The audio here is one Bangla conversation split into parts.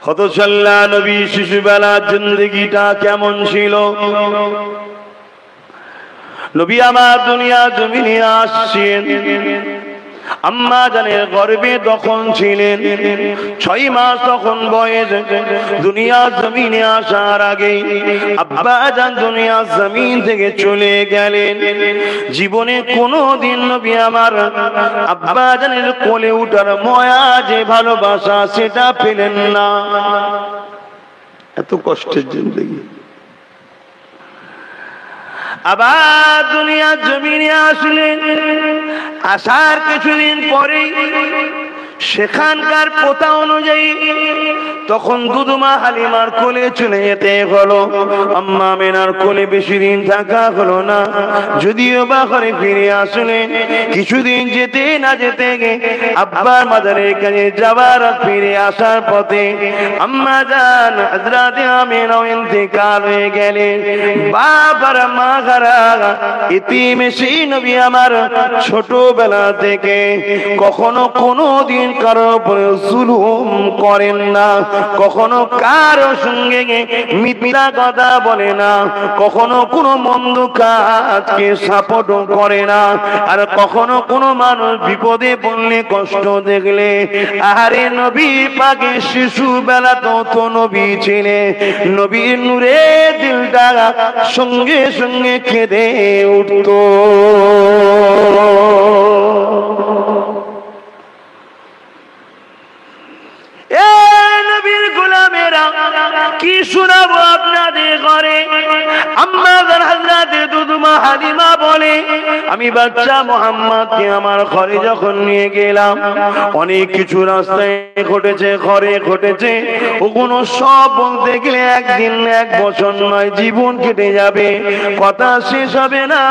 অথচ আল্লাহ নবী শিশুবেলার জিন্দেগিটা কেমন ছিল। নবী আমার দুনিয়া জমিনে আসছেন, আম্মা জানের গর্ভে তখন ছিলেন 6 মাস তখন বয়স। দুনিয়া জমিনে আসার আগে আব্বা জান দুনিয়া জমিন থেকে চলে গেলেন। জীবনে কোনোদিন নবী আমার আব্বা জানের কোলে উঠার মায়া যে ভালোবাসা সেটা পেলেন না। এত কষ্টের জিন্দেগি। আবার দুনিয়া জমিনে আসলেন। আসার কিছুদিন পরে সেখানকার প্রথা অনুযায়ী তখন দুধমা হালিমার কোলে চলে যেতে হলো। আম্মা মেনার কোলে বেশি দিন থাকা হলো না। যদিও বা ঘরে ফিরে আসলেন, কিছুদিন যেতে না যেতে আব্বার মাজারের কাছে যাবার ফিরে আসার পথে আম্মা জান হযরতে আমিনা ইন্তেকাল হয়ে গেলেন। বাবার মা হারা ইতিম সেই নবী আমার ছোটবেলা থেকে কখনো কোনো দিন কারো উপরে জুলুম করেন না, কখনো কারো সঙ্গে মিথ্যা কথা বলে না, কখনো কোনো মন্দ কাজকে সাপোর্ট করে না, আর কখনো কোনো মানুষ বিপদে পড়লে কষ্ট দেখলে আরে নবী পাকে শিশুবেলা তো নবী ছিলেন, নবীর নূরে দিলটা সঙ্গে সঙ্গে কেঁদে উঠত। নবীর গোলামেরা কি শোনাবো আপনাদের ঘরে। আম্মা হযরতে দুধমা হালিমা বলে, আমি বাচ্চা মুহাম্মদকে আমার ঘরে যখন নিয়ে গেলাম, অনেক কিছু রাস্তায় ঘটেছে, ঘরে ঘটেছে, ওগুলো সব বলতে গেলে একদিন এক বছর নয় জীবন কেটে যাবে, কথা শেষ হবে না।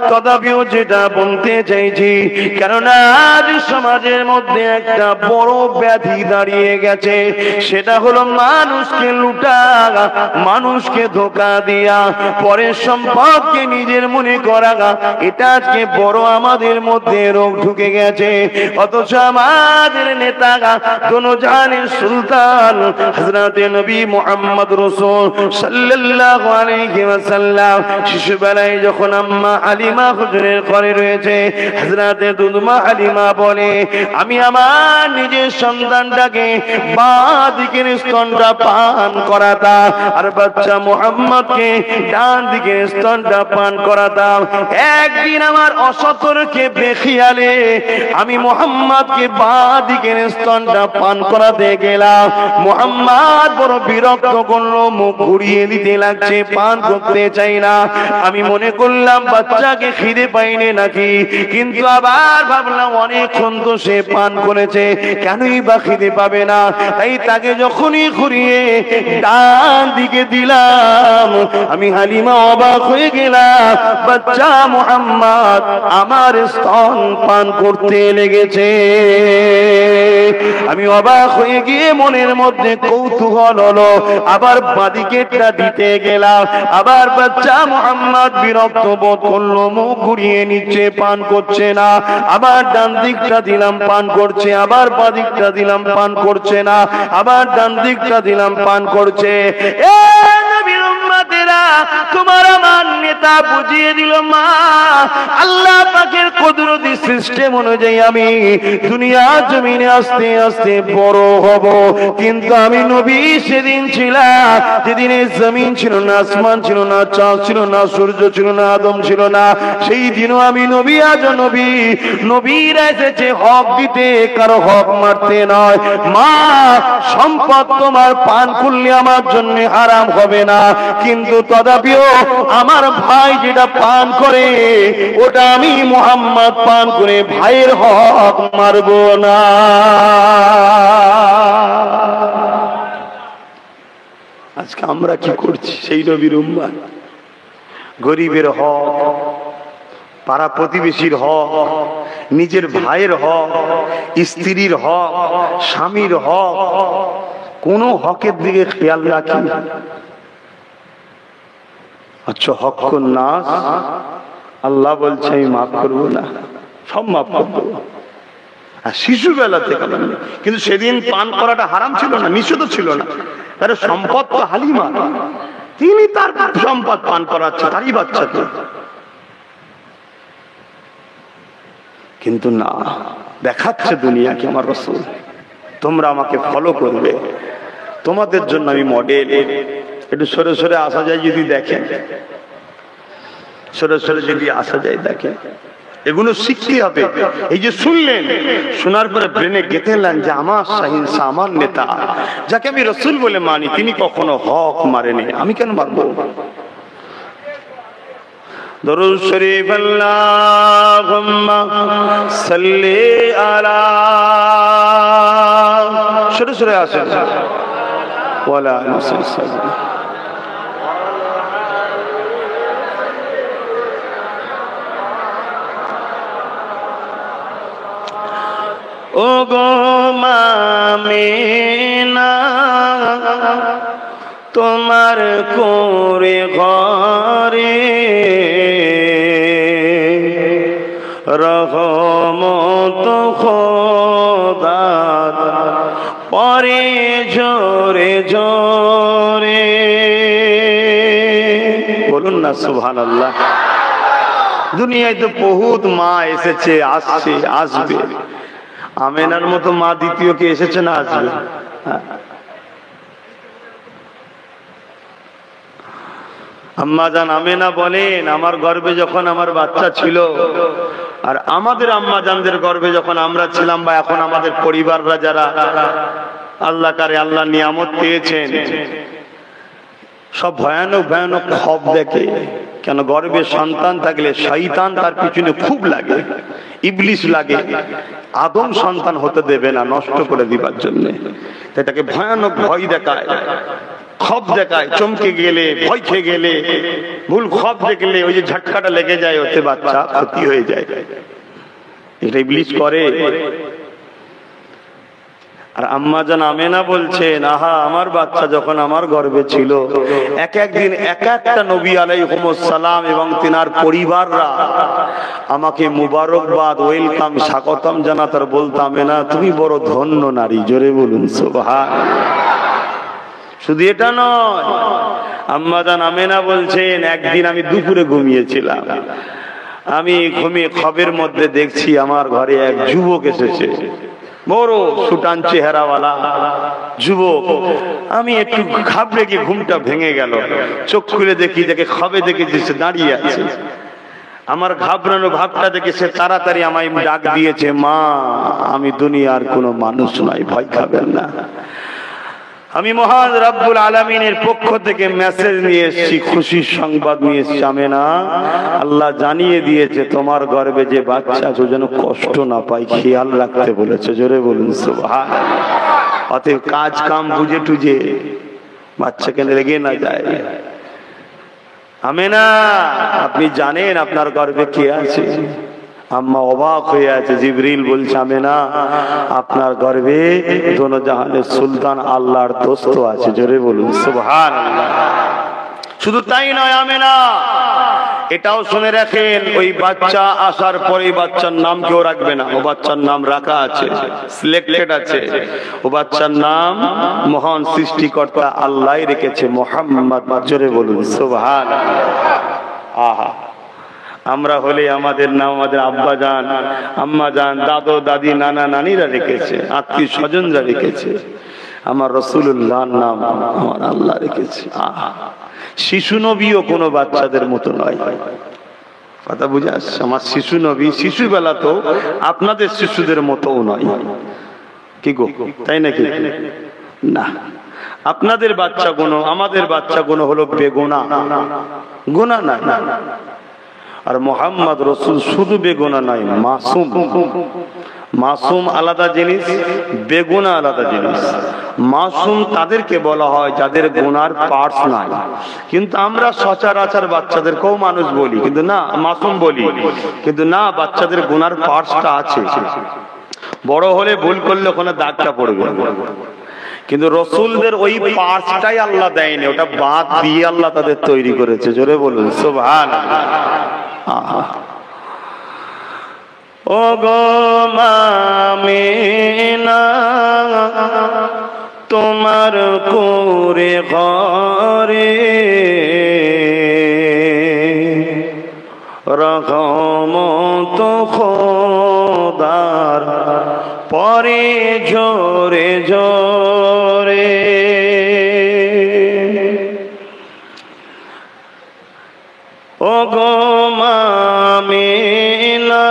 তথাপিও যেটা বলতে চাইছি, কেননা আজ সমাজের মধ্যে একটা বড় ব্যাধি দাঁড়িয়ে গেছে, সেটা হলো মানুষকে লুটা, মানুষকে ধোঁকা দিয়া পরের সম্পদকে নিজের মনে করা। এটা আজকে বড় আমাদের মধ্যে রোগ ঢুকে গেছে। অথচ আমাদের নেতা দোনোজাহানের সুলতান হযরতে নবী মুহাম্মদ রাসূল সাল্লাল্লাহু আলাইহি ওয়াসাল্লাম শিশুবেলায় যখন আম্মা হালিমা হুজুরের ঘরে রয়েছে, হযরতে দুধমা হালিমা বলে, আমি আমার নিজের সন্তানটাকে বাঁ দিকের স্তনটা পান করাতাম আর বাচ্চা মুহাম্মদকে ডান দিকের স্তনটা পান করাতাম। একদিন আমার অসতর্কে বেখিয়ালে আমি মুহাম্মদকে বাঁ দিকের স্তনটা পান করাতে গেলাম। মুহাম্মদ বড় বিরক্ত করলো, মুখ ঘুরিয়ে দিতে লাগছে, পান করতে চাই না। আমি মনে করলাম বাচ্চাকে খিদে পাইনি নাকি, কিন্তু আবার ভাবলাম অনেকক্ষণ তো সে পান করেছে, কেনই বা খিদে পাবে না। তাই তাকে যখনই ঘুরিয়ে ডান দিকে দিলাম, আমি হালিমা অবাক হয়ে গেলাম, বাচ্চা মুহাম্মদ আমার স্তন পান করতে লেগেছে। আমি অবাক হয়ে গিয়ে মনের মধ্যে কৌতূহল হলো, আবার বাদিকেটা দিতে গেলাম, আবার বাচ্চা মুহাম্মদ বিরক্ত বোধ করলো, মুখ ঘুরিয়ে নিচ্ছে, পান করছে না। আবার ডান দিকটা দিলাম, পান করছে, আবার বাদিকটা দিলাম, পান করছে না, আবার ডান দিকটা দিলাম, পান করছে। এ নবীর উম্মতেরা, তোমার আমার নেতা বুঝিয়ে দিল, মা আল্লাহ পাকের কুদরতি সিস্টেম অনুযায়ী আমি দুনিয়া জমিনে আস্তে আস্তে বড় হব, কিন্তু আমি নবী সেদিন ছিলাম যেদিন জমিন ছিল না, আসমান ছিল না, চাঁদ ছিল না, সূর্য ছিল না, আদম ছিল না। সেই দিনও আমি নবী, আজ নবী। নবীরা এসেছে হক দিতে, কারো হক মারতে নয়। মা সম্পদ তোমার পান করলে আমার জন্য হারাম হবে না, কিন্তু তথাপিও আমার ভাই যেটা পান করে ওটা আমি মুহাম্মদ পান করে ভাইয়ের হক মারব না। আজকে আমরা কি করছি? সেই নবীর উম্মত গরিবের হক, পাড়া প্রতিবেশীর হক, নিজের ভাইয়ের হক, স্ত্রীর হক, স্বামীর হক, কোন হকের দিকে খেয়াল রাখি। আচ্ছা, হক নাস আল্লাহ বলছে আমি মাফ করবো না, সব মাফ করবো। আর শিশুবেলা থেকে, কিন্তু সেদিন পান করাটা হারাম ছিল না, নিষেধ ছিল না। তার সম্পদ তো হালিমা, তিনি তার সম্পদ পান করাচ্ছে তারই বাচ্চাকে। কিন্তু না, দেখাচ্ছে দুনিয়াকে আমার রাসূল, তোমরা আমাকে ফলো করবে, তোমাদের জন্য আমি মডেল। একটু সরে সরে আসা যায় যদি দেখেন, সরে সরে যদি আসা যায় দেখেন, এগুলো শিখতে হবে। এই যে শুনলেন, শোনার পরে ব্রেনে গেঁথে নেন যে আমার শাহিনশা, আমার নেতা, যাকে আমি রাসূল বলে মানি, তিনি কখনো হক মারেনি, আমি কেন মারবো? দরুদ শরীফ আল্লাহুম্মা সাল্লি আলা, সরে সরে আসেন, ওয়ালা আলিহি। ও গো মামিনা, তোমার কোরে ঘরে রহমত খোদার পরে জোরে জোরে, বলুন না সুবহানাল্লাহ। দুনিয়ায় তো বহুত মা এসেছে, আসছে, আসবে। আমেনার মতো মা দ্বিতীয় কে এসেছে না আসবে? আম্মা জান আমেনা বলেন, আমার গর্ভে যখন আমার বাচ্চা ছিল, আর আমাদের আম্মা জানদের গর্ভে যখন আমরা ছিলাম, বা এখন আমাদের পরিবাররা যারা আল্লাহ কারে আল্লাহ নিয়ামত পেয়েছেন, সব ভয়ানক ভয়ানক খব দেখে। কেন? গর্ভে সন্তান থাকলে শয়তান তার পিছনে খুব লাগে, ইবলিস লাগে, আদম সন্তান হতে দেবে না, নষ্ট করে দিবার জন্য। তাই তাকে ভয়ানক ভয় দেখায়, খব দেখায়, চমকে গেলে, ভয় খেয়ে গেলে, ভুল খব দেখলে ওই যে ঝটকাটা লেগে যায়, ওতে বাচ্চা ক্ষতি হয়ে যায়। এটা ইবলিস করে। আর আম্মা জান আমেনা বলছেন, আহা, আমার বাচ্চা যখন আমার গর্ভে ছিল, এক একদিন এক একটা নবী আলাইহিমুস সালাম এবং তিনার পরিবাররা আমাকে মুবারকবাদ, ওয়েলকাম, স্বাগতম জানাতার, বলতাম, না তুমি বড় ধন্য নারী। জোরে বলুন সুবহানাল্লাহ। শুধু এটা নয়, আম্মা জান আমেনা বলছেন, একদিন আমি দুপুরে ঘুমিয়েছিলাম, আমি ঘুমিয়ে খবের মধ্যে দেখছি আমার ঘরে এক যুবক এসেছে, বড় সুটান চেহারাওয়ালা যুবক। আমি একটু ঘাবড়ে গিয়ে ঘুমটা ভেঙে গেল, চোখ খুলে দেখি, দেখে খবে দেখেছি সে দাঁড়িয়ে আছে। আমার ঘাবড়ানো ভাবটা দেখে সে তাড়াতাড়ি আমায় ডাক দিয়েছে, মা, আমি দুনিয়ার কোনো মানুষ নয়, ভয় খাবেন না। আমি মহান রব্বুল আলামিনের পক্ষ থেকে মেসেজ নিয়ে এসেছি, খুশির সংবাদ নিয়ে এসেছি। আমেনা, আল্লাহ জানিয়ে দিয়েছে তোমার গর্ভে যে বাচ্চা আছে যেন কষ্ট না পায়, খেয়াল রাখতে বলেছে। জোরে বলুন সুবহানাল্লাহ। অতএব কাজ কাম বুঝে টুঝে বাচ্চাকে লেগে না যায়। আমেনা, আপনি জানেন আপনার গর্ভে কে আছে? আম্মা অবাক হয়ে আছে। জিবরিল বলছে, আমেনা, আপনার গর্ভে দোনো জাহানের সুলতান আল্লাহর দোস্ত আছে। জোরে বলুন সুবহানাল্লাহ। শুধু তাই নয় আমেনা, এটাও শুনে রাখেন, ওই বাচ্চা আসার পরে বাচ্চার নাম কেউ রাখবে না, ও বাচ্চার নাম রাখা আছে, সিলেক্টেড আছে। ও বাচ্চার নাম মহান সৃষ্টিকর্তা আল্লাহই রেখেছে, মুহাম্মদ। জোরে বলুন সুবহানাল্লাহ। আহা, আমরা হলে আমাদের নাম আমাদের আব্বা জান, আম্মা জান, দাদু দাদি, নানা নানিরা রেখেছে, আত্মীয় স্বজনরা রেখেছে। আমার রাসূলুল্লাহর নাম আমার আল্লাহ রেখেছে। আহা, শিশু নবীও কোনো বাচ্চাদের মতো নয়। কথা বুঝে আসছে? আমার শিশু নবী শিশুবেলা তো আপনাদের শিশুদের মতো নয়। কি গো, তাই নাকি? না, আপনাদের বাচ্চা গুলো আমাদের বাচ্চা গুলো হলো বেগুনা, গুনাহ না। আর মুহাম্মদ রাসূল শুধু বেগুনা নয়, মাসুম। মাসুম আলাদা জিনিস, বেগুনা আলাদা জিনিস। মাসুম তাদেরকে বলা হয় যাদের গুনার পার্টস নাই। কিন্তু আমরা সচরাচর বাচ্চাদেরকেও মানুষ বলি, কিন্তু না মাসুম বলি, কিন্তু না, বাচ্চাদের গুনার পার্টসটা আছে। বড় হলে ভুল করলে ওখানে দাগটা পড়বে, কিন্তু রসুলদের ওই পার্টসটাই আল্লাহ দেয়নি, ওটা বাদ দিয়ে আল্লাহ তাদের তৈরি করেছে। জোরে বলুন সুবহানাল্লাহ। ও গো আমিনা তোমার কোরে ঘরে রহমত খোদার পরে ঝরে ঝরে ও গো আমিনা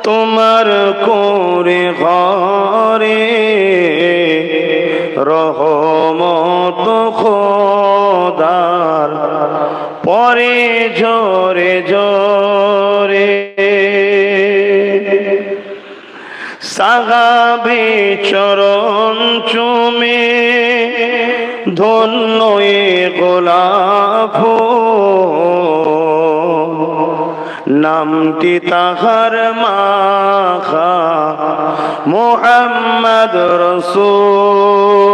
তোমার কোরে ঘরে রহমত খোদার পরে ঝরে ঝরে সাহাবী চরণ চুমে ধন্য এ গোলাপ নামটি তাহার মাখা মুহাম্মদ রাসূলুল্লাহ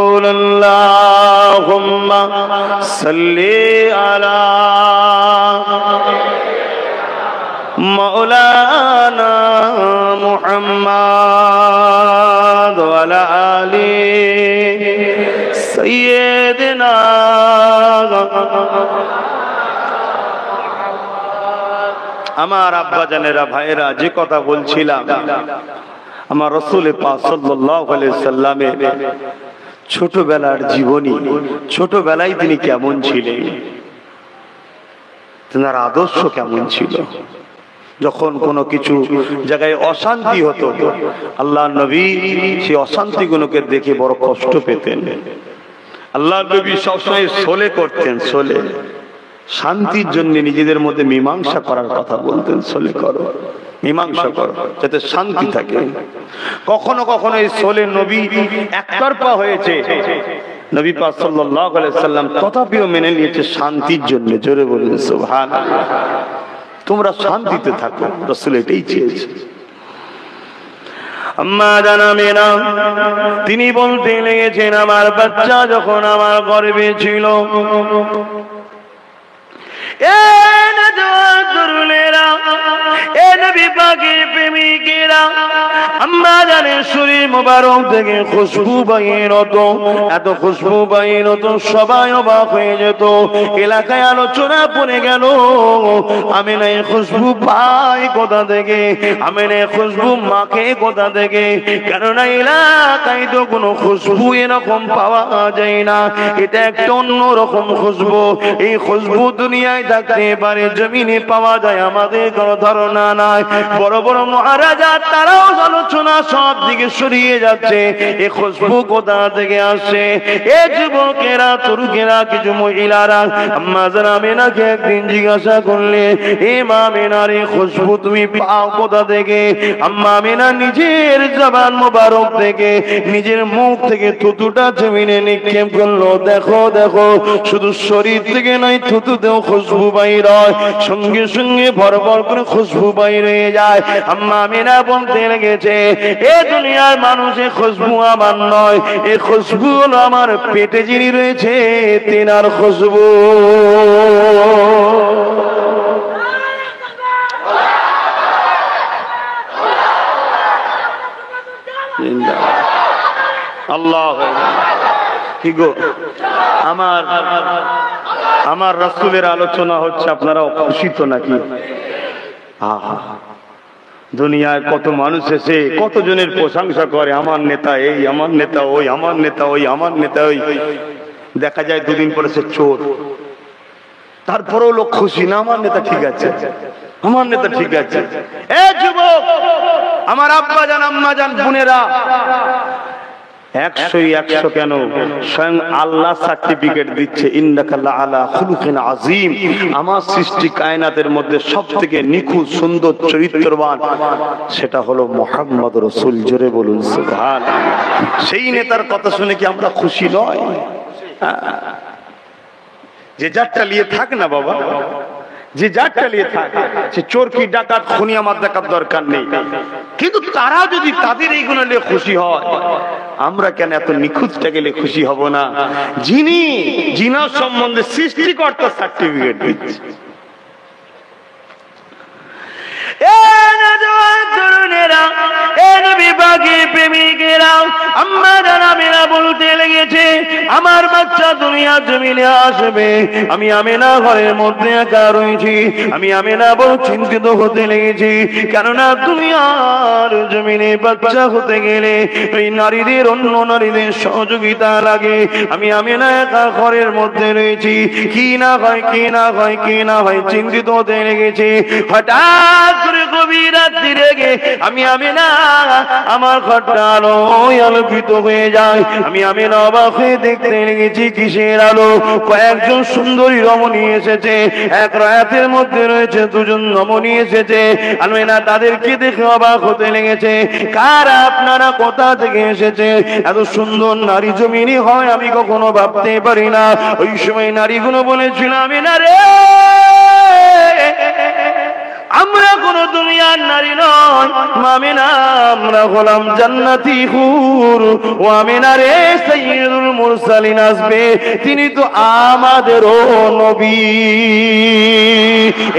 আল্লাহুম্মা সাল্লি আলা মাওলানা মুহাম্মদ ওয়া আলা আলি সাইয়্যিদিনা আমার আব্বা জানেরা ভাইরা যে কথা বলছিলাম আমার রাসূল পাক সাল্লাল্লাহু আলাইহি সাল্লামের ছোটবেলার জীবনী ছোটবেলায় তিনি কেমন ছিলেন তার আদর্শ কেমন ছিল যখন কোনো কিছু জায়গায় অশান্তি হতো আল্লাহর নবী সেই অশান্তিগুলোকে দেখে বড় কষ্ট পেতেন আল্লাহর নবী সবসময় সোলে করতেন সোলে শান্তির জন্য নিজেদের মধ্যে মীমাংসা করার কথা বলতেন সোলে করো মীমাংসা করো যাতে শান্তি থাকে কখনো কখনো এই সোলে নবী একতরফা হয়েছে নবী পাক সাল্লাল্লাহু আলাইহি সাল্লাম তথাপিও মেনে নিয়েছে শান্তির জন্য জোরে বলুন সুবহানাল্লাহ তোমরা শান্তিতে থাকো রাসূল এটাই চেয়েছে আম্মা জানামেনা তিনি বলতে লেগেছেন আমার বাচ্চা যখন আমার গর্ভে ছিল এ নজওয়াতুলেরা এ নবী পাকের প্রেমিকেরা আম্মা জানের শরীর মোবারক থেকে খুশবু বাইর হতো এত খুশবু বাইর হতো সবাই অবাক হয়ে যেত এলাকায় আলোচনা পড়ে গেল আমিনা এই খুশবু পাই কোথা থেকে আমিনা এই খুশবু মাকে কোথা থেকে কেননা এলাকায় তো কোনো খুশবু এরকম পাওয়া যায় না এটা একটা অন্যরকম খুশবু এই খুশবু দুনিয়ায় থাকতে পারে জমিনে পাওয়া যায় আমাদের কোনো ধারণা নাই বড় বড় মহারাজা তারাও আলোচনা সব দিকে সরিয়ে যাচ্ছে এই খুশবু কোথা থেকে আসে এ যুবকেরা তরুণেরা কিছু মহিলারা আম্মা জান আমিনাকে একদিন জিজ্ঞাসা করলে এ মা আমিনার এই খুশবু তুমি পাও কোথা থেকে আম্মা আমিনা নিজের জবান মোবারক থেকে নিজের মুখ থেকে থুতুটা জমিনে নিক্ষেপ করলো দেখো দেখো শুধু শরীর থেকে নয় থুতুতেও খুশবু বাইর হয় সঙ্গে সঙ্গে ভরভর করে খুশবু বাইর হয়ে যায় আম্মা আমিনা বলতে লেগেছে এ দুনিয়ার মানুষের খুশবু আমার নয় এই খুশবু হলো আমার পেটে যিনি রয়েছে তিনার খুশবু আল্লাহ কি গো আমার রাসূলের আলোচনা হচ্ছে আপনারা খুশি তো নাকি আহা দুনিয়ায় কত মানুষ এসে কত জনের প্রশংসা করে আমার নেতা এই আমার নেতা ওই আমার নেতা ওই আমার নেতা ওই দেখা যায় দুদিন পরে সে চোর তারপরেও লোক খুশি না আমার নেতা ঠিক আছে আমার নেতা ঠিক আছে এ যুবক আমার আব্বা জান আম্মা জান বোনেরা 100 কেন স্বয়ং আল্লাহ সার্টিফিকেট দিচ্ছে ইন্নাকা লাআলা খুলুকিন আযীম আমার সৃষ্টি কায়নাতের মধ্যে সবথেকে নিখুঁত সুন্দর চরিত্রবান সেটা হলো মুহাম্মদ রাসূল জোরে বলুন সুবহানাল্লাহ সেই নেতার কথা শুনে কি আমরা খুশি নয় যে যারটা নিয়ে থাক না বাবা যে যারটা নিয়ে থাক সে চোর কি ডাকাত খুনি আমার দেখার দরকার নেই কিন্তু তারা যদি তাদের এইগুলো নিয়ে খুশি হয় আমরা কেন এত নিখুঁতটা গেলে খুশি হব না যিনি জিনার সম্বন্ধে সৃষ্টিকর্তা সার্টিফিকেট দিচ্ছে তরুণেরা, এ নবী পাকের প্রেমিকেরা, আম্মা জানেরা বলতে লেগেছে, আমার বাচ্চা দুনিয়া জমিনে আসবে, আমি আমেনা ঘরের মধ্যে একা রয়েছি। আমি আমেনা বড় চিন্তিত হতে লেগেছি, কেননা দুনিয়ার জমিনে বাচ্চা হতে গেলে ওই নারীদের অন্য নারীদের সহযোগিতা লাগে। আমি আমেনা একা ঘরের মধ্যে রয়েছি, কি না হয় কি না হয় কি না হয় চিন্তিত হতে লেগেছে। হঠাৎ করে গভীর রাত্রি রেগে আমি আমেনা, আমার ঘরটা আলোয় আলোকিত হয়ে যায়। আমি আমেনা অবাক হয়ে দেখতে লেগেছি কিসের আলো। কয়েকজন সুন্দরী রমণী এসেছে, এক রায়াতের মধ্যে রয়েছে দুজন রমণী এসেছে। আমেনা তাদেরকে দেখে অবাক হতে লেগেছে, কারা আপনারা, কোথা থেকে এসেছে? এত সুন্দর নারী জমিনে হয় আমি কখনো ভাবতে পারি না। ওই সময় নারীগুলো বলেছিল, আমেনা রে, আমরা কোন দুনিয়ার নারী নয়, আমেনা আমরা হলাম জান্নাতি হুর। ও আমেনা রে, সাইয়্যিদুল মুরসালিন আসবে, তিনি তো আমাদেরও নবী।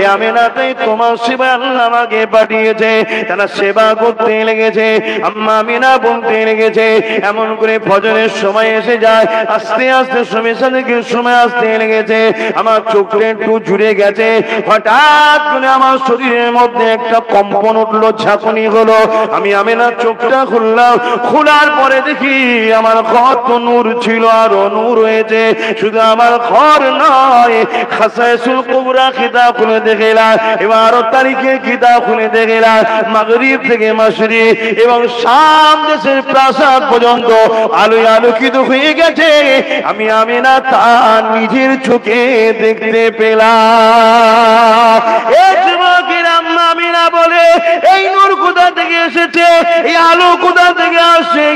এ আমেনা, তাই তোমার সেবায় আল্লাহ আমাকে পাঠিয়েছে। তারা সেবা করতে লেগেছে। আম্মা আমেনা বলতে লেগেছে, এমন করে ফজরের সময় এসে যায়, আস্তে আস্তে সময় আসতে লেগেছে। আমার চোখটা একটু জুড়ে গেছে। হঠাৎ করে আমার শরীরের মধ্যে একটা কম্পন উঠলো, ঝাঁকুনি হলো। আমি আমেনা চোখটা খুললাম। খোলার পরে দেখি আমার ঘর তো নূর ছিল, আরো নূর হয়েছে। শুধু আমার ঘর নয়, খাসায়েসুল কুবরা কিতাব খুলে দেখলাম, এবার 12 তারিখে কিতাব খুলে দেখলাম, মাগরিব থেকে মাশরিক এবং শাম দেশের প্রাসাদ পর্যন্ত আলোয় আলোকিত হয়ে গেছে। আমি আমেনা তা নিজের চোখে দেখতে পেলাম। এই যুবকেরা আম্মা আমেনা বলে, এই নূর কোথা থেকে এসেছে, এই আলো কোথা থেকে আসে?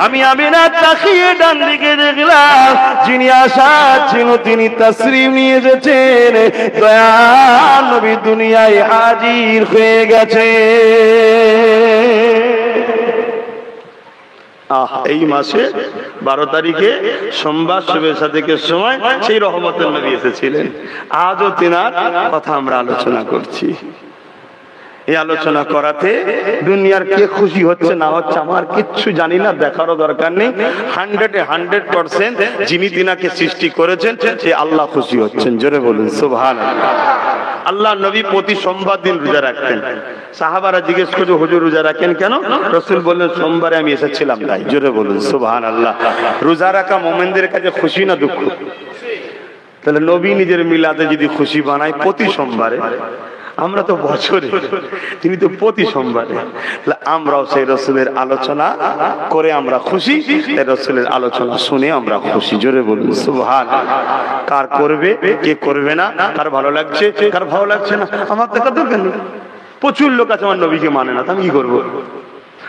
আমি আমেনা তাকিয়ে ডান দিকে দেখলাম, যিনি আসা ছিল তিনি তাশরীফ নিয়ে এসেছেন, দয়াল নবী দুনিয়ায় হাজির হয়ে গেছে। এই মাসে 12 তারিখে সোমবার শুভেচ্ছা থেকে সময় সেই রহমতের নবী এসেছিলেন। আজও তিনার কথা আমরা আলোচনা করছি। এই আলোচনা করাতে দুনিয়ার কে খুশি হচ্ছে না হচ্ছে আমার কিচ্ছু জানি না, দেখারও দরকার নেই। 100% যিনি তিনাকে সৃষ্টি করেছেন সে আল্লাহ খুশি হচ্ছেন। জোরে বলুন সুবহানাল্লাহ। আল্লাহ নবী প্রতি সোমবার দিন রোজা রাখতেন। সাহাবারা জিজ্ঞেস করছে, হুজুর রোজা রাখেন কেন? রাসূল বললেন, সোমবারে আমি এসেছিলাম তাই। জোরে বলুন সুবহানাল্লাহ। রোজা রাখা মুমিনদের কাছে খুশি না দুঃখ? তাহলে নবী নিজের মিলাদে যদি খুশি বানায় প্রতি সোমবারে, আমরা তো বছরে, তিনি তো প্রতি সোমবারে, আমরাও সেই রাসূলের আলোচনা করে আমরা খুশি, রাসূলের আলোচনা শুনে আমরা খুশি। জোরে বলুন সুবহানাল্লাহ। কার করবে কে করবে না, কার ভালো লাগছে কার ভালো লাগছে না আমার দেখা দরকার নেই। প্রচুর লোক আছে আমার নবীকে মানে না, আমি কি করবো?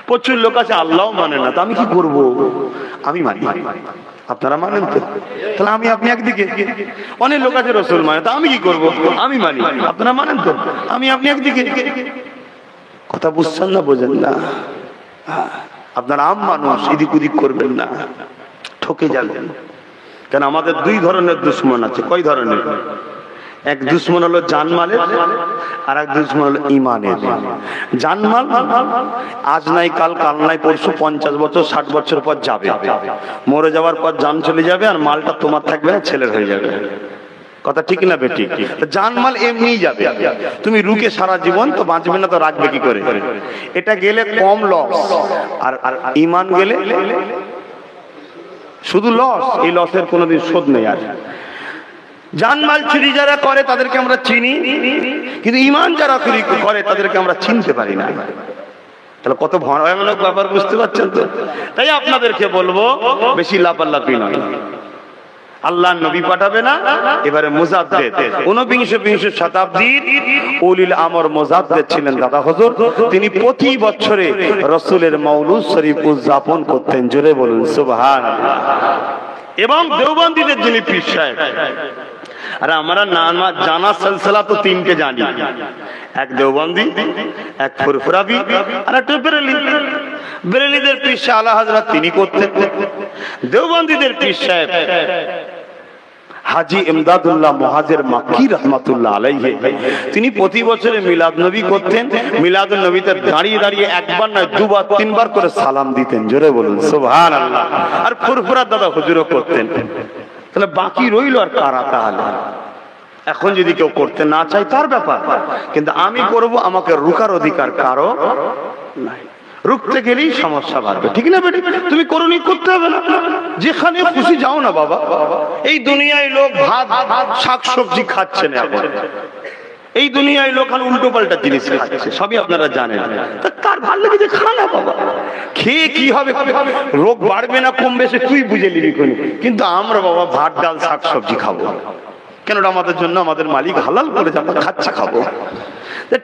প্রচুর লোক আছে আল্লাহও মানে না, তা আমি কি করবো? আমি মানি, আপনারা মানেন তো? তাহলে আমি আপনি একদিকে। অনেক লোক আছে রাসূল মানে, তা আমি কি করব? আমি মানি, আপনারা মানেন তো? আমি আপনি একদিকে। কথা বুঝছেন না? বোঝেন না? আপনারা আম মানুষ, এদিক ওদিক করবেন না, ঠকে যাবেন। কেন আমাদের দুই ধরনের দুশমন আছে। কয় ধরনের? এক দুশমন হলো জানমালের, আর এক দুশমন হলো ঈমানের। জানমাল আজ নাই কাল, কাল নাই পরশু, 50 বছর 60 বছর পর যাবে, মরে যাওয়ার পর জান চলে যাবে, আর মালটা তোমার থাকবে না, ছেলের হয়ে যাবে। কথা ঠিক না বেটি? জানমাল এমনিই যাবে, তুমি রুকে সারা জীবন তো বাঁচবে না, তো রাখবে কি করে? এটা গেলে কম লস, আর ঈমান গেলে শুধু লস। এই লসের কোনোদিন শোধ নেই। আর জানমাল চুরি যারা করে তাদেরকে আমরা চিনি, কিন্তু ঈমান যারা চুরি করে তাদেরকে আমরা চিনতে পারি না। তাহলে কত ভয়ানক ব্যাপার, বুঝতে পারছেন তো? তাই আপনাদেরকে বলবো, বেশি লাপাল্লাপি নয়। আল্লাহ নবী পাঠাবে না, এবারে মুজাদ্দেদ 19 শতাব্দীর উলিল আমর মুজাদ্দেদ ছিলেন দাদা হুজুর। তিনি প্রতি বছরে রাসূলের মাউলুদ শরীফ উদযাপন করতেন। জোরে বলুন সুবহানাল্লাহ। এবং দেওবন্দীদের যিনি পীর সাহেব, আর আমরা নানা জানা সিলসিলা তো 3টে জানি, এক দেওবন্দি, এক ফুরফুরাবি, আর একটা বেরেলি। বেরেলিদের পীর সাহেব আলা হযরত তিনি করতেন। দেওবন্দীদের পীর সাহেব হাজী ইমদাদুল্লাহ মুহাজির মাক্কি রাহমাতুল্লাহ আলাইহি, তিনি প্রতি বছরে মিলাদ নবী করতেন। মিলাদুন নবীতে দাঁড়িয়ে দাঁড়িয়ে একবার নয় দুবার তিনবার করে সালাম দিতেন। জোরে বলুন সুবহানাল্লাহ। আর ফুরফুরা দাদা হুজুরও করতেন। তাহলে বাকি রইল আর কারা? তাহলে এখন যদি কেউ করতে না চায় তার ব্যাপার, কিন্তু আমি করব, আমাকে রুকার অধিকার কারো নাই। রুখতে গেলেই সমস্যা বাড়বে, ঠিক না বেটি? তুমি করুনি, করতে হবে না, যেখানে খুশি যাও না বাবা। এই দুনিয়ায় লোক ভাত শাক সবজি খাচ্ছে না এখন, এই দুনিয়ায় লোক উল্টো পাল্টা জিনিস খাচ্ছে, সবই আপনারা জানেন। তার ভালো লাগে যে খানা বাবা, খেয়ে কি হবে, রোগ বাড়বে না কমবে সে তুই বুঝে নিবি। কিন্তু আমরা বাবা ভাত ডাল শাক সবজি খাবো কেন? আমাদের জন্য আমাদের মালিক হালাল করেছে, আমরা খাচ্ছি খাবো।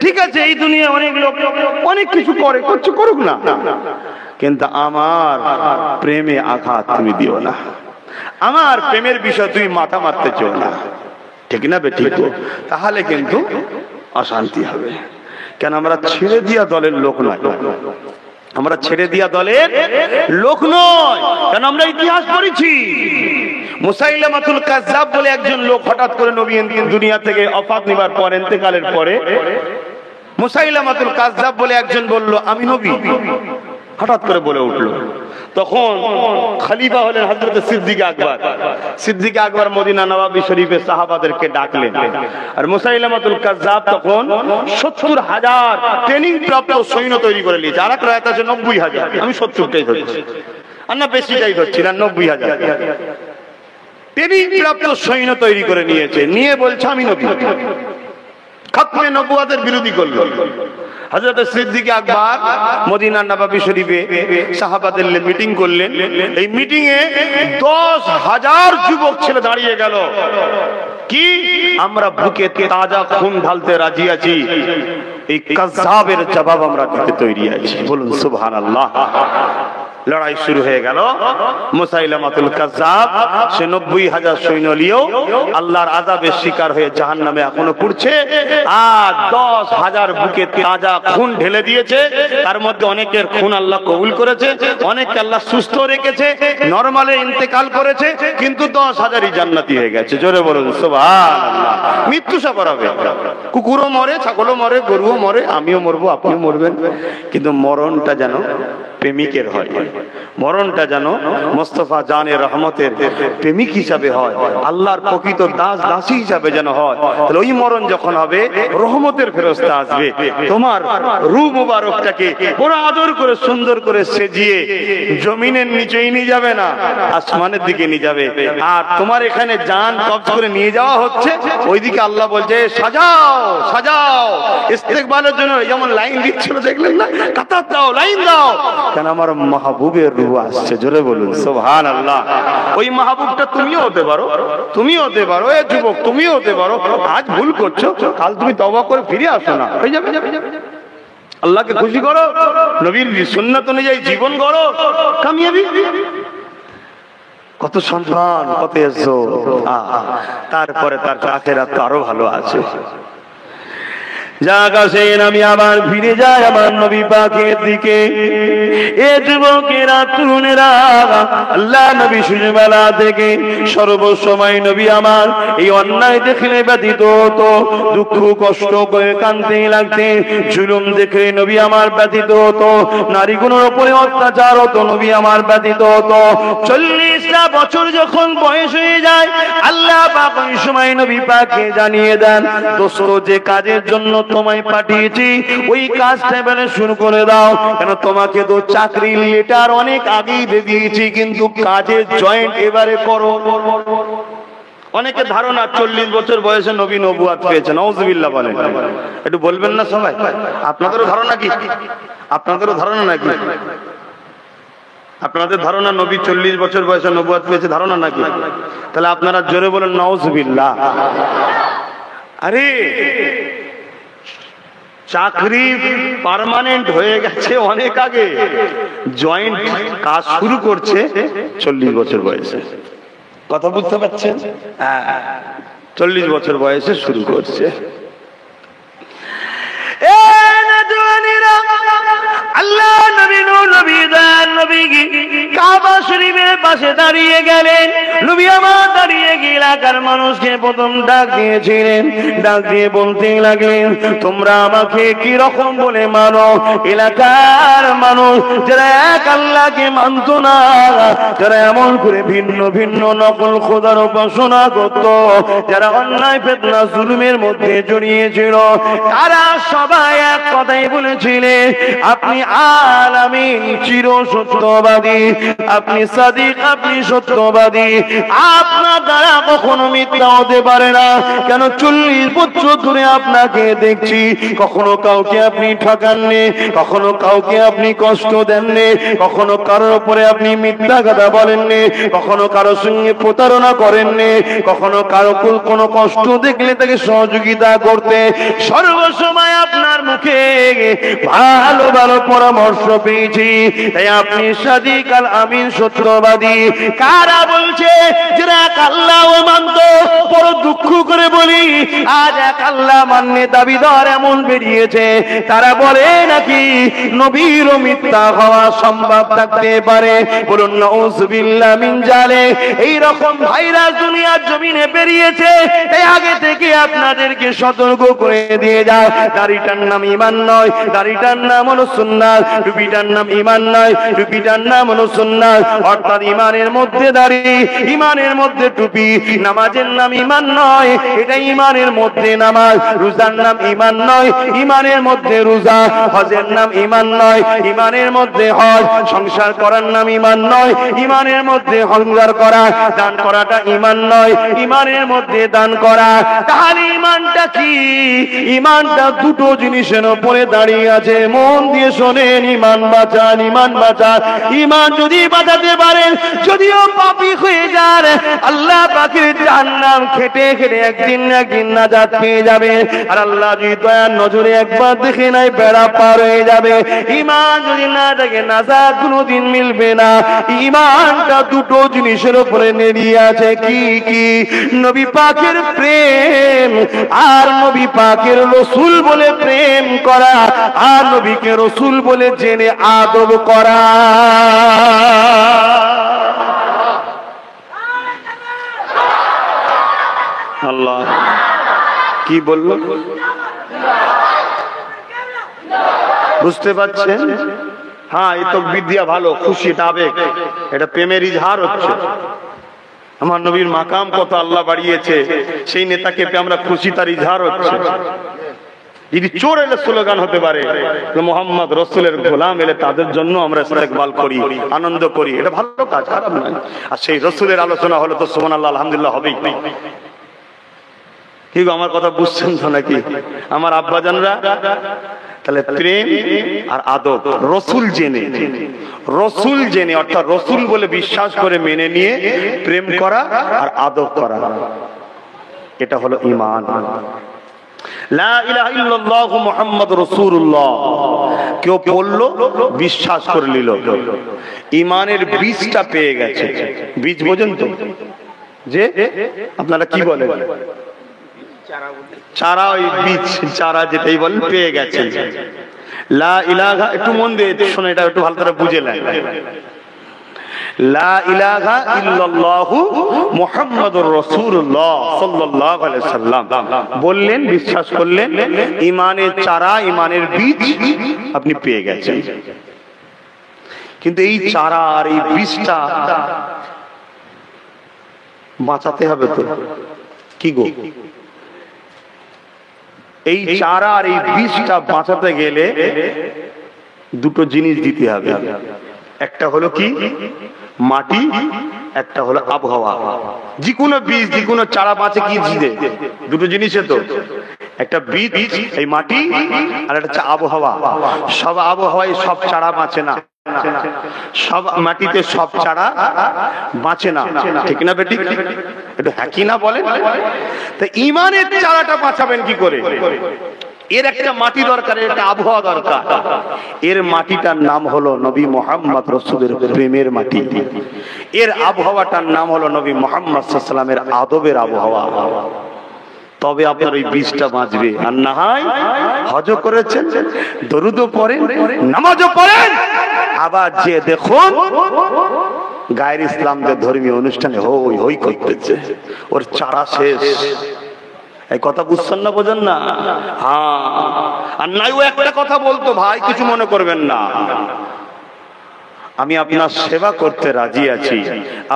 ঠিক আছে, এই দুনিয়া অনেক লোক অনেক কিছু করে, করছে করুক না, কিন্তু আমার প্রেমে আঘাত তুমি দিও না, আমার প্রেমের বিষয় তুমি মাথা মারতে চাও না, ঠিক না বেটি? তাহলে কিন্তু অশান্তি হবে। কেন? আমরা ছেড়ে দিয়া দলের লোক নয়, আমরা ছেড়ে দিয়া দলের লোক নয়। কেন? আমরা ইতিহাস পড়েছি। মুসাইলামাতুল কাযযাব বলে একজন লোক হঠাৎ করে নবী দুনিয়া থেকে ওফাত নেবার পর, ইন্তেকালের পরে মুসাইলামাতুল কাযযাব বলে একজন বলল আমি নবী, হঠাৎ করে বলে উঠলো। তখন খলিফা হলেন হযরত সিদ্দিক আকবর। সিদ্দিক আকবর মদিনা নবাবী শরীফে সাহাবাদেরকে ডাকলেন। আর মুসাইলামাতুল কাযযাব তখন ৭০,০০০ ট্রেনিং প্রাপ্ত সৈন্য তৈরি করে নিয়েছে। আর এক রায়াত আছে ৯০,০০০, আমি ৭০টাই ধরছি, আর না বেশিটাই ধরছি না, ৯০,০০০ ট্রেনিং প্রাপ্ত সৈন্য তৈরি করে নিয়েছে। নিয়ে বলছে আমি নবী, খতমে নবুয়াতের বিরোধী করলো। হযরত সিদ্দিক আকবর মদিনা নবাবী শরীফে সাহাবাদের মিটিং করলেন। এই মিটিং এ ১০,০০০ যুবক ছেলে দাঁড়িয়ে গেল। কি? আমরা বুকে তাজা খুন ঢালতে রাজি আছি, এই কাযযাবের জবাব আমরা দিতে তৈরি আছি। বলুন সুবহানাল্লাহ। লড়াই শুরু হয়ে গেল। মুসাইলামাতুল কাযযাব সে ৯০,০০০ সৈন্য নিয়েও আল্লাহর আযাবের শিকার হয়ে জাহান্নামে এখনো পড়ছে। আর ১০,০০০ বুকে তাজা খুন ঢেলে দিয়েছে। তার মধ্যে অনেকের খুন আল্লাহ কবুল করেছে, অনেককে আল্লাহ সুস্থ রেখেছে, নরমালে ইন্তেকাল করেছে, কিন্তু ১০,০০০ই জান্নাতি হয়ে গেছে। জোরে বলুন সুবহানাল্লাহ। মৃত্যু সবার হবে, কুকুরও মরে, ছাগলও মরে, গরুও মরে, আমিও মরবো, আপনিও মরবেন, কিন্তু মরণটা যেন প্রেমিকের হয়, মরণটা যেন মোস্তফা জানে রহমতের প্রেমিক হিসাবে হয়, আল্লাহর প্রকৃত দাস দাসী হিসাবে যেন হয়। তাহলে ওই মরণ যখন হবে, রহমতের ফেরেশতা আসবে, তোমার রূহ মুবারকটাকে বড় আদর করে সুন্দর করে সেজিয়ে জমিনের নিচেই নিয়ে যাবে না, আসমানের দিকে নিয়ে যাবে। আর তোমার এখানে জান কবজ করে নিয়ে যাওয়া হচ্ছে, ওইদিকে আল্লাহ বলছে সাজাও সাজাও ইস্তেকবালের জন্য। যেমন লাইন দিচ্ছিল দেখলেন না, কাতার দাও, লাইন দাও, কেন আমার মাহবুবের রূহ আসছে। জোরে বলুন সুবহানাল্লাহ। ওই মাহবুবটা তুমিও হতে পারো, তুমিও হতে পারো, এ যুবক তুমিও হতে পারো। আজ ভুল করছো, কাল তুমি তওবা করে ফিরে আসো না, হয়ে যাবে। আল্লাহকে খুশি করো, নবীর সুন্নাত অনুযায়ী জীবন গড়ো, কামিয়াবি। কত সম্মান, কত ইজ্জত, তারপরে তার আখিরাত আরো ভালো আছে। যাক আসেন আমি আবার ফিরে যাই আমার নবী পাকের দিকে। এ যুবকেরা, তরুণেরা, আল্লাহ নবী সূর্যবেলা থেকে সর্বসময় নবী আমার এই অন্যায় দেখলে ব্যথিত হতো, দুঃখ কষ্ট করে কাঁদতে লাগতে, জুলুম দেখে নবী আমার ব্যথিত হতো, নারীগুলোর উপরে অত্যাচার হতো, নবী আমার ব্যথিত হতো। ৪০টা বছর যখন বয়স হয়ে যায়, আল্লাহ পাক ওই সময় নবী পাককে জানিয়ে দেন, দোস্ত যে কাজের জন্য তোমায় পাঠিয়েছি ওই কাজটা এবারে শুরু করে দাও। কেন? তোমাকে তো চাকরির লেটার অনেক আগেই দিয়ে দিয়েছি, কিন্তু কাজের জয়েন্ট এবারে করো। অনেকে ধারণা ৪০ বছর বয়সে নবী নবুয়াত পেয়েছেন, নাউযুবিল্লাহ বলেন। একটু বলবেন না সবাই? আপনাদেরও ধারণা কি? আপনাদেরও ধারণা নাকি? আপনাদের ধারণা নবী ৪০ বছর বয়সে নবুয়াত পেয়েছে, ধারণা নাকি? তাহলে আপনারা জোরে বলেন নাউযুবিল্লাহ। আরে চাকরি পার্মানেন্ট হয়ে গেছে অনেক আগে, জয়েন্ট কাজ শুরু করছে ৪০ বছর বয়সে। কথা বুঝতে পারছেন? ৪০ বছর বয়সে শুরু করছে। আল্লাহ নবী নবী কাবা শরীফের পাশে দাঁড়িয়ে গেলেন। নবী আমার দাঁড়িয়ে গিয়ে এলাকার মানুষকে প্রথম ডাক দিয়েছিলেন, ডাক দিয়ে বলতে লাগলেন, তোমরা আমাকে কি রকম বলে মানো? এলাকার মানুষ যারা এক আল্লাহকে মানত না, যারা এমন করে ভিন্ন ভিন্ন নকল খোদার উপাসনা করত, যারা অন্যায় ফিতনা জুলুমের মধ্যে জড়িয়েছিল, তারা সবাই এক কথাই বলেছিলেন, আপনি আলামিন, চির সত্যবাদী, আপনি সাদিক, আপনি সত্যবাদী, আপনার দ্বারা কখনো মিথ্যা হতে পারে না। কেন 40 বছর ধরে আপনাকে দেখছি, কখনো কাউকে আপনি ঠকাননি, কখনো কাউকে আপনি কষ্ট দেননি, কখনো কারোর উপরে আপনি মিথ্যা কথা বলেননি, কখনো কারোর সঙ্গে প্রতারণা করেননি, কখনো কারো কোনো কষ্ট দেখলে তাকে সহযোগিতা করতে সর্বসময় আপনার মুখে ভালো ভালো পরামর্শ পেয়েছি। তাই আপনি সাদিক আল আমিন, সত্যবাদী। কারা বলছে যারা এক আল্লাহ মানত? বড় দুঃখ করে বলি, আজ এক আল্লাহ মান্যে দাবিদার এমন বেরিয়েছে, তারা বলে নাকি নবীর মিথ্যা হওয়া সম্ভব থাকতে পারে। বলুন নাউযুবিল্লাহ মিন জালিক। এই রকম ভাইরাস দুনিয়ার জমিনে বেরিয়েছে। তাই আগে থেকে আপনাদেরকে সতর্ক করে দিয়ে যায়, দাড়িটার নাম ঈমান নয়, দাড়িটার নাম হলো সুন্নাত, টুপিটার নাম ঈমান নয়, টুপিটার নাম হলো সুন্নাত। অর্থাৎ ঈমানের মধ্যে দাড়ি, ঈমানের মধ্যে টুপি, নামাজের নাম ঈমান নয়, এটা ঈমানের মধ্যে নামাজ, রোজার নাম ঈমান নয়, ঈমানের মধ্যে রোজা, হজের নাম ঈমান নয়, ঈমানের মধ্যে হজ, সংসার করার নাম ঈমান নয়, ঈমানের মধ্যে সংসার করা, দান করাটা ঈমান নয়, ঈমানের মধ্যে দান করা। তাহলে ঈমানটা কি? ঈমানটা দুটো জিনিসের উপরে দাঁড়িয়ে আছে। মন দিয়ে শোনেন, ঈমান বাঁচান, ঈমান বাঁচান। ঈমান যদি বাঁচাতে পারেন, যদিও পাপী হয়ে যান, আল্লাহ পাকের জাহান্নাম খেটে খেটে একদিন না একদিন নাজাত পেয়ে যাবে। আর আল্লাহ যদি দয়ার নজরে একবার দেখে নাই, বেড়া পার হয়ে যাবে। ঈমান যদি না থাকে, নাজাত কোনোদিন মিলবে না। ঈমানটা দুটো জিনিসের উপরে দাঁড়িয়ে আছে। কি কি? নবী পাকের প্রেম, আর নবী পাকের রসুল বলে প্রেম করা, আর নবীকে রসুল বলে জেনে আদব করা। আল্লাহ কি বলল বুঝতে পারছেন? হ্যাঁ, এই তো বিদ্যা ভালো, খুশি, এটা আবেগ, এটা প্রেমের ইজহার হচ্ছে। আমার নবীর মাকাম কত আল্লাহ বাড়িয়েছে, সেই নেতাকে পেয়ে আমরা খুশি, তার ইজহার হচ্ছে। যদি চোর এলে স্লোগান হতে পারে, মোহাম্মদ রসুলের গোলাম এলে তাদের জন্য আমরা ইস্তেকবাল করি, আনন্দ করি, এটা ভালো কাজ, খারাপ নয়। আর সেই রসুলের আলোচনা হলে তো সুবহানাল্লাহ আলহামদুলিল্লাহ হবেই। কি গো, আমার কথা বুঝছেন তো নাকি আমার আব্বাজানরা? তাহলে প্রেম আর আদব, রসুল জেনে, রসুল জেনে অর্থাৎ রসুল বলে বিশ্বাস করে মেনে নিয়ে প্রেম করা আর আদব করা, এটা হলো ঈমান। লা ইলাহা ইল্লাল্লাহ মুহাম্মাদুর রাসূলুল্লাহ কেউ বললো, বিশ্বাস করে নিল, ঈমানের বীজটা পেয়ে গেছে। বীজ বোঝেন তো? যে আপনারা কি বলেন? চারা, ওই বীজ চারা যেটাই বলেন, পেয়ে গেছেন। লা ইলাহা, একটু মন দিয়ে শোনো, এটা একটু ভালো করে বুঝে নেন। লা ইলাহা ইল্লাল্লাহু মুহাম্মাদুর রাসূলুল্লাহ সাল্লাল্লাহু আলাইহি সাল্লাম বললেন, বিশ্বাস করলেন, ঈমানের চারা, ঈমানের বীজ আপনি পেয়ে গেছেন। কিন্তু এই চারা আর এই বীজটা বাঁচাতে হবে তো, কি গো? এই চারা আর এই বীজটা বাঁচাতে গেলে দুটো জিনিস দিতে হবে। একটা হলো কি? মাটি, একটা হলো আবহাওয়া। যে কোনো বীজ, যে কোনো চারা বাঁচে কি জিদে? দুটো জিনিসে তো, একটা বীজ এই মাটি, আর একটা হচ্ছে আবহাওয়া। সব আবহাওয়ায় সব চারা বাঁচে না, সব মাটিতে সব চারা বাঁচে না, ঠিক না বেটি? একটু হ্যাঁ কি না বলেন? তা ঈমানের চারাটা বাঁচাবেন কি করে? এর একটা মাটি দরকার, একটা আবহাওয়া দরকার। এর মাটিটার নাম হলো নবী মুহাম্মদ রাসূলের প্রেমের মাটি। এর আবহাওয়াটার নাম হলো নবী মুহাম্মদ সাল্লাল্লাহু আলাইহি ওয়াসাল্লামের আদবের আবহাওয়া। তবে আপনার ওই বীজটা বাঁচবে। আর না হয় হজও করেছেন, দরুদও পড়েন, নামাজও পড়েন, আবার যে দেখুন গায়ের ইসলামদের ধর্মীয় অনুষ্ঠানে হই হই করতেছে, ওর চারা শেষ। এই কথা বুঝছেন না, বোঝেন না? হ্যাঁ, আর নাই ও একটা কথা বলতো, ভাই কিছু মনে করবেন না, আমি আপনার সেবা করতে রাজি আছি,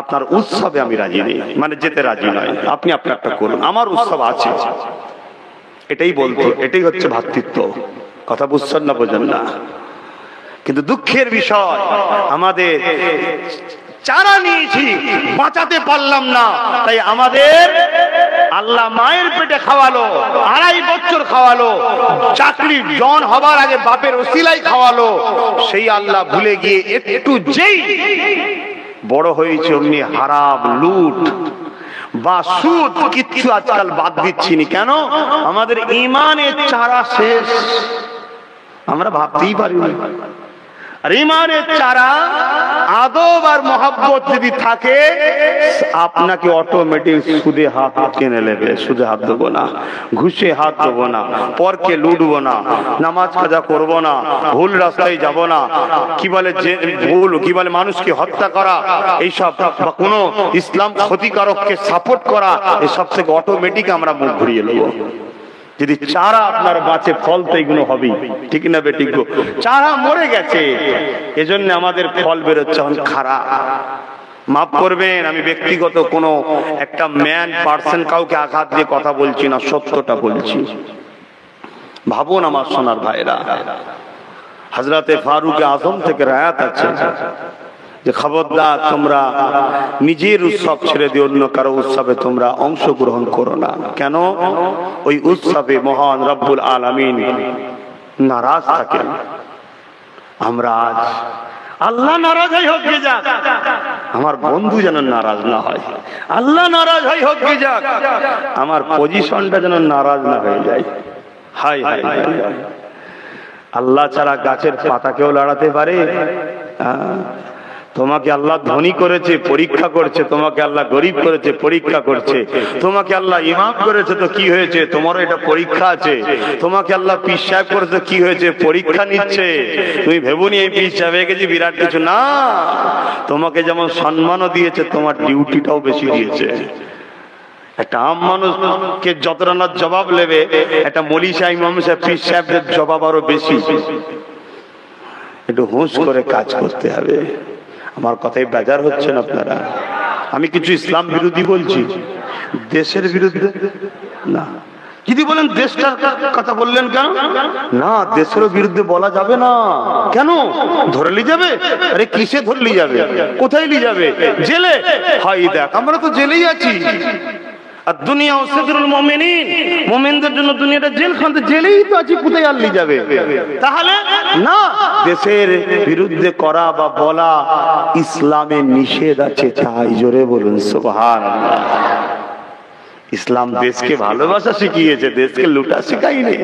আপনার উৎসবে আমি রাজি নেই, মানে যেতে রাজি নয়, আপনি আপনারটা করুন, আমার উৎসব আছে। এটাই বলতো, এটাই হচ্ছে ভ্রাতৃত্ব। কথা বুঝছেন না, বোঝেন না? কিন্তু দুঃখের বিষয়, আমাদের চারা নিয়েছি, বাঁচাতে পারলাম না, তাই আমাদের আল্লাহ মায়ের পেটে খাওয়ালো, 2.5 বছর খাওয়ালো, চাকরি জন হবার আগে বাপের ওসিলাই খাওয়ালো, সেই আল্লাহ ভুলে গিয়ে একটু যেই বড় হয়েছে অমনি হারাম, লুট বা সুদ কিচ্ছু আজকাল বাদ দিচ্ছি না। কেন? আমাদের ইমানের চারা শেষ, আমরা ভাবতেই পারি না। আর ইমানের চারা আদব আর মহব্বত যদি থাকে, আপনাকে অটোমেটিক সুদে হাত টেনে নেবে। সুদে হাত দেবো না, ঘুষে হাত দেবো না, পরকে লুটবো না, নামাজ কাজা করবো না, ভুল রাস্তায় যাব না, কি বলে যে ভুল, কি বলে মানুষকে হত্যা করা, এইসব বা কোনো ইসলাম ক্ষতিকারককে সাপোর্ট করা, এসব থেকে অটোমেটিক আমরা মুখ ঘুরিয়ে নেবো। যদি চারা আপনার বাঁচে, ফল তো এইগুলো হবেই, ঠিক না বেটি গো? চারা মরে গেছে, এজন্য আমাদের ফল বেরোচ্ছে খারাপ। মাফ করবেন, আমি ব্যক্তিগত কোনো একটা ম্যান পার্সন কাউকে আঘাত দিয়ে কথা বলছি না, সত্যটা বলছি। ভাবুন আমার সোনার ভাইরা, হযরতে ফারুক আজম থেকে রায়াত আছে যে খবরদার তোমরা নিজের উৎসব ছেড়ে দিয়ে অন্য কারো উৎসবে তোমরা অংশগ্রহণ করো না। কেন? ওই উৎসবে মহান রব্বুল আলামিন নারাজ থাকেন। আমরা আজ আল্লাহ নারাজ হয় হোক গে যাক, আমার বন্ধু যেন নারাজ না হয়। আল্লাহ নারাজ হয় হোক গে যাক, আমার পজিশনটা যেন নারাজ না হয়ে যায়। হাই হাই হাই, আল্লাহ ছাড়া গাছের পাতাকেও লড়াতে পারে? তোমাকে আল্লাহ ধনী করেছে, পরীক্ষা করছে। তোমাকে আল্লাহ গরিব করেছে, পরীক্ষা করছে। তোমাকে আল্লাহ ইমাম করেছে, তো কি হয়েছে? তোমারও এটা পরীক্ষা আছে। তোমাকে আল্লাহ পীর সাহেব করেছে, কি হয়েছে? পরীক্ষা নিচ্ছে। তুমি ভেবুনি এই পীর সাহেব হয়ে গেছি বিরাট কিছু না। তোমাকে যেমন সম্মানও দিয়েছে, তোমার ডিউটিটাও বেশি দিয়েছে। একটা আম মানুষকে যতটা না জবাব নেবে, একটা মলি সাহেব, ইমাম সাহেব, পীর সাহেবদের জবাব আরো বেশি। একটু হুঁশ করে কাজ করতে হবে। আমার কথাই বেজার হচ্ছেন আপনারা? আমি কিছু ইসলাম বিরোধী বলছি, দেশের বিরুদ্ধে না। যদি বলেন দেশটার কথা বললেন কেন? না, দেশের বিরুদ্ধে বলা যাবে না। কেন? ধরে নিয়ে যাবে। আরে কিসে ধরে নিয়ে যাবে? কোথায় নিয়ে যাবে? জেলে। হাই দেখ, আমরা তো জেলেই আছি। আর দুনিয়া সিদরুল মুমিনিন, মুমিনদের জন্য দুনিয়াটা জেলখানা, জেলেই তো আছি, কোথায় আর নিয়ে যাবে? তাহলে না, দেশের বিরুদ্ধে করা বা বলা ইসলামে নিষেধ আছে। তাই জোরে বলুন সুবহানাল্লাহ। ইসলাম দেশকে ভালোবাসা শিখিয়েছে, দেশকে লুটা শিখায়নি।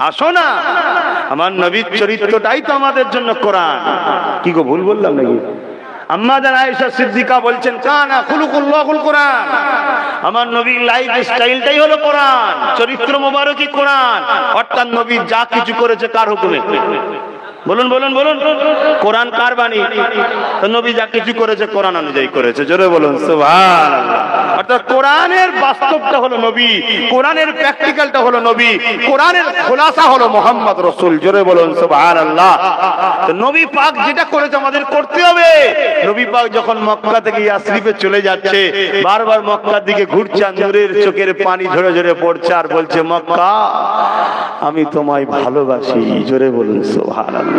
আসো না, আমার নবীর চরিত্রটাই তো আমাদের জন্য কোরআন। কি গো, ভুল বললাম নাকি? আম্মা জান আয়েশা সিদ্দিকা বলছেন, কানা খুলুকুল্লাহুল কোরআন। আমার নবীর লাইফ স্টাইলটাই হলো কোরআন, চরিত্র মোবারকই কোরআন। অর্থাৎ নবী যা কিছু করেছে কার হুকুমে? বলুন বলুন বলুন, কোরআন কার বাণী? তো নবী যা কিছু করেছে কোরআন অনুযায়ী করেছে। জোরে বলুন সুবহানাল্লাহ। অর্থাৎ কোরআনের বাস্তবটা হলো নবী, কোরআনের প্র্যাকটিক্যালটা হলো নবী, কোরআনের খোলাসা হলো মুহাম্মদ রাসূল। জোরে বলুন সুবহানাল্লাহ। তো নবী পাক যেটা করেছে আমাদের করতে হবে। নবী পাক যখন মক্কা থেকে ইয়াসরিফে চলে যাচ্ছে, বারবার মক্কার দিকে ঘুরছে, নূরের চোখের পানি ঝরে ঝরে পড়ছে আর বলছে, মক্কা আমি তোমায় ভালোবাসি। জোরে বলুন সুবহানাল্লাহ।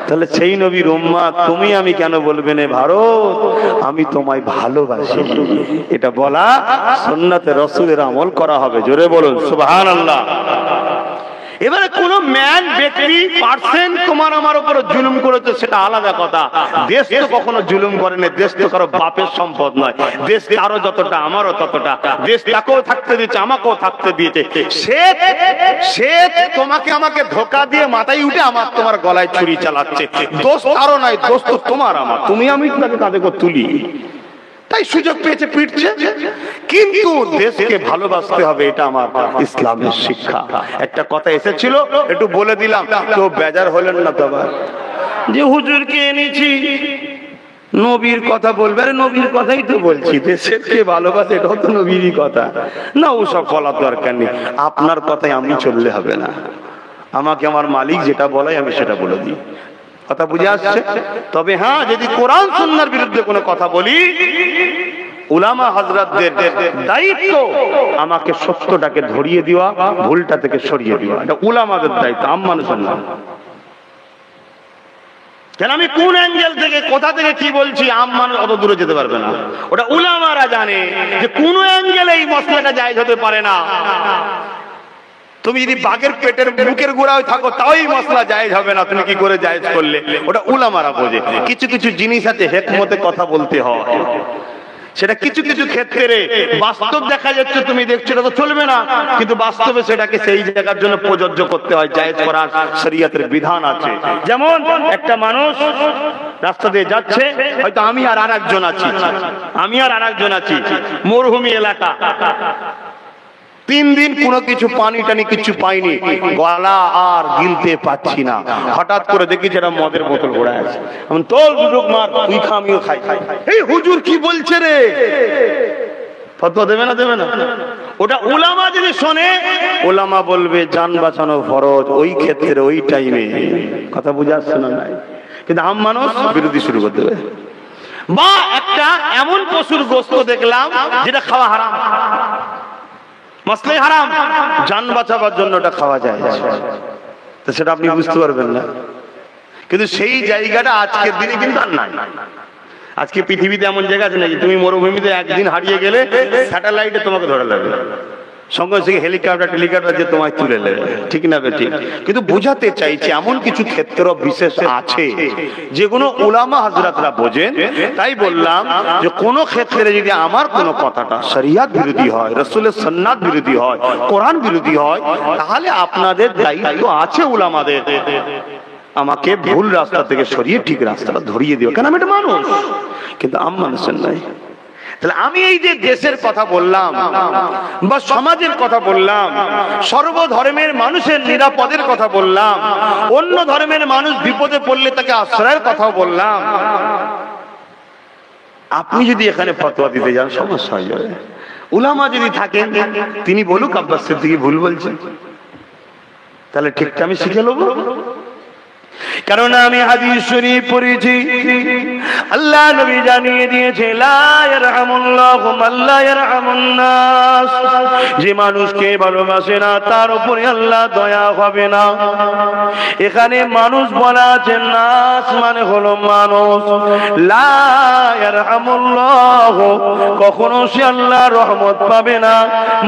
তাহলে সেই নবীর উম্মত তুমি আমি কেন বলবে না, ভারত আমি তোমায় ভালোবাসি? এটা বলা সুন্নাতে রাসূলের আমল করা হবে। জোরে বলুন সুবহানাল্লাহ। এবারে কোন ম্যান, ব্যক্তি, পার্সন তোমার আমার উপরে জুলুম করেছে, সেটা আলাদা কথা। দেশ তো কখনো জুলুম করে না। দেশ তো কারো বাপের সম্পদ নয়। দেশ কারো যতটা, আমারও ততটা। দেশ তাকেও থাকতে দিয়েছে, আমাকেও থাকতে দিয়েছে। সে তোমাকে আমাকে ধোকা দিয়ে মাথায় উঠে আমার তোমার গলায় ছুরি চালাচ্ছে। দোষ কারো নাই, দোষ তো তোমার আমার। তুমি আমি তাকে কাঁধে করে তুলি, তাই সুযোগ পেয়েছে পিটছে। কিন্তু দেশকে ভালোবাসতে হবে, এটা আমার ইসলামের শিক্ষা। একটা কথা এসেছিল, একটু বলে দিলাম, তো বেজার হলেন না তো আবার যে হুজুরকে এনেছি নবীর কথা বলবে, আরে নবীর কথাই তো বলছি, দেশের কে ভালোবাসে এটাও তো নবীরই কথা না, ওসব বলার দরকার নেই। আপনার কথাই আমি চললে হবে না, আমাকে আমার মালিক যেটা বলায় আমি সেটা বলে দিই। কথা বুঝে আসছে? তবে হ্যাঁ, যদি কোরআন সুন্নাহর বিরুদ্ধে কোনো কথা বলি, উলামা হযরতদের দায়িত্ব আমাকে সত্যটাকে ধরিয়ে দেওয়া, ভুলটা থেকে সরিয়ে দেওয়া, এটা উলামাদের দায়িত্ব, আম মানুষের না। কেন আমি কোন অ্যাঙ্গেল থেকে কোথা থেকে কি বলছি আম মানুষ অত দূরে যেতে পারবে না, ওটা উলামারা জানে যে কোন অ্যাঙ্গেলে এই মসলাটা জায়েজ হতে পারে না। তুমি যদি বাঘের পেটের মুখের গোড়ায় থাকো তাও এই মসলা জায়েজ হবে না, তুমি কি করে জায়েজ করলে, ওটা উলামারা বোঝে। কিছু কিছু জিনিস আছে হিকমতে কথা বলতে হয়, সেটা কিছু কিছু ক্ষেত্রে বাস্তব দেখা যাচ্ছে, তুমি দেখছো এটা তো চলবে না, কিন্তু বাস্তবে সেটাকে সেই জায়গার জন্য প্রযোজ্য করতে হয়, জায়েজ করার শরীয়তের বিধান আছে। যেমন একটা মানুষ রাস্তা দিয়ে যাচ্ছে, হয়তো আমি আর আরেকজন আছি, মরুভূমি এলাকা, 3 দিন কোনো কিছু পানি টানি কিছু পাইনি, গলা আর গিলতে পাচ্ছি না, হঠাৎ করে দেখি যেটা মদের বোতল ঘোরা আছে, আমি তোল দুটো মার, তুই খা আমিও খাই। এই হুজুর কি বলছে রে, ফতোয়া দেবে না? ওটা উলামা যদি শোনে, উলামা বলবে জান বাঁচানো ফরজ ওই ক্ষেত্রে ওই টাইমে। কথা বুঝে আসছে না? নাই, কিন্তু আম মানুষ বিরোধী শুরু করতে হবে। বা একটা এমন পশুর গোশত দেখলাম যেটা খাওয়া হারাম, মাসলাই হারাম, জান বাঁচাবার জন্য ওটা খাওয়া যায়, তো সেটা আপনি বুঝতে পারবেন না। কিন্তু সেই জায়গাটা আজকের দিনে কিন্তু আর নাই। আজকে পৃথিবীতে এমন জায়গা আছে নাকি তুমি মরুভূমিতে একদিন হারিয়ে গেলে স্যাটেলাইটে তোমাকে ধরে লাগবে, সঙ্গে সঙ্গে হেলিকপ্টার যে তোমায় তুলে নেবে, ঠিক না বেঠিক? কিন্তু বুঝাতে চাইছি এমন কিছু ক্ষেত্র বিশেষ আছে যেগুলো উলামা হযরতরা বোঝেন। তাই বললাম যে কোন ক্ষেত্রে যদি আমার কোন কথাটা শরিয়ত বিরোধী হয়, রাসূলের সুন্নাত বিরোধী হয়, কোরআন বিরোধী হয়, তাহলে আপনাদের দায়িত্ব আছে উলামাদের আমাকে ভুল রাস্তা থেকে সরিয়ে ঠিক রাস্তাটা ধরিয়ে দিও, কেন আমি একটা মানুষ, কিন্তু আম মানুষের নাই। তাহলে আমি এই যে দেশের কথা বললাম বা সমাজের কথা বললাম, সর্বধর্মের মানুষের নিরাপদের কথা বললাম, অন্য ধর্মের মানুষ বিপদে পড়লে তাকে আশ্রয়ের কথা বললাম, আপনি যদি এখানে ফতোয়া দিতে যান সমস্যা হয়ে যাবে। উলামা যদি থাকেন তিনি বলুক আব্বাস সিদ্দিকী ভুল বলছেন, তাহলে ঠিকটা আমি শিখে নেব। কারণ আমি হাদিস শরীফ পড়েছি, আল্লাহ নবী জানিয়ে দিয়েছে লা ইয়ারহামুল্লাহু মান লা ইয়ারহামুন নাস, যে মানুষকে ভালোবাসে না তার উপরে আল্লাহ দয়া হবে না। এখানে মানুষ বলা আছে, নাস মানে হলো মানুষ, লা ইয়ারহামুল্লাহু কখনো সে আল্লাহর রহমত পাবে না।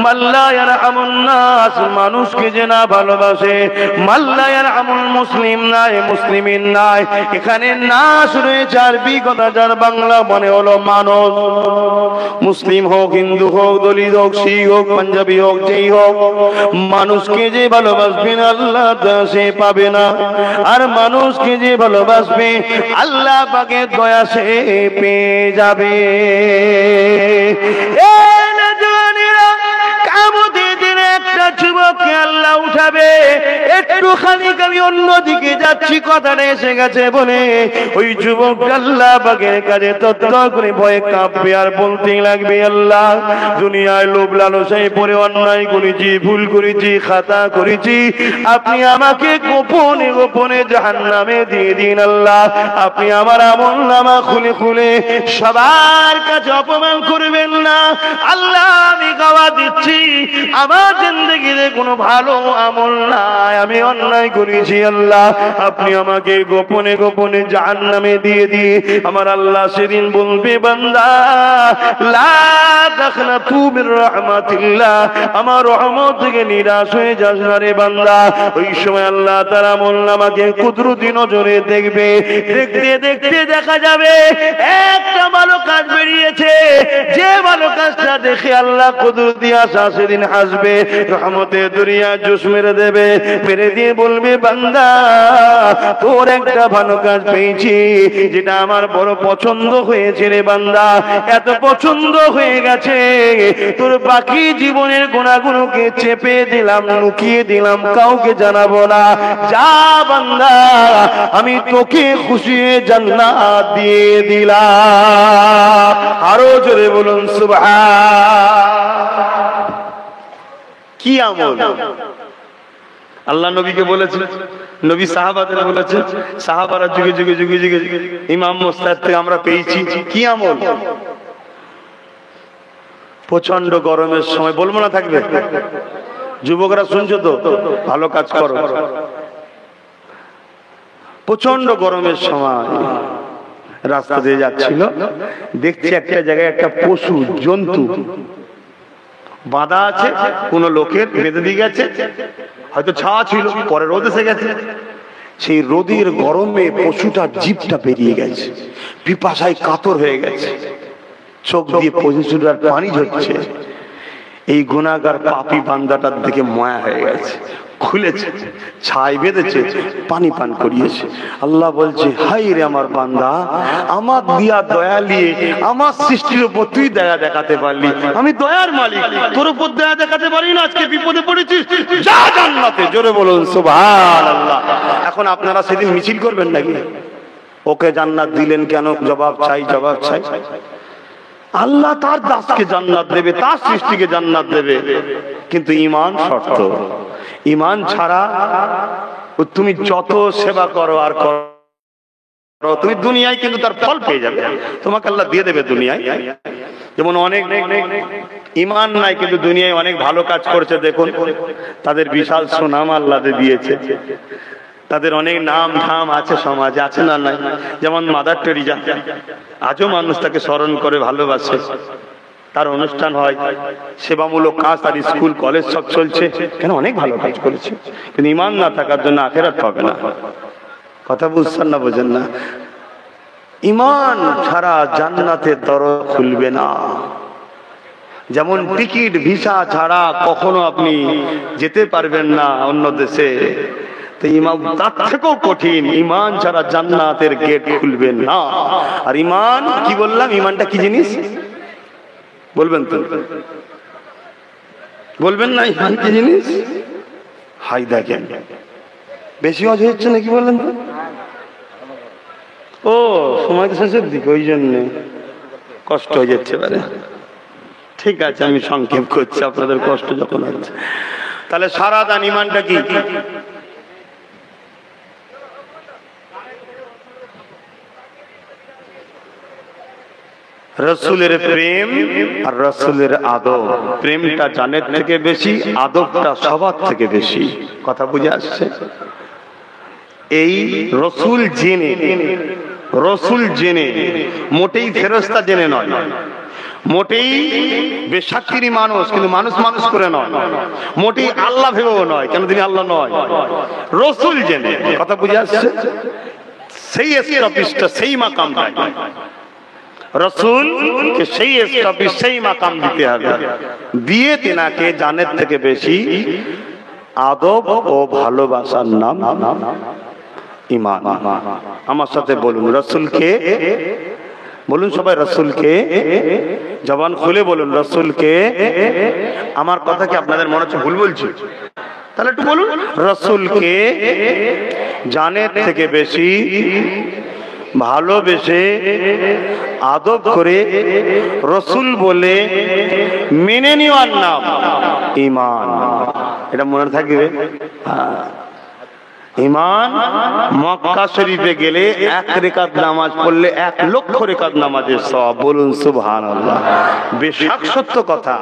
মান লা ইয়ারহামুন নাস মানুষকে যে না ভালোবাসে, মান লা ইয়ারহামুল মুসলিম না মুসলিমিন নাই, এখানে নাস রয়েছে আরবি কথা, যার বাংলা মনে হলো মানুষ। মুসলিম হোক, হিন্দু হোক, দলিত হোক, শিখ হোক, পাঞ্জাবি হোক, যেই হোক, মানুষকে যে ভালোবাসবেন আল্লাহ সে পাবে না, আর মানুষকে যে ভালোবাসবে আল্লাহ পাকের দয়া সে পেয়ে যাবে। একটা যুবককে আল্লাহ উঠাবে, একটুখানি আমি অন্যদিকে যাচ্ছি, কথাটা এসে গেছে বলে ওই যুবক আল্লাহ পাকের কাছে তত্ত্ব করে ভয়ে কাঁপবে আর বলতে লাগবে, আল্লাহ দুনিয়ায় লোভ লালসায় পড়ে অন্যায় করেছি, ভুল করেছি, খাতা করেছি, আপনি আমাকে গোপনে গোপনে জাহান্নামে দিয়ে দিন। আল্লাহ আপনি আমার আমলনামা খুলে খুলে সবার কাছে অপমান করবেন না। আল্লাহ আমি গাওয়া দিচ্ছি আমার জিন্দেগিতে কোনো ভালো আমল নাই, আমি অন্যায় করেছি, আল্লাহ আপনি আমাকে গোপনে গোপনে জাহান্নামে দিয়ে দিয়ে। আমার আল্লাহ সেদিন বলবে, বান্দা লা তাখনাতু মির রাহমাতিল্লাহ, আমার রহমত থেকে নিরাশ হয়ে যাস না রে বান্দা। ওই সময় আল্লাহ তার আমলনামাকে কুদরতি নজরে দেখবে, দেখতে দেখতে দেখা যাবে একটা ভালো কাজ বেরিয়েছে, যে ভালো কাজটা দেখে আল্লাহ কুদরতি আশা সেদিন হাসবে, রহমতে দুনিয়া জুস মেরে দেবে, মেরে দিয়ে বলবে বান্দা তোর একটা ভালো কাজ পেয়েছি যেটা আমার বড় পছন্দ হয়েছে রে বান্দা, এত পছন্দ হয়ে গেছে তোর বাকি জীবনের গুনাহগুলোকে চেপে দিলাম, লুকিয়ে দিলাম, কাউকে জানাবো না। যা বান্দা আমি তোকে খুশি জান্নাত দিয়ে দিলাম। আরো জোরে বলুন সুবহান। কি আমল আল্লাহ নবীকে বলেছেন, নবী সাহাবাদের বলেছেন, সাহাবারা যুগে যুগে যুগে যুগে ইমাম মুস্তাদ থেকে আমরা পেয়েছি। কি আমল? প্রচন্ড গরমের সময়, বলবো না থাকবে, যুবকরা শুনছো তো, ভালো কাজ করো। প্রচন্ড গরমের সময় রাস্তা দিয়ে যাচ্ছিল, দেখছি একটা জায়গায় একটা পশু জন্তু বাঁধা আছে, কোন লোকের বেঁধে দিয়ে গেছে, হয়তো ছায়া ছিল, পরে রোদ এসে গেছে। সেই রোদের গরমে পশুটার জিভটা বেরিয়ে গেছে, পিপাসায় কাতর হয়ে গেছে, চোখ দিয়ে পশুটার পানি ঝরছে। এই গুনাহগার পাপী বান্দাটার দিকে মায়া হয়ে গেছে, খুলেছে, ছাই বেঁধেছে, পানি পান করিয়েছে। আল্লাহ বলছে হাই রে আমার বান্দা, আমার দিয়া দয়া নিয়ে আমার সৃষ্টির উপর তুই দয়া দেখাতে পারলি, আমি দয়ার মালিক, তোর উপর দয়া দেখাতে পারি না, আজকে বিপদে পড়েছিস, যা জান্নাতে। জোরে বলুন সুবহানাল্লাহ। এখন আপনারা সেদিন মিছিল করবেন নাকি? ওকে জান্নাত দিলেন কেন? জবাব চাই, জবাব চাই। আল্লাহ তার দাসকে জান্নাত দেবে, তার সৃষ্টিকে জান্নাত দেবে, কিন্তু ঈমান শর্ত। ঈমান ছাড়া তুমি যত সেবা করো আর করো, তুমি দুনিয়ায় কিন্তু তার ফল পেয়ে যাবে, তোমাকে আল্লাহ দিয়ে দেবে দুনিয়ায়। যেমন অনেক ঈমান নাই কিন্তু দুনিয়ায় অনেক ভালো কাজ করছে, দেখুন তাদের বিশাল সুনাম আল্লাহ দিয়েছে, তাদের অনেক নাম ধাম আছে সমাজে, আছে না নাই? যেমন মাদার টেরিজা, আজও মানুষ তাকে স্মরণ করে, ভালোবাসে, তার অনুষ্ঠান হয়, সেবামূলক কাজ, তার স্কুল কলেজ সব চলছে, কেন? অনেক ভালো কাজ করেছে, কিন্তু ঈমান না থাকার জন্য আখিরাত পাবে না। কথা বুঝছেন না? বোঝেন না? ঈমান ছাড়া জান্নাতের দরজা খুলবে না। যেমন টিকিট ভিসা ছাড়া কখনো আপনি যেতে পারবেন না অন্য দেশে, তার থেকেও কঠিন, ঈমান ছাড়া জান্নাতের গেট খুলবে না। আর ঈমান কি বললাম? ঈমানটা কি জিনিস বলবেন তো? বলবেন না ঈমান কি জিনিস? হাই দেখেন বেশি অজ হচ্ছে নাকি বললেন তো? ও সময় তো শেষের দিকে, ওই জন্য কষ্ট হয়ে যাচ্ছে পারে। ঠিক আছে, আমি সংক্ষেপ করছি, আপনাদের কষ্ট যখন হচ্ছে। তাহলে সারা দান ঈমানটা কি? রসুলের প্রেম আর রসুলের আদব। প্রেমটা জানের থেকে বেশি, আদবটা সবার থেকে বেশি। কথা বুঝে আসছে? এই রসুল জেনে মোটেই ফেরেশতা জেনে নয়, মোটেই বেশাকিরি মানুষ, কিন্তু মানুষ মানুষ করে নয়, মোটেই আল্লাহ ভেবেও নয়, কেন তিনি আল্লাহ নয়, রসুল জেনে। কথা বুঝে আসছে? সেই স্টপিসটা, সেই মাকামটা রসুল কে সেই স্টপিস, সেই মাকাম দিতে হবে, দিয়ে তিনাকে জানের থেকে বেশি আদব ও ভালোবাসার নাম ঈমান। আমার সাথে বলুন রসুলকে, বলুন সবাই রসুলকে, জবান খুলে বলুন রসুলকে। আমার কথা কি আপনাদের মনে হচ্ছে ভুল বলছি? তাহলে একটু বলুন রসুলকে জানের থেকে বেশি ভালোবেসে আদব করে রসুল বলে মেনে নেওয়ার নাম ঈমান। এটা মনে থাকবে। ঈমান মক্কা শরীফে গেলে 1 রাকাত নামাজ পড়লে 1 লক্ষ রাকাত নামাজের সওয়াব। বলুন সুবহানাল্লাহ। বেশক সত্য কথা,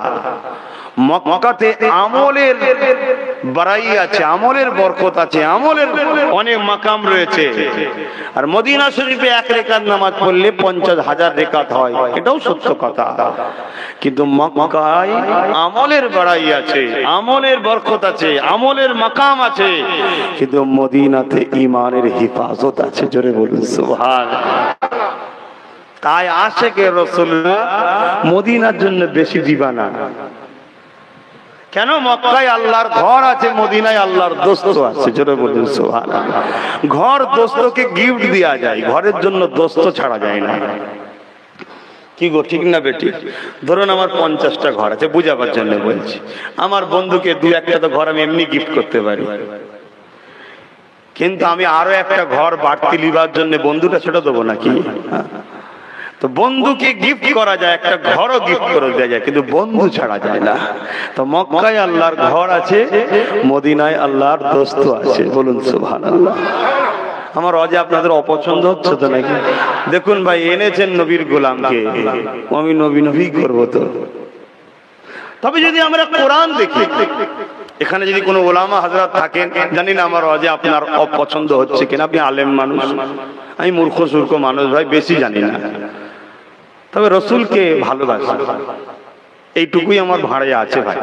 মক্কাতে আমলের বাড়াই আছে, আমলের বরকত আছে, আমলের অনেক মাকাম রয়েছে। আর মদিনা শরীফে 1 রাকাত নামাজ পড়লে 50,000 রাকাত হয়, এটাও সত্য কথা। কিন্তু মক্কায় আমলের বাড়াই আছে, আমলের বরকত আছে, আমলের মাকাম আছে, কিন্তু মদিনাতে ঈমানের হিফাজত আছে। জোরে বলুন সুবহানাল্লাহ। তাই আশেকে রাসূলুল্লাহ মদিনার জন্য বেশি দিবানা। কেন? মক্কায় আল্লাহর ঘর আছে, মদিনায় আল্লাহর দোস্ত আছে। জোরে বলুন সুবহানাল্লাহ। ঘর দোস্তকে গিফট দেয়া যায়, ঘরের জন্য দোস্ত ছাড়া যায় না। কি গো, ঠিক না বেটি? ধরুন আমার 50টা ঘর আছে, বুঝাবার জন্য বলছি। আমার বন্ধুকে 2-1টা তো ঘর আমি এমনি গিফট করতে পারি, কিন্তু আমি আরো একটা ঘর বাড়তি লিবার জন্য বন্ধুটা ছেড়ে দেবো নাকি? তো বন্ধুকে গিফট করা যায়, একটা ঘরও গিফট করে দেওয়া যায়, কিন্তু বন্ধু ছাড়া যায় না। তো মক্কায় আল্লাহর ঘর আছে, মদিনায় আল্লাহর দোস্ত আছে। বলুন সুবহানাল্লাহ। আমার অজে আপনাদের অপছন্দ হচ্ছে তো নাকি? দেখুন ভাই, এনেছেন নবীর গোলামকে, আমি নবী নবী করবো তো। তবে যদি আমরা কোরআন দেখি, এখানে যদি কোনো ওলামা হযরত থাকেন, জানি না আমার অজে আপনার অপছন্দ হচ্ছে কিনা, আপনি আলেম মানুষ, আমি মূর্খ সূর্খ মানুষ ভাই, বেশি জানি না। তবে রসুলকে ভালোবাসা, এইটুকুই আমার ভাড়ে আছে ভাই।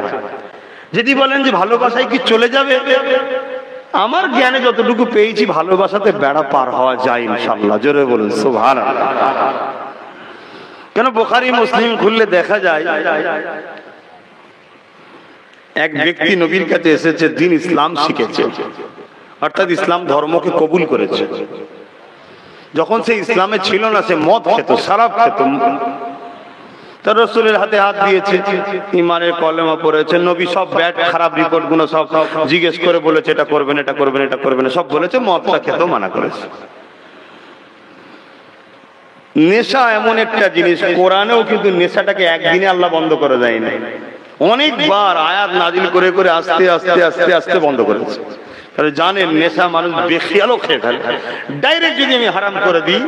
যদি বলেন যে ভালোবাসায় কি চলে যাবে, আমার জ্ঞানে যতটুকু পেয়েছি ভালোবাসাতে বেড়া পার হওয়া যায় ইনশাআল্লাহ। জোরে বলুন সুবহানাল্লাহ। কেন? বুখারী মুসলিম খুললে দেখা যায় এক ব্যক্তি নবীর কাছে এসেছে, দ্বীন ইসলাম শিখেছে, অর্থাৎ ইসলাম ধর্মকে কবুল করেছে। যখন সে ইসলামে ছিল না, সে মদ খেত, শরাব খেত। তার রাসূলের হাতে হাত দিয়েছে, ঈমানের কলেমা পড়েছে। নবী সব ব্যাড খারাপ রিপোর্ট গুলো সব জিজ্ঞেস করে বলেছে, এটা করবেন, এটা করবেন, এটা করবেন, সব বলেছে। মদটা খেতেও মানা করেছে। নেশা এমন একটা জিনিস, কোরআনেও কিন্তু নেশাটাকে একদিনে আল্লাহ বন্ধ করে দেয়নি, অনেকবার আয়াত নাজিল করে করে আস্তে আস্তে আস্তে আস্তে বন্ধ করেছে। জানেন নেশা মানুষ বেখিয়ালও খেয়ে ফেলে। ডাইরেক্ট যদি আমি হারাম করে দিই,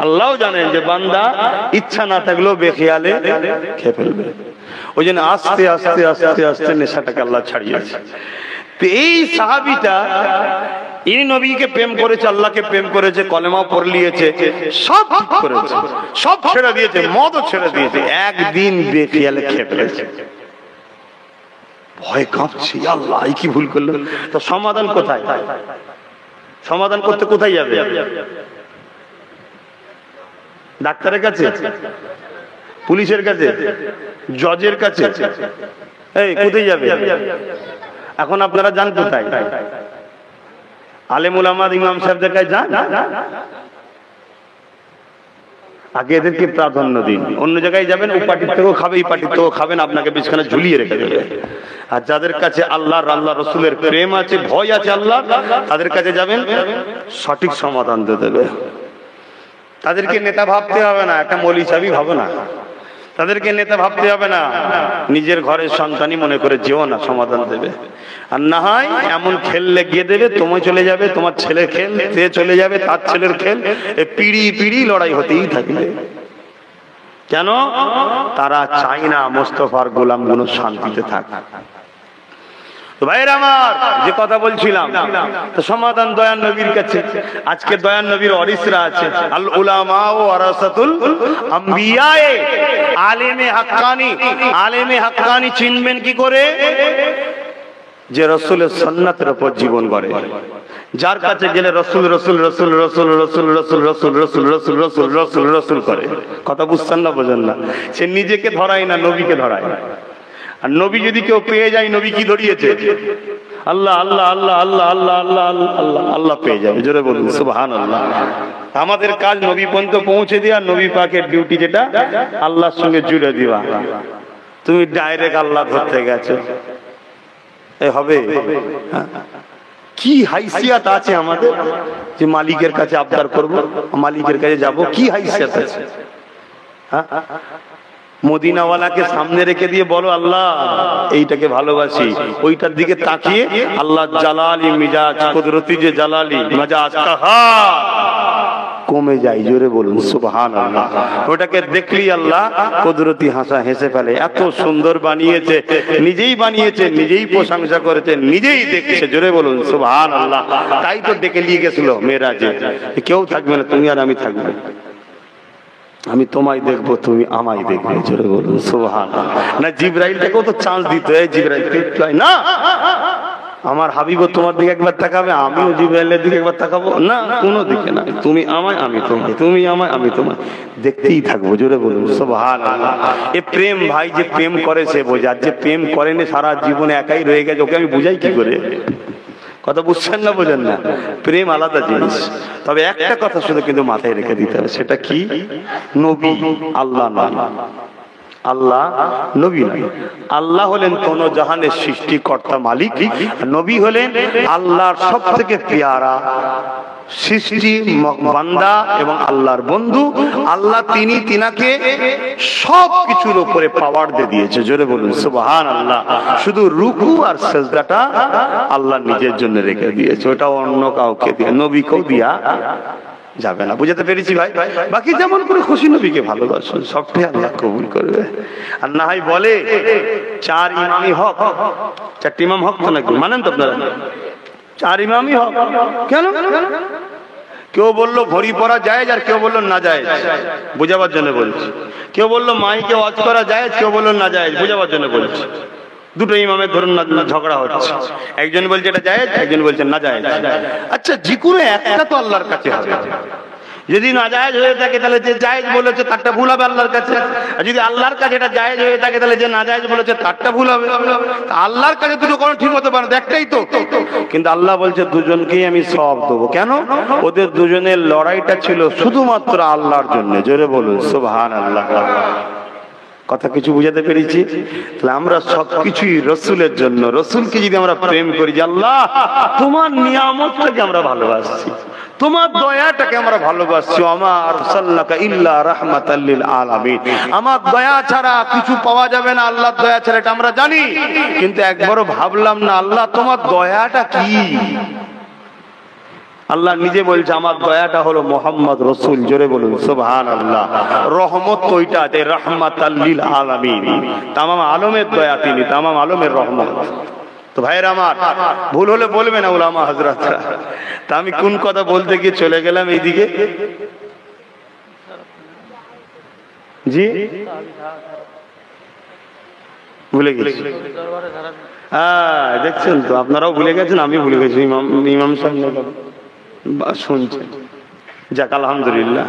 আল্লাহও জানেন যে বান্দা ইচ্ছা না থাকলেও বেখিয়ালে খেয়ে ফেলবে। ওই জন্য আস্তে আস্তে আস্তে আস্তে নেশাটাকে আল্লাহ ছাড়িয়েছে। তো এই সাহাবীটা, ইনি নবীকে প্রেম করেছে, আল্লাহকে প্রেম করেছে, কলেমা পড়ে নিয়েছে, সব ঠিক করেছে, সব ছেড়ে দিয়েছে, মদও ছেড়ে দিয়েছে, একদিন বেখিয়ালে খেয়ে ফেলেছে। ভয় কাঁপছি, আল্লাহ এই কি ভুল করলো। তো সমাধান কোথায়? সমাধান করতে কোথায় যাবে? ডাক্তারের কাছে, পুলিশের কাছে, জজের কাছে? এই কোথায় যাবে? এখন আপনারা যান কোথায়? আলেম উলামা ইমাম সাহেবদের কাছে যান। আগে এদেরকে প্রাধান্য দিন। অন্য জায়গায় যাবেন, ও পার্টির থেকেও খাবে, এই পার্টির থেকেও খাবেন, আপনাকে বিছখানে ঝুলিয়ে রেখে দেবে। আর যাদের কাছে আল্লাহর, আল্লাহ রসুলের প্রেম আছে, ভয় আছে আল্লাহ, তাদের কাছে যাবেন, সঠিক সমাধান দিয়ে দেবে। তাদেরকে নেতা ভাবতে হবে না, একটা মৌলভী সাহেবই ভাবো না। তাদেরকে নেতা ভাবতে হবে না, নিজের ঘরের সন্তানই মনে করে যেও না, সমাধান দেবে। আর না হয় এমন খেল লেগিয়ে দেবে, তুমি চলে যাবে, তোমার ছেলের খেল, সে চলে যাবে, তার ছেলের খেল, পিড়ি পিড়ি লড়াই হতেই থাকবে। কেন? তারা চায় না মোস্তফার গোলামগুলো শান্তিতে থাক। ভাইরা আমার, যে কথা বলছিলাম, তো সমাধান দয়ান নবীর কাছে। আজকে দয়ান নবীর ওয়ারিসরা আছে, আল উলামা ওয়ারাসাতুল আম্বিয়া, আলেমে হাক্কানি। আলেমে হাক্কানি চিনবেন কি করে? যে রাসূলের সুন্নাতের উপর জীবন গড়ে, যার কাছে গেলে রসুল রসুল রসুল রসুল রসুল রসুল রসুল রসুল রসুল রসুল রসুল রসুল করে। কথা বুঝছেন না? বোঝেন না? সে নিজেকে ধরায় না, নবীকে ধরায়। আর নবী যদি কেউ পেয়ে যায়, নবী কি ধরিয়েছে? আল্লাহ আল্লাহ আল্লাহ আল্লাহ আল্লাহ আল্লাহ আল্লাহ আল্লাহ পেয়ে যাবে। জোরে বলুন সুবহানাল্লাহ। আমাদের কাজ নবী পর্যন্ত পৌঁছে দেওয়া, নবী পাকের ডিউটি যেটা আল্লাহর সঙ্গে জুড়ে দেওয়া। তুমি ডাইরেক্ট আল্লাহ ধরতে গেছো, এ হবে? কি হাইসিয়াত আছে আমাদের যে মালিকের কাছে আবদার করব, মালিকের কাছে যাব? কি হাইসিয়াত আছে? মদিনাওয়ালাকে সামনে রেখে দিয়ে বলো আল্লাহ এইটাকে ভালোবাসি, ওইটার দিকে তাকিয়ে আল্লাহ জালালি মিজাজ, কুদরতি যে জালালি মিজাজ কাহা কমে যায়। জোরে বলুন সুবহানাল্লাহ। ওটাকে দেখলি আল্লাহ কুদরতি হাসা হেসে ফেলে। এত সুন্দর বানিয়েছে, নিজেই বানিয়েছে, নিজেই প্রশংসা করেছে, নিজেই দেখছে। জোরে বলুন সুবহানাল্লাহ। তাই তো ডেকে নিয়ে গেছিল মেরাজে, কেউ থাকবে না, তুমি আর আমি থাকবো, আমি তোমায় দেখবো, তুমি আমায় দেখবে। জোরে বলুন সুবহানাল্লাহ। না জিবরাইলটাকেও তো চান্স দিত, এই জিবরাইল না, আমার হাবিবও তোমার দিকে একবার তাকাবে, আমিও জিবরাইলের দিকে একবার তাকাবো না, কোনো দিকে না। তুমি আমায়, আমি তোমায়, তুমি আমায়, আমি তোমায়, দেখতেই থাকবো। জোরে বলুন সুবহানাল্লাহ। এ প্রেম ভাই, যে প্রেম করে সে বোঝে, আর যে প্রেম করেনি সারা জীবনে একাই রয়ে গেছে, ওকে আমি বুঝাই কি করে? কথা বুঝছেন না, বোঝেন না? প্রেম আলাদা জিনিস। তবে একটা কথা শুধু কিন্তু মাথায় রেখে দিতে হবে, সেটা কি? নবী আল্লাহ নয়, আল্লাহ নবী নয়। আল্লাহ হলেন কোন জাহানের সৃষ্টিকর্তা মালিক, নবী হলেন আল্লাহর সব থেকে পেয়ারা সৃষ্টি বান্দা এবং আল্লাহর বন্ধু। আল্লাহ তিনাকে সব কিছুর উপরে পাওয়ার দিয়ে দিয়েছে। জোরে বলুন সুবহানাল্লাহ। শুধু রুকু আর সিজদাটা আল্লাহ নিজের জন্য রেখে দিয়েছে, ওটা অন্য কাউকে দিয়ে, নবীকেও দিয়া যাবে না। বুঝাতে পেরেছি ভাই? বাকি যেমন করে খুশি নবীকে ভালোবাসুন, সবটাই আল্লাহ কবুল করবে। আর না হয় বলে 4 ইমামই হক, 4টি ইমাম হক তো নাকি মানেন তো আপনারা? 4 ইমামই হক কেন? কেউ বললো ভরি পড়া জায়েজ, আর কেউ বললো না জায়েজ, বুঝাবার জন্য বলছি। কেউ বললো মাইকে ওয়াজ করা জায়েজ, কেউ বললো না জায়েজ, বুঝাবার জন্য বলছি। দুটো ইমামের ধরুন না ঝগড়া হচ্ছে, একজন বলছে এটা জায়েজ, একজন বলছে না জায়েজ। আচ্ছা, যে কোনো একটা তো আল্লাহর কাছে হবে। যদি না জায়েজ হয়ে থাকে তাহলে যে জায়েজ বলেছে তারটা ভুল হবে আল্লাহর কাছে, আর যদি আল্লাহর কাছে এটা জায়েজ হয়ে থাকে তাহলে যে না জায়েজ বলেছে তারটা ভুল হবে। আল্লাহর কাছে দুটো কোনো ঠিক হতে পারে, একটাই তো। কিন্তু আল্লাহ বলছে দুজনকেই আমি সওয়াব দেবো। কেন? ওদের দুজনের লড়াইটা ছিল শুধুমাত্র আল্লাহর জন্য। জোরে বলুন সুবহানাল্লাহ। কথা কিছু বুঝাতে পেরেছি? তাহলে আমরা সবকিছুই রসুলের জন্য। রসুলকে যদি আমরা প্রেম করি, যে আল্লাহ তোমার নিয়ামতটাকে আমরা ভালোবাসছি, তোমার দয়াটাকে আমরা ভালোবাসছি, ওমা আরসালনাকা ইল্লা রাহমাতাল লিল আলামিন, আমার দয়া ছাড়া কিছু পাওয়া যাবে না, আল্লাহর দয়া ছাড়া, এটা আমরা জানি। কিন্তু একবারও ভাবলাম না আল্লাহ তোমার দয়াটা কি? আল্লাহ নিজে বলছে আমার দয়াটা হলো মুহাম্মদ রাসূল। জোরে বলুন সুবহানাল্লাহ। রহমত তো ওইটা, রাহমাতাল লিল আলামিন, তামাম আলমের দয়া তিনি, তামাম আলমের রহমত। তো ভাইয়ের আমার, ভুল হলে বলবে না উলামা হযরতরা। তা আমি কোন কথা বলতে গিয়ে চলে গেলাম এইদিকে? জি ভুলে গেছি। হ্যাঁ দেখছেন তো, আপনারাও ভুলে গেছেন, আমি ভুলে গেছি। ইমাম সাহেব শুনছেন, যাক আলহামদুলিল্লাহ।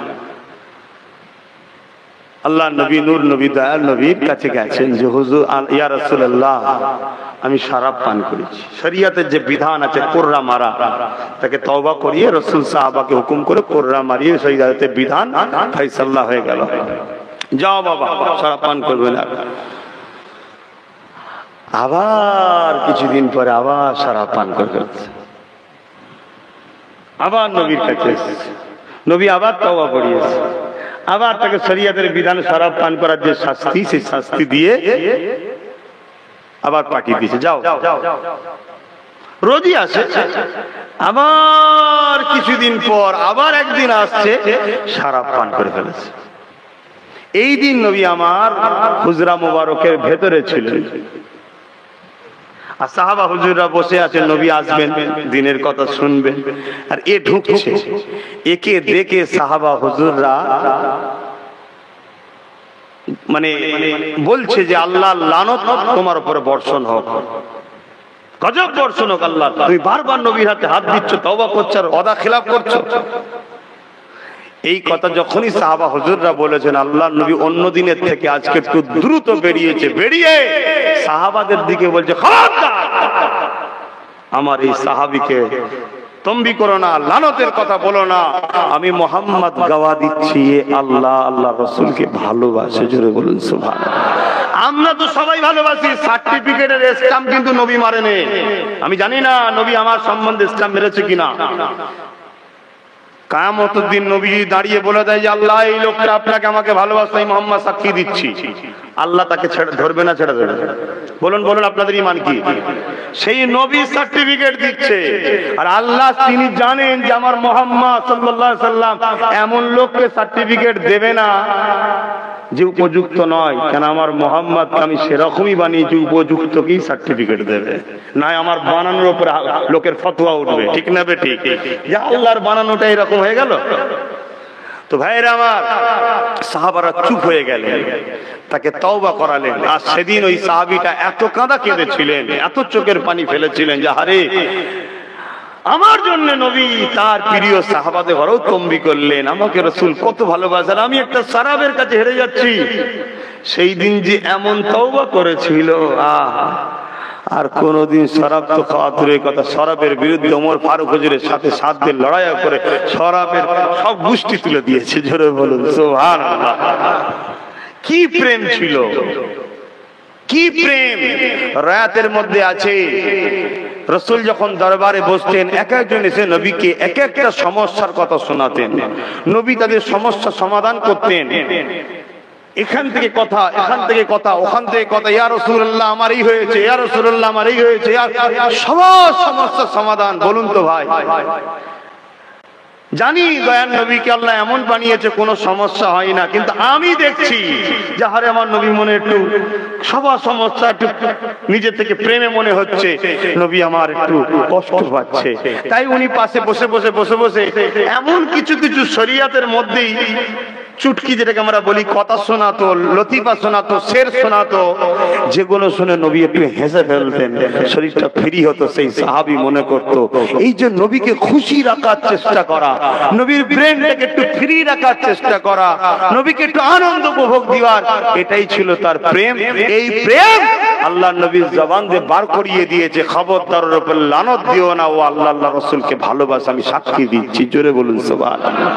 আল্লাহ নবী, নূর নবী, দয়াল নবীর কাছে গেছেন যে হুজুর ইয়া রাসূলুল্লাহ, আমি শরাব পান করেছি। শরীয়তের যে বিধান আছে কোররা মারা, তাকে তওবা করিয়ে রাসূল সাহাবাকে হুকুম করে কোররা মারিয়ে শরীয়তের বিধান ফয়সালা হয়ে গেল, যাও বাবা শরাব পান করবে না। আবার কিছুদিন পরে আবার শরাব পান করবে, আবার নবীর কাছে নবী আবার তওবা করিয়েছে, আবার তাকে শরীয়তের বিধান শরাব পান করার যে শাস্তি, সেই শাস্তি দিয়ে আবার পাঠিয়ে দিয়েছে, যাও। রোজই আসে। আবার কিছুদিন পর আবার একদিন আসছে, শরাব পান করে ফেলেছে। এই দিন নবী আমার হুজরা মোবারকের ভেতরে ছিলেন, আর সাহাবা হুজুররা বসে আছেন, নবী আসবেন, দিনের কথা শুনবেন, আর এ ঢুকছে। একে দেখে সাহাবা হুজুররা মানে বলছে যে আল্লাহর লানত তোমার উপরে বর্ষণ হোক, গজব বর্ষণ হোক আল্লাহ। তুমি বারবার নবীর হাতে হাত দিচ্ছ, তওবা করছো, আর ওয়াদা খিলাফ করছো। এই কথা যখনই সাহাবা হুজুররা বলেছেন, আল্লাহর নবী অন্য দিনের থেকে আজকে একটু দ্রুত বেরিয়েছে, বেরিয়ে সাহাবাদের দিকে বলছে, খবরদার আমার এই সাহাবীকে তম্বি করো না, লানতের কথা বলো না। আমি মুহাম্মদ গাওয়া দিচ্ছি আল্লাহ আল্লাহ রাসূলকে ভালোবাসে। জোরে বলুন সুবহানাল্লাহ। আমরা তো সবাই ভালোবাসি, সার্টিফিকেটের স্ট্যাম্প কিন্তু নবী মারেনি। আমি জানি না নবী আমার সম্বন্ধে স্ট্যাম্প মেরেছে কিনা। কিয়ামতের দিন নবী দাঁড়িয়ে বলে দেয় যে আল্লাহ এই লোকটা আপনাকে আমাকে ভালোবাসে, আমি মুহাম্মদ সাক্ষী দিচ্ছি। আল্লাহ তাকে ছেড়ে ধরবে না ছেড়ে দেবে? বলুন বলুন আপনাদের ঈমান কি? সেই নবী সার্টিফিকেট দিচ্ছে, আর আল্লাহ তিনি জানেন যে আমার মুহাম্মদ সাল্লাল্লাহু আলাইহি সাল্লাম এমন লোককে সার্টিফিকেট দেবে না যে উপযুক্ত নয়। কেন আমার মুহাম্মদ আমি সেরকমই বানিয়েছি, উপযুক্তকেই সার্টিফিকেট দেবে, না আমার বানানোর উপরে লোকের ফতোয়া উঠবে। ঠিক না বে ঠিক? যে আল্লাহর বানানোটা এরকম হয়ে গেল। তো ভাইয়েরা আমার, সাহাবারা চুপ হয়ে গেলেন, তাকে তওবা করালেন। আর সেদিন ওই সাহাবীটা এত কাঁদা কেঁদেছিলেন, এত চোখের পানি ফেলেছিলেন যে আরে আমার জন্য নবী তার প্রিয় সাহাবাদের ঘরেও তম্বি করলেন, আমাকে রাসূল কত ভালোবাসেন, আমি একটা শরাবের কাছে হেরে যাচ্ছি। সেই দিন যে এমন তওবা করেছিল, আর কোনদিন শরাব তো খাওয়া দূরের কথা, শরাবের বিরুদ্ধে ওমর ফারুক হুজুরের সাথে 7 দিন লড়াই করে শরাবের সব গোষ্ঠী তুলে দিয়েছে। জোরে বলুন সুবহানাল্লাহ। কি প্রেম ছিল, কি প্রেম! রায়াতের মধ্যে আছে, রাসূল যখন দরবারে বসতেন, এক একজন এসে নবীকে এক একটা সমস্যার কথা শোনাতেন। নবী তাদের সমস্যা সমাধান করতেন। এখান থেকে কথা, এখান থেকে কথা, ওখান থেকে কথা, ইয়া রাসূলুল্লাহ আমার এই হয়েছে, ইয়া রাসূলুল্লাহ আমার এই হয়েছে, সব সমস্যার সমাধান। বলুন তো ভাই, জানি দয়ার নবীকে আল্লাহ এমন বানিয়েছে কোনো সমস্যা হয় না, কিন্তু আমি দেখছি যে হারে আমার নবী মনে একটু সবার সমস্যা একটু নিজে থেকে প্রেমে মনে হচ্ছে, নবী আমার একটু কষ্ট পাচ্ছে। তাই উনি পাশে বসে বসে বসে বসে এমন কিছু কিছু শরীয়তের মধ্যেই চুটকি, যেটাকে আমরা বলি, কথা শোনাতো, লতিফা শোনাতো, শের শোনাতো, যেগুলো শুনে নবী একটু হেসে ফেলতেন, শরীরটা ফ্রি হতো। সেই সাহাবী মনে করতো এই যে নবীকে খুশি রাখার চেষ্টা করা, নবীর ব্রেনটাকে একটু ফ্রি রাখার চেষ্টা করা, নবীকে একটু আনন্দ উপভোগ দেওয়ার, এটাই ছিল তার প্রেম। এই প্রেম আল্লাহ নবীর জবান দিয়ে বার করিয়ে দিয়েছে, খবরদারের উপর লানত দিও না, ও আল্লাহ আল্লাহ রাসূলকে ভালোবাসে, আমি সাক্ষী দিচ্ছি। জোরে বলুন সুবহানাল্লাহ।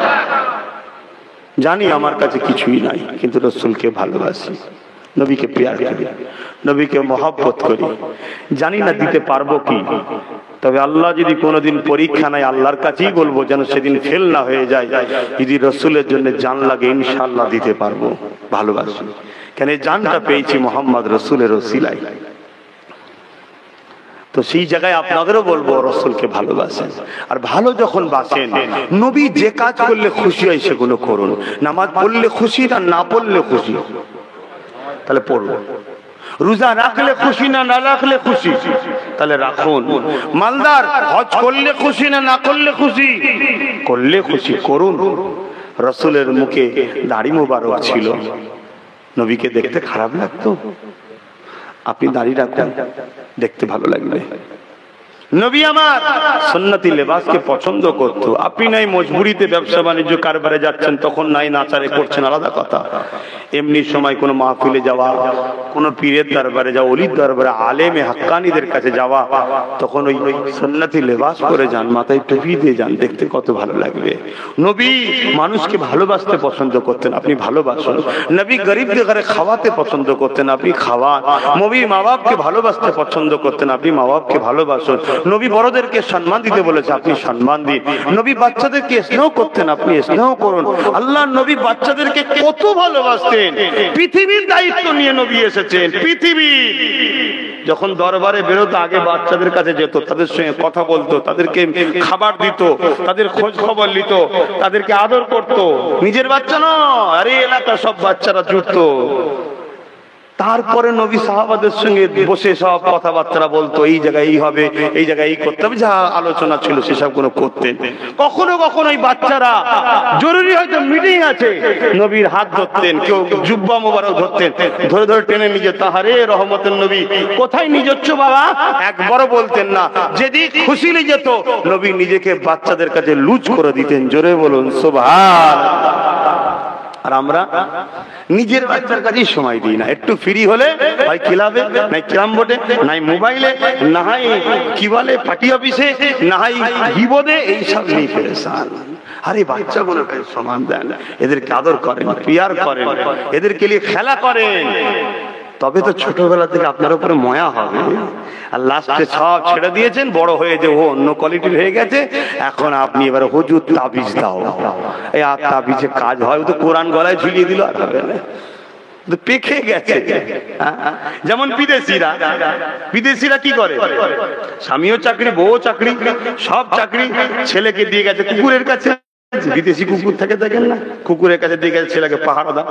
জানি আমার কাছে কিছুই নাই, কিন্তু রাসূলকে ভালোবাসি, নবীকে প্যার করি, নবীকে মহব্বত করি। জানি না দিতে পারবো কি, তবে আল্লাহ যদি কোনোদিন পরীক্ষা নেয়, আল্লাহর কাছেই বলবো যেন সেদিন ফেল না হয়ে যায়। যদি রাসূলের জন্য জান লাগে, ইনশাআল্লাহ দিতে পারবো, ভালোবাসি। কেন জানটা পেয়েছি মোহাম্মদ রাসূলের ওসিলায়। তো সেই জায়গায় আপনাদেরও বলবো রাসূলকে ভালোবাসেন। আর ভালো যখন বাসেন, নবী যে কাজ করলে খুশি হয় সেগুলো করুন। নামাজ পড়লে খুশি না, না পড়লে খুশি, তাহলে পড়ুন। রোজা রাখলে খুশি না, না রাখলে খুশি, তাহলে রাখুন। মালদার হজ করলে খুশি না, না করলে খুশি, করলে খুশি, করুন। রাসূলের মুখে দাড়ি মোবারক ছিল, নবীকে দেখতে খারাপ লাগতো? আপনি দাঁড়িয়ে রাখুন, দেখতে ভালো লাগবে। নবী আমার সুন্নতি লেবাসকে পছন্দ করতো। আপনি নাই মজবুরিতে ব্যবসা বাণিজ্য কারবারে যাচ্ছেন, তখন নাই নাচারে করছেন, আলাদা কথা। এমনি সময় কোনো মাহফিলে যাওয়া, কোনো পীরের দরবারে যাওয়া, ওলির দরবারে, আলেমে হাক্কানিদের কাছে যাওয়া, তখন ওই সুন্নতি লেবাস পরে যান, মাথায় টুপি দিয়ে যান, দেখতে কত ভালো লাগবে। নবী মানুষকে ভালোবাসতে পছন্দ করতেন, আপনি ভালোবাসুন। নবী গরিবদের ঘরে খাওয়াতে পছন্দ করতেন, আপনি খাওয়ান। নবী মা বাপকে ভালোবাসতে পছন্দ করতেন, আপনি মা বাপকে ভালোবাসুন। নবী বড়দেরকে সম্মান দিতে বলেছে, আপনি সম্মান দিন। নবী বাচ্চাদেরকে স্নেহ করতেন, আপনি স্নেহ করুন। আল্লাহ নবী বাচ্চাদেরকে কত ভালোবাসতেন। পৃথিবীর দায়িত্ব নিয়ে নবী এসেছেন। পৃথিবী যখন দরবারে বেরোতো, আগে বাচ্চাদের কাছে যেত, তাদের সঙ্গে কথা বলতো, তাদেরকে খাবার দিত, তাদের খোঁজ খবর নিত, তাদেরকে আদর করত। নিজের বাচ্চা নয়, আরে এলাকা সব বাচ্চারা জুটতো। তারপরে নবী সাহাবাদের সঙ্গে বসে সব কথাবার্তা বলতো, এই জায়গায় এই হবে, এই জায়গায় এই করতে হবে, যা আলোচনা ছিল সেসব গুলো করতেন। কখনো কখনো এই বাচ্চারা জরুরি হয়তো মিটিং আছে, নবীর হাত ধরতেন, কেউ জুব্বা মোবারক ধরতেন, ধরে ধরে টেনে নিজে, তাহারে রহমতের নবী কোথায় নিয়ে যাচ্ছ বাবা, একবারও বলতেন না। যেদিক খুশি নিয়ে যেত, নবী নিজেকে বাচ্চাদের কাছে লুজ করে দিতেন। জোরে বলুন সুবহানাল্লাহ। আর আমরা নিজের বাচ্চার কাছেই সময় দিই না। একটু ফ্রি হলে হয় ক্লাবে, নাই ক্যারাম বোর্ডে, নাই মোবাইলে, না হয় কি বলে পার্টি অফিসে, না হয় হিবোদে, এইসব নিয়ে পেরেশান। আরে বাচ্চাগুলোকে সমান দেন, এদেরকে আদর করেন, পিয়ার করেন, এদেরকে নিয়ে খেলা করেন, তবে তো ছোটবেলা থেকে আপনার উপরে ময়া হবে। আর লাস্টে সব ছেড়ে দিয়েছেন, বড় হয়ে যে ও অন্য কোয়ালিটির হয়ে গেছে, এখন আপনি এবার হুজুর তাবিজ দাও, এই আর তাবিজে কাজ হয়? ও তো কোরআন গলায় ঝুলিয়ে দিল, আর হবে না, পেকে গেছে। যেমন বিদেশিরা, বিদেশিরা কি করে, স্বামীও চাকরি, বউ চাকরি, সব চাকরি, ছেলেকে দিয়ে গেছে কুকুরের কাছে। বিদেশি কুকুর থাকে দেখেন না, কুকুরের কাছে দিয়ে গেছে ছেলেকে পাহারা দাও।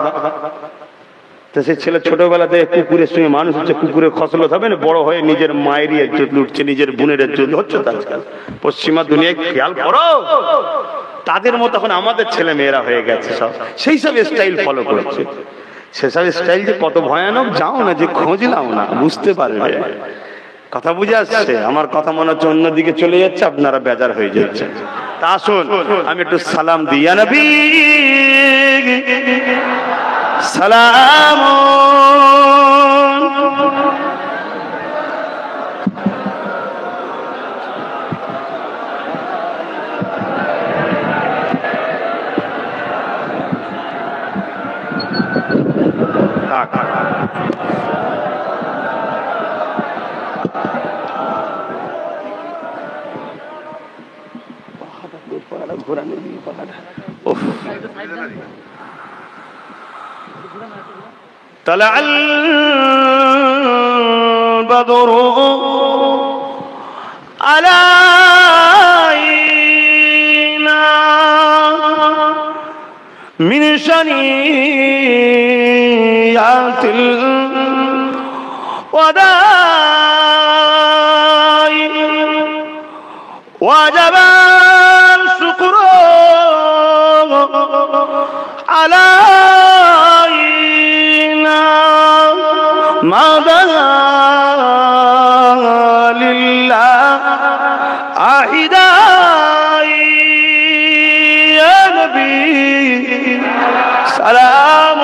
সে ছেলে ছোটবেলাতে কুকুরের সঙ্গে মানুষ হচ্ছে, কুকুরের খসলত হবে না, বড় হয়ে নিজের মায়ের ইজ্জত লুটছে, নিজের বোনের ইজ্জত হচ্ছে। আজকাল পশ্চিমা দুনিয়ায় খেয়াল করো, তাদের মতো এখন আমাদের ছেলে মেয়েরা হয়ে গেছে সব, সেই সব স্টাইল ফলো করছে। সেসব স্টাইল যে কত ভয়ানক যাও না, যে খোঁজ নাও না বুঝতে পারবে। কথা বুঝে আসছে? আমার কথা মনে হচ্ছে অন্যদিকে চলে যাচ্ছে, আপনারা বেজার হয়ে যাচ্ছেন। তা আসুন আমি একটু সালাম দিয়া নবী সালাম। طلع البدر علينا من شنيعة الوداع وجب الشكر علينا ماذا لله أحداي يا نبي سلام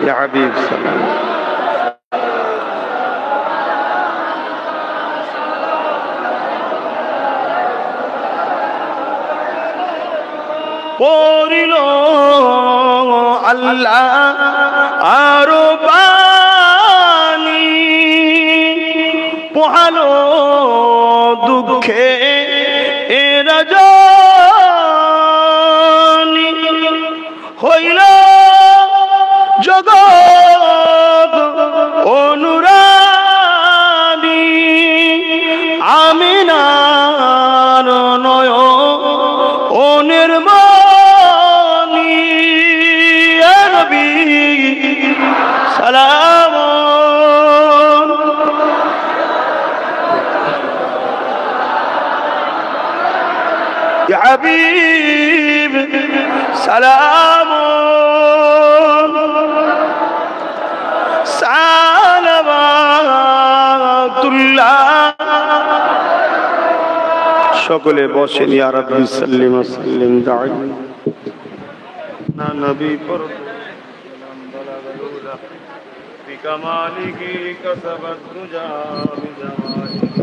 يا حبيب سلام পড়িল আল্লাহ আরো পানি পোহালো দুঃখে এরা জানি হইল জগৎ অনুরানী আমিনার নয়নের মনি ইয়া নবী সালাম ইয়া হাবিব সালাম সকলে বসেন। ইয়া রাব্বি সাল্লিম সাল্লিম দাঈ না নবী পর সালাম বালাগুলা বিকামালিহি কাসাবাত রুজা বিজামালিহি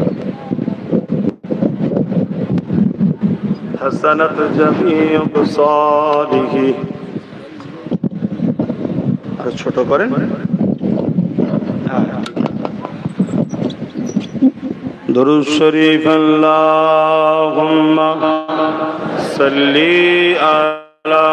হাসানাত জামিউ বিসালিহি। আর ছোট করেন দরুদ শরীফ আল্লাহুম্মা সাল্লি আলা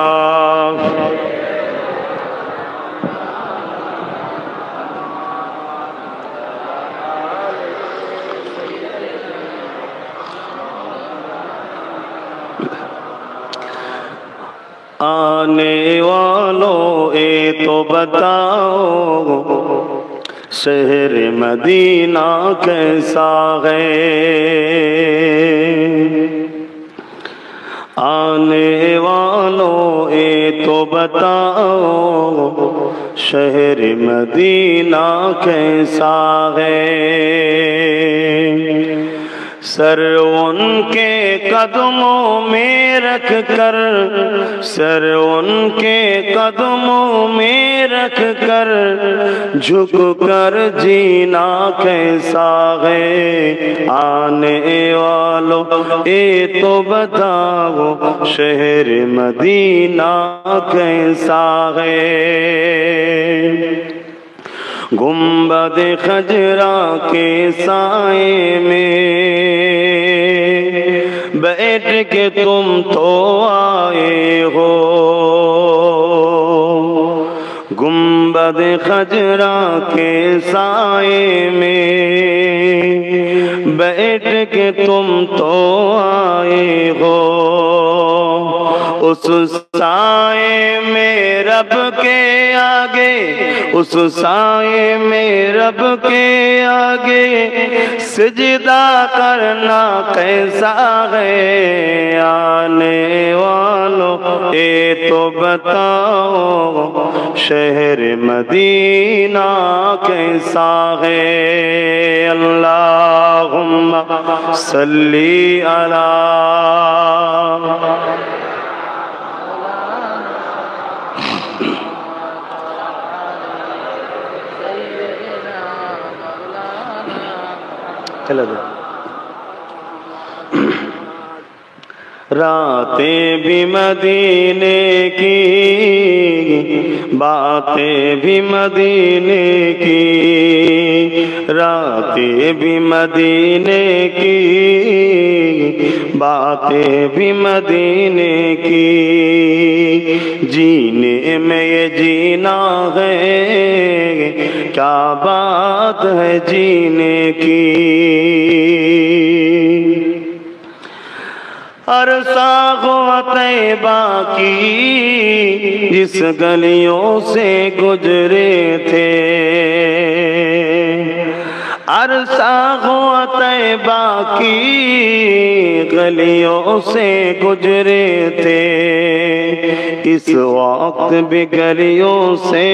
आने वालों ए तो बताओ शहर मदीना कैसा है। आने वालों ए तो बताओ शहर मदीना कैसा है। सर उनके कदमों में रख कर, सर उनके कदमों में रख कर झुक कर जीना कैसा है। आने वालों ये तो बताओ शहर मदीना कैसा है। गुंबद खजरा के साए में बैठ के तुम तो आए हो। गुंबद खजरा के साए में बैठ के तुम तो आए हो। उस साए में रब के आगे, उस साए में रब के आगे सिजदा करना कैसा है। आने वालों ये तो बताओ शहर मदीना कैसा है। अल्लाहुम्मा सल्ली अला। चलो रातें भी मदीने की, बातें भी मदीने की, रातें भी मदीने की, बातें भी मदीने की। जीने में ये जीना है, क्या बात है जीने की। अरसा हुआ तैबा की जिस गलियों से गुजरे थे, अरसा हुआ तैबा की गलियों से गुजरे थे। इस वक्त भी गलियों से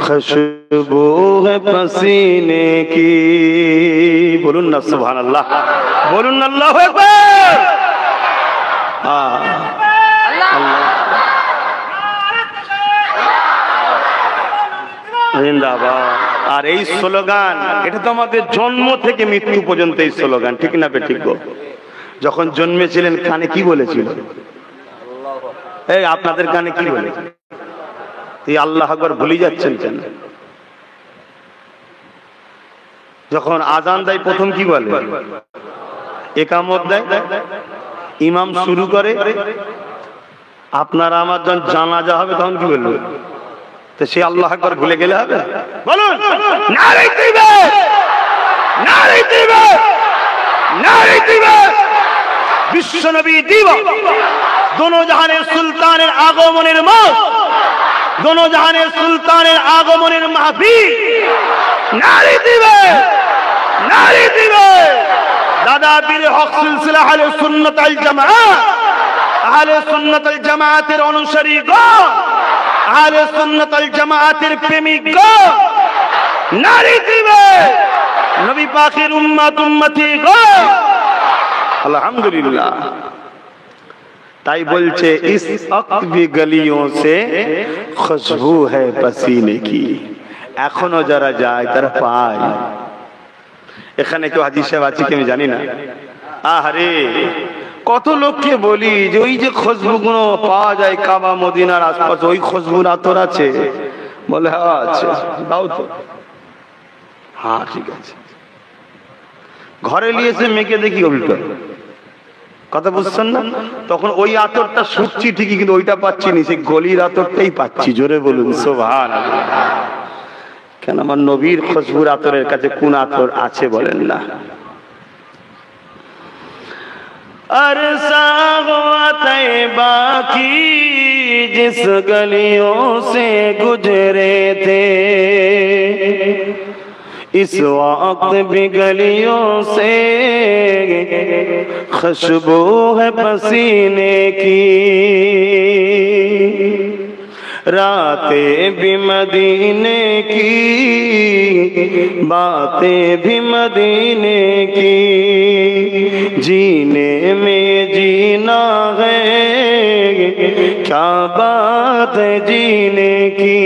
खुशबू है पसीने की। बोलूं ना सुभान अल्लाह, बोलूं ना अल्लाहु अकबर। जिंदाबाद। আর এই স্লোগান, এটা তো আমাদের জন্ম থেকে মৃত্যু পর্যন্ত এই স্লোগান, ঠিক না ঠিক গো? যখন জন্মেছিলেন কানে কি বলেছিল? এই আপনাদের কানে কি বলেছিল? এই আল্লাহ আকবার ভুলে যাচ্ছেন কেন? যখন আজান দেয় প্রথম কি বলে? একামত দেয়, ইমাম শুরু করে, আপনারা আমার যখন জানাজা হবে তখন কি বলবে? তো সে আল্লাহ আকবার ভুলে গেলে হবে? বলুন নারে তাকবীর, নারে তাকবীর, নারে তাকবীর। বিশ্ব নবী দিবা দোনো জাহানের সুলতানের আগমনের মাস, দোনো জাহানের সুলতানের আগমনের মাহফিল। নারে তাকবীর, নারে তাকবীর। দাদা পীর হক সিলসিলা আহলে সুন্নাত ওয়াল জামাআত, আহলে সুন্নাত ওয়াল জামাআতের অনুসারীগণ, আহলে সুন্নাত ওয়াল জামাআতের প্রেমিকগণ, নারে তাকবীর। নবী পাকের উম্মত উম্মতিগণ, আলহামদুলিল্লাহ। তাই বলছে ইস वक्त भी गलियों से खुशबू है पसीने की। এখনো যারা যায় তারা পায়। এখানে কেউ হাজী সাহেব আছে কি আমি জানি না। আহারে কত লোককে বলি যে ওই যে খুশবু গুলো পাওয়া যায় কাবা মদিনার আশপাশে, ওই খুশবুর আতর আছে? বলে হ্যাঁ আছে, দাও তো। হ্যাঁ ঠিক আছে। ঘরে নিয়েছে মেয়েকে দেখি উল্টো কথা বুঝছেন না? তখন ওই আতরটা শুকছি ঠিকই, কিন্তু ওইটা পাচ্ছি না, সেই গলির আতরটাই পাচ্ছি। জোরে বলুন সুবহানাল্লাহ। কেন আমার নবীর খুশবুর আতরের কাছে কোন আতর আছে বলেন না? अरसा हुआ तैबा की जिस गलियों से गुजरे थे, इस वक्त भी गलियों से खुशबू है पसीने की। रातें भी मदीने की, बातें भी मदीने की। जीने में जीना है, क्या बात है जीने की।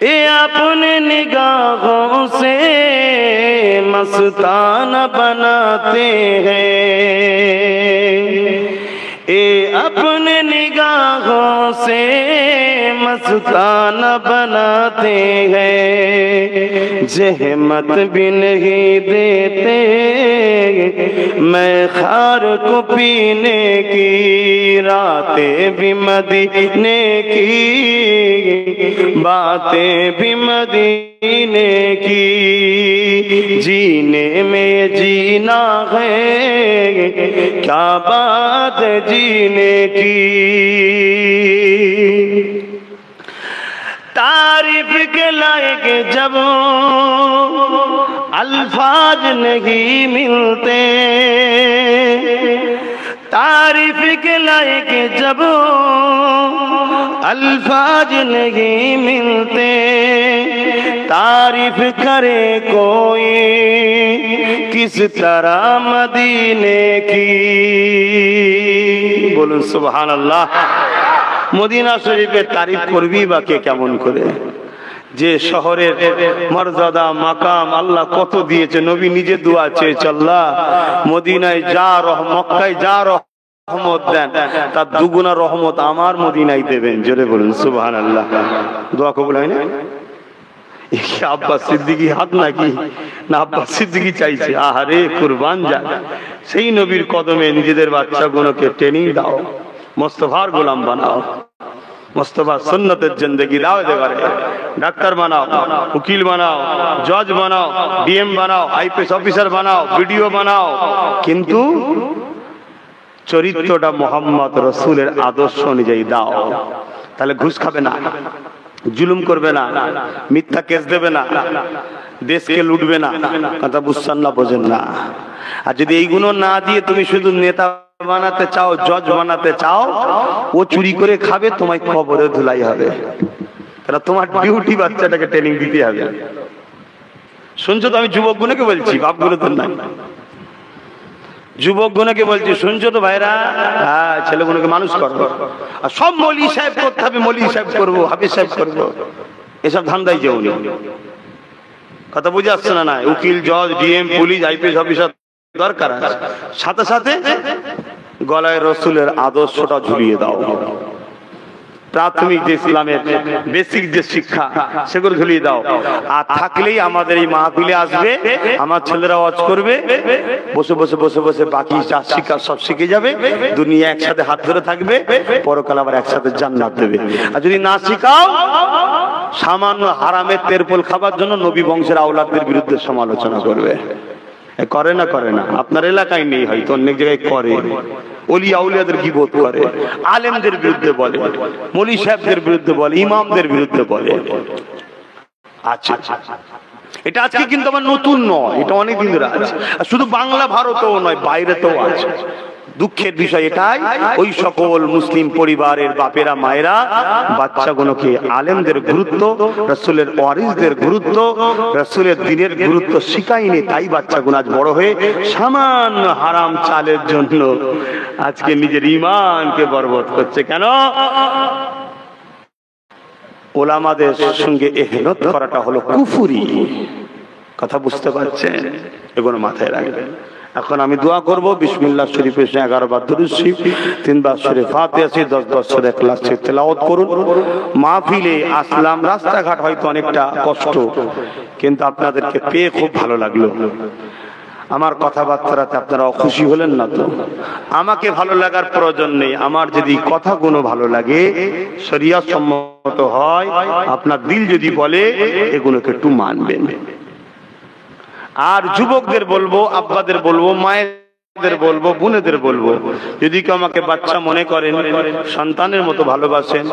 ये अपने निगाहों से मस्ताना बनाते हैं, ये अपने निगाहों से मस्ताना बनाते हैं। जहमत भी नहीं देते मैं खार को पीने की। रातें भी मदीने की, बातें भी मदीने की। जीने में जीना है, क्या बात है जीने की। तारीफ के लायक जब अल्फाज नहीं मिलते, तारीफ के लायक जब अल्फाज नहीं मिलते, तारीफ करे कोई किस तरह मदीने की। बोलूं सुभान अल्लाह। মদিনা শরীফের তারিফ করবি বা কে কেমন করে, যে শহরের মর্যাদা মাকাম আল্লাহ কত দিয়েছে। নবী নিজে দোয়া চেয়েছে, আল্লাহ মদিনায় যা মক্কায় যা রহমত দেন তার দুগুনা রহমত আমার মদিনায় দেবেন। জোরে বলুন সুবহানাল্লাহ। দোয়া কবুল হয় না? আব্বাস সিদ্দিকী হাত নাকি না, আব্বাস সিদ্দিকী চাইছে আহারে কুরবান যা। সেই নবীর কদমে নিজেদের বাচ্চাগুলোকে ট্রেনিং দাও, মুস্তাফার গোলাম বানাও, মুস্তাফা সুন্নতের জিন্দেগি দাও। এবারে ডাক্তার বানাও, উকিল বানাও, জজ বানাও, ডিএম বানাও, আইপিএস অফিসার বানাও, বিডিও বানাও, কিন্তু চরিত্রটা মোহাম্মদ রসুলের আদর্শ অনুযায়ী দাও। তাহলে ঘুষ খাবে না, জুলুম করবে না, মিথ্যা কেস দেবে না, দেশকে লুটবে না। কথা বুঝছেন না, বোঝেন না? আর যদি এইগুলো না দিয়ে তুমি শুধু নেতা বানাতে চাও, জজ বানাতে চাও, ও চুরি করে খাবে, তোমায় কবরে ধুলাই হবে। কারণ তোমার ডিউটি বাচ্চাটাকে ট্রেনিং দিতে হবে। শুনছো তো? আমি যুবক গুণকে বলছি, বাপগুলো তো নাই। যুবক গুণকে বলছি, শুনছো তো ভাইরা? হ্যাঁ, ছেলেগুলোকে মানুষ করবো। আর সব মৌলী সাহেব করতে হবে, মৌলী সাহেব করবো, হাফিজ সাহেব করবো, এসব ধান্দাই যেওনি। কথা বুঝে আসছে না? না, উকিল, জজ, ডিএম, পুলিশ, আইপিএস অফিসার দরকার আছে, সাথে সাথে গলায় রসুলের আদর্শটা ঝুলিয়ে দাও। প্রাথমিক যে ইসলামের বেসিক যে শিক্ষা সেগুলো ঝুলিয়ে দাও। আর থাকলেই আমাদের এই মাহফিলে আসবে, আমার ছেলেরা ওয়াজ করবে, বসে বসে বসে বসে বাকি যা শিক্ষা সব শিখে যাবে, দুনিয়া একসাথে হাত ধরে থাকবে, পরকাল আবার একসাথে জান্নাত দেবে। আর যদি না শিখাও, সামান্য হারামের তেরপোল খাবার জন্য নবী বংশের আওলাদদের বিরুদ্ধে সমালোচনা করবে। করে না? করে না? আপনার এলাকায় নেই, হয়তো অনেক জায়গায় করে। ওলি আউলিয়াদের গীবত করে, আলেমদের বিরুদ্ধে বলে, মৌলী সাহেবদের বিরুদ্ধে বলে, ইমামদের বিরুদ্ধে বলে। আচ্ছা, এটা আজকে কিন্তু আমার নতুন নয়, এটা অনেকদিন ধরে আছে। শুধু বাংলা ভারতেও নয়, বাইরেতেও আছে। দুঃখের বিষয় এটাই, ওই সকল মুসলিম পরিবারের বাপেরা মায়েরা বাচ্চাগুলোকে আলেমদের গুরুত্ব, রাসূলের ওয়ারিসদের গুরুত্ব, রাসূলের দ্বীনের গুরুত্ব শিখায়নি। তাই বাচ্চাগুলো আজ বড় হয়ে সামান্য হারাম চালের জন্য আজকে নিজের ঈমানকে বরবাদ করছে। কেন? ওলামাদের সঙ্গে এহনত করাটা হলো কুফরি। কথা বুঝতে পারছেন? এগুলো মাথায় রাখবেন। এখন আমি দোয়া করব, বিসমিল্লাহ শরীফের 11 বার দুরূদ শরীফ, 3 বার সূরা ফাতিহা, 10 বার ইখলাস শরীফ তেলাওয়াত করুন। মাহফিলে আসলাম, রাস্তাঘাট হয়তো অনেকটা কষ্ট, কিন্তু আপনাদেরকে পেয়ে খুব ভালো লাগলো। আমার কথাবার্তাতে আপনারা অখুশি হলেন না তো? আমাকে ভালো লাগার প্রয়োজন নেই। আমার যদি কথাগুলো ভালো লাগে, শরিয়ত সম্মত হয়, আপনার দিল যদি বলে, এগুলোকে একটু মানবেন। আর যুবকদের বলবো, আব্বাদের বলবো, মায়েদের বলবো, বোনেদের বলবো, যদি কেউ আমাকে বাচ্চা মনে করেন, সন্তানের মতো ভালোবাসেন,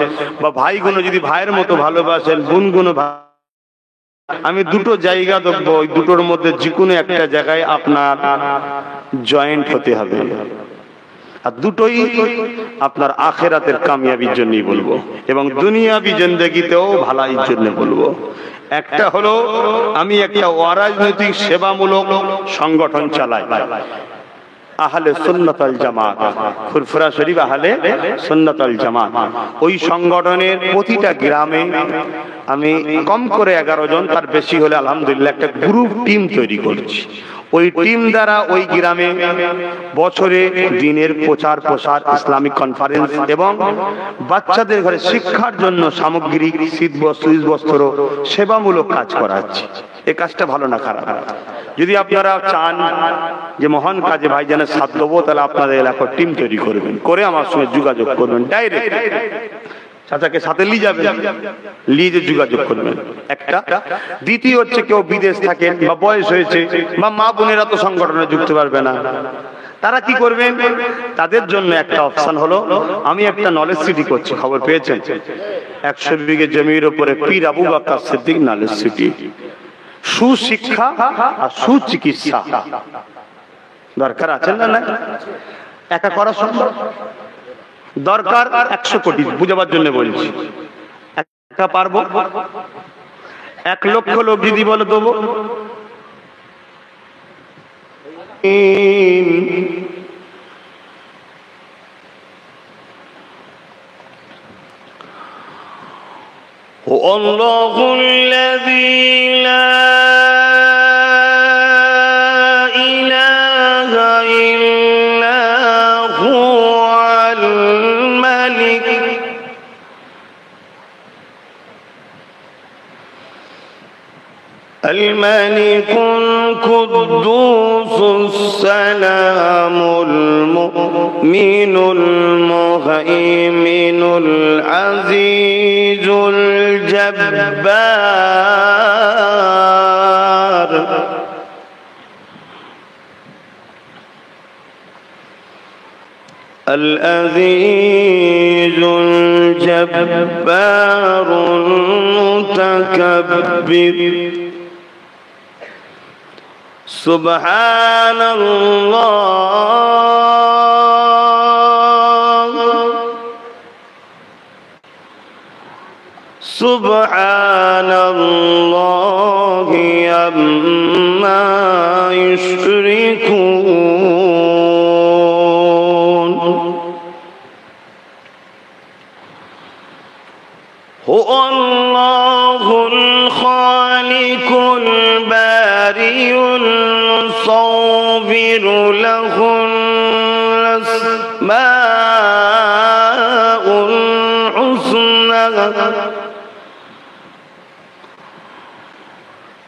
বা ভাইগুলো যদি ভাইয়ের মতো ভালোবাসেন, বোনগুলো, আমি দুটো জায়গা দেখবো, ওই দুটোর মধ্যে যে কোনো একটা জায়গায় আপনার জয়েন্ট হতে হবে। আর দুটোই আপনার আখিরাতের কামিয়াবির জন্যই বলবো, এবং দুনিয়াবি জিন্দেগিতেও ভালাইর জন্য বলবো। একটা হলো, আমি একটা অরাজনৈতিক সেবামূলক সংগঠন চালাই, আহলে সুন্নাত ওয়াল জামাত, ফুরফুরা শরীফ আহলে সুন্নাত ওয়াল জামাত। ওই সংগঠনের প্রতিটা গ্রামে আমি কম করে 11 জন, তার বেশি হলে আলহামদুলিল্লাহ একটা গ্রুপ টিম তৈরি করছি। ওই টিম দ্বারা ওই গ্রামে বছরে দিনের প্রচার প্রসার, ইসলামিক কনফারেন্স এবং বাচ্চাদের ঘরে শিক্ষার জন্য সামগ্রিক শীতবস্ত্র সেবামূলক কাজ করাচ্ছি। এই কাজটা ভালো না খারাপ? যদি আপনারা চান যে মহান কাজে ভাইজানের সাথ দেবো, তাহলে আপনাদের এলাকার টিম তৈরি করবেন, করে আমার সঙ্গে যোগাযোগ করবেন ডাইরেক্ট। চাচাকে সাথে নিয়ে যাবেন, নিয়ে যে যোগাযোগ করবেন একটা। দ্বিতীয় হচ্ছে কেউ বিদেশ থাকেন বা বয়স হয়েছে বা মা বোনেরা তো সংগঠনে যুক্ত পারবে না, তারা কি করবেন? তাদের জন্য একটা অপশন হলো, আমি একটা নলেজ সিটি করছি, খবর পেয়েছেন 100 বিঘে জমির উপরে পীর আবু বকর সিদ্দিক নলেজ সিটি। সুশিক্ষা আর সুচিকিৎসা দরকার আছে না? না একা করা সম্ভব? দরকার 100 কোটি, বুঝাবার জন্য বলছি। একা পারবো? 1 লক্ষ লোক যদি বলে দেবো, الله الذي لا إله إلا هو الملك القدوس السلام المؤمن المهيمن العزيز الجبار العزيز الجبار المتكبر سبحان الله سبحان الله عما يشركون هو الله الخالق البارئ المصور له الأسماء الحسنى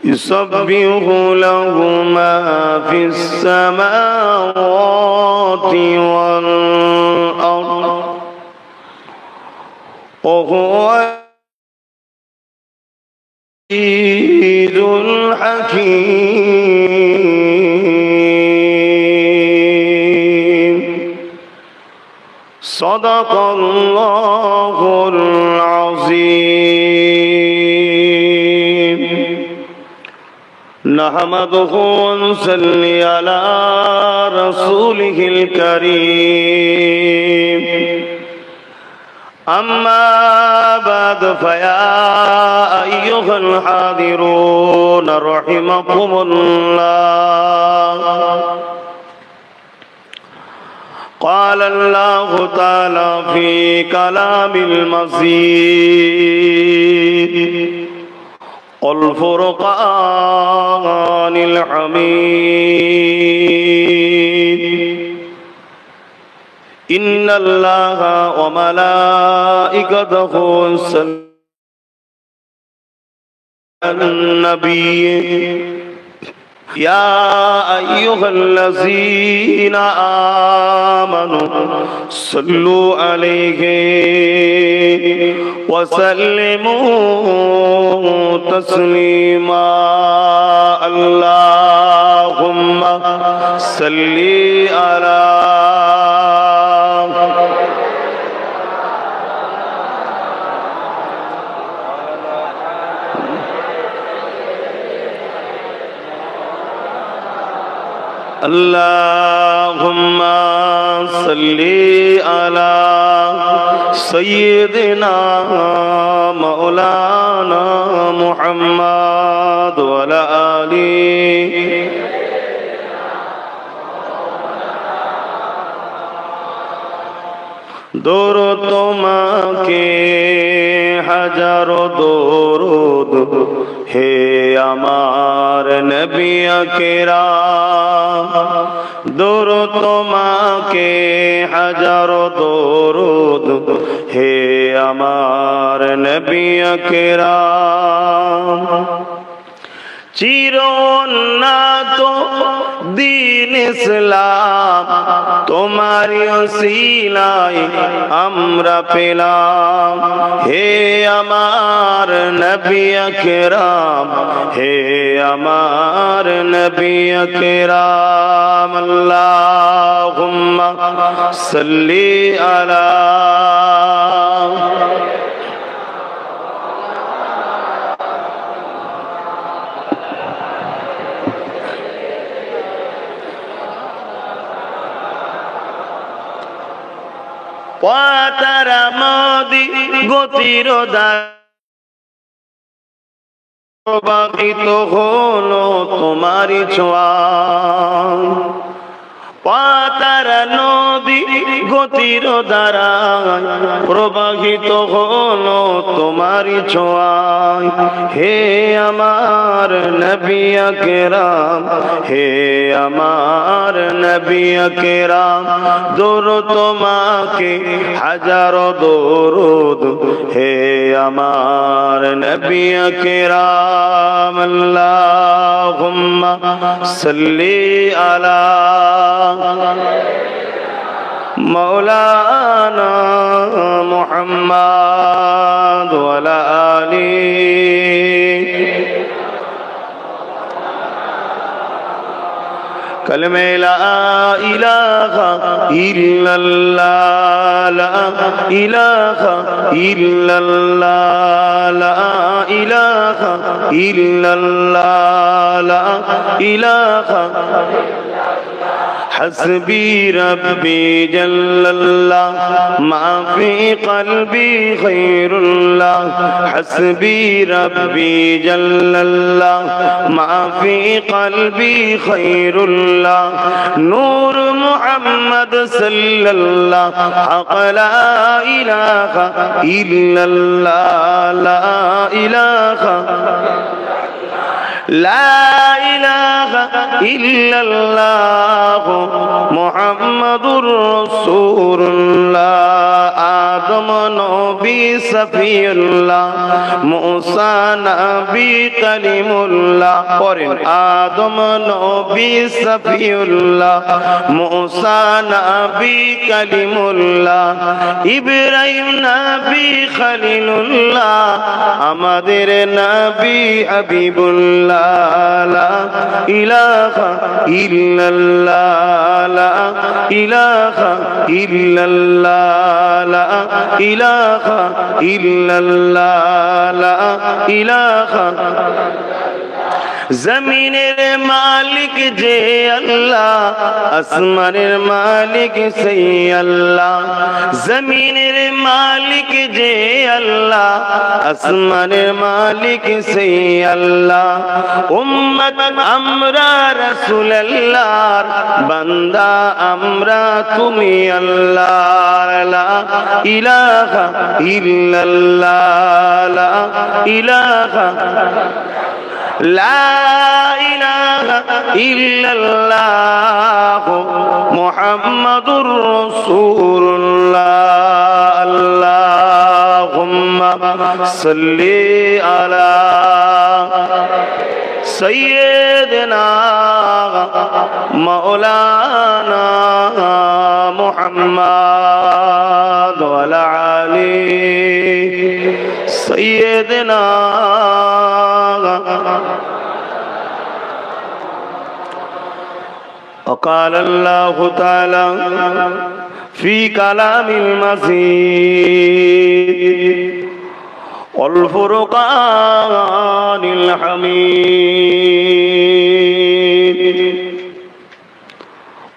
يسبح له ما في السماوات والأرض وهو العزيز الحكيم صدق الله العظيم نحمده ونصلي على رسوله الكريم أما بعد فيا أيها الحاضرون رحمكم الله قال الله تعالى في كلام المجيد الفرقان الحميد إن الله وملائكته يصلون على النبي يا أيها الذين آمنوا صلوا عليه وسلموا تسليما اللهم صل على اللهم صل على سيدنا مولانا محمد وعلى آله দরুদ তোমাকে হাজারো দরুদ হে আমার নবী আকরাম দরুদ তোমাকে হাজারো দরুদ হে আমার নবী আকরাম চিরোন্নত দীন ইসলাম তোমারি ওসিলায় আমরা পেলাম। হে আমার নবী আকরাম, হে আমার নবী আকরাম, আল্লাহুম্মা সাল্লি আলা পাতারা মদি গতির প্রবাহিত হলো তোমারি ছোঁয়া। পাতারা নদী গতির দ্বারা প্রবাহিত হলো তোমারি ছোঁয়ায়। হে আমার নবী আকরাম, হে আমার নবী আকরাম, দরুদ তোমাকে হাজারো দরুদ। হে আমার নবী আকরাম, আল্লাহুম্মা সাল্লি আলা مولانا محمد وعلى آله کلمہ لا الہ الا اللہ، لا الہ الا اللہ، لا الہ الا اللہ، لا الہ حسبی ربی جل اللہ، ما فی قلبی خیر اللہ، حسبی ربی جل اللہ، ما فی قلبی خیر اللہ، نور محمد صلی اللہ، حق لا الہ الا اللہ، لا الہ لا إله إلا الله محمد رسول الله۔ آدم نبی صفی اللہ، موسیٰ نبی کلیم اللہ، পড়েন آدم নবী সফিউল্লাহ, মুসা নবী কালিমুল্লাহ, ইব্রাহিম নবী খলিলুল্লাহ, আমাদের নবী হাবিবুল্লাহ। লা ইলাহা ইল্লাল্লাহ, লা ইলাহা ইল্লাল্লাহ, লা ইলাহা ইল্লাল্লাহ, লা ইলাহা। জমিনের মালিক যে আল্লাহ, আসমানের মালিক সেই আল্লাহ। জমিনের মালিক যে আল্লাহ, আসমানের মালিক সেই আল্লাহ। উম্মত আমরা রাসূলুল্লাহর বান্দা, আমরা তুমি আল্লাহ। লা ইলাহা ইল্লাল্লাহ, লা ইলাহা لا إله إلا الله محمد رسول الله। اللهم صل على سيدنا مولانا محمد وعلى آله سيدنا وقال الله تعالى في كلام المجيد والفرقان الحميد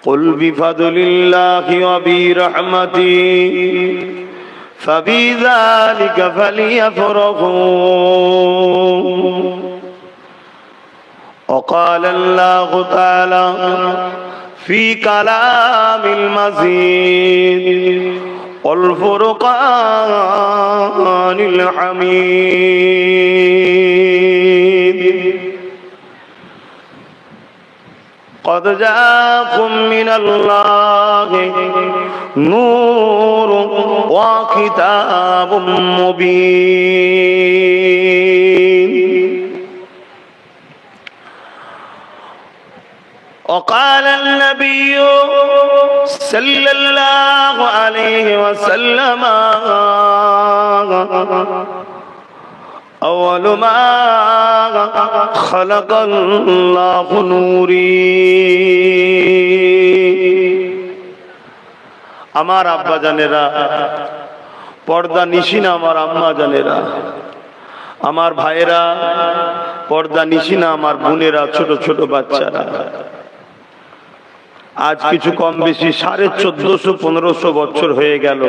قل بفضل الله وبرحمته فبذلك فليفرحوا وقال الله تعالى في كلام المجيد والفرقان الحميد قد جاءكم من الله نور وكتاب مبين وقال النبي صلى الله عليه وسلم أول ما خلق الله نوري আমার আব্বা জানেরা, পর্দা নিশিনা আমার আম্মা জানেরা, আমার ভাইয়েরা, পর্দা নিশিনা আমার বোনেরা, ছোট ছোট বাচ্চারা, আজ কিছু কম বেশি 1450-1500 বছর হয়ে গেল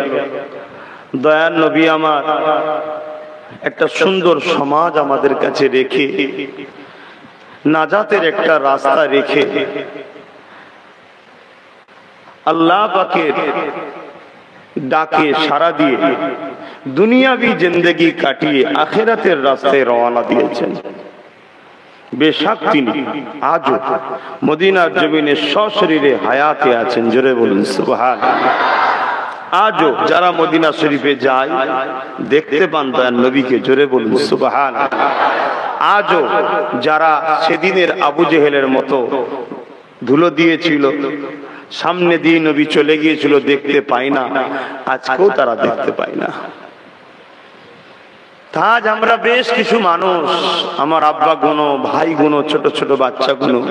দয়ার নবী আমার একটা সুন্দর সমাজ আমাদের কাছে রেখে, নাজাতের একটা রাস্তা রেখে, আল্লাহ পাকের ডাকে সাড়া দিয়ে দুনিয়াবি জিন্দেগি কাটিয়ে আখিরাতের রাস্তায় রওনা দিয়েছেন। বেশক তিনি আজও মদিনার জমিনে সশরীরে হায়াতে আছেন। জোরে বলুন সুবহানাল্লাহ। আজও যারা মদিনা শরীফে যায় দেখতে পান দয়ার নবীকে। জোরে বলুন সুবহানাল্লাহ। আজও যারা সেদিনের আবু জেহেলের মতো ধুলো দিয়েছিল, সামনে দিয়ে নবী চলে গিয়েছিল, দেখতে পাই না, আজকেও তারা দেখতে পায় না। আজ আমরা বেশ কিছু মানুষ, আমার আব্বা গুনো, ভাই গুনো, ছোট ছোট বাচ্চা গুনো,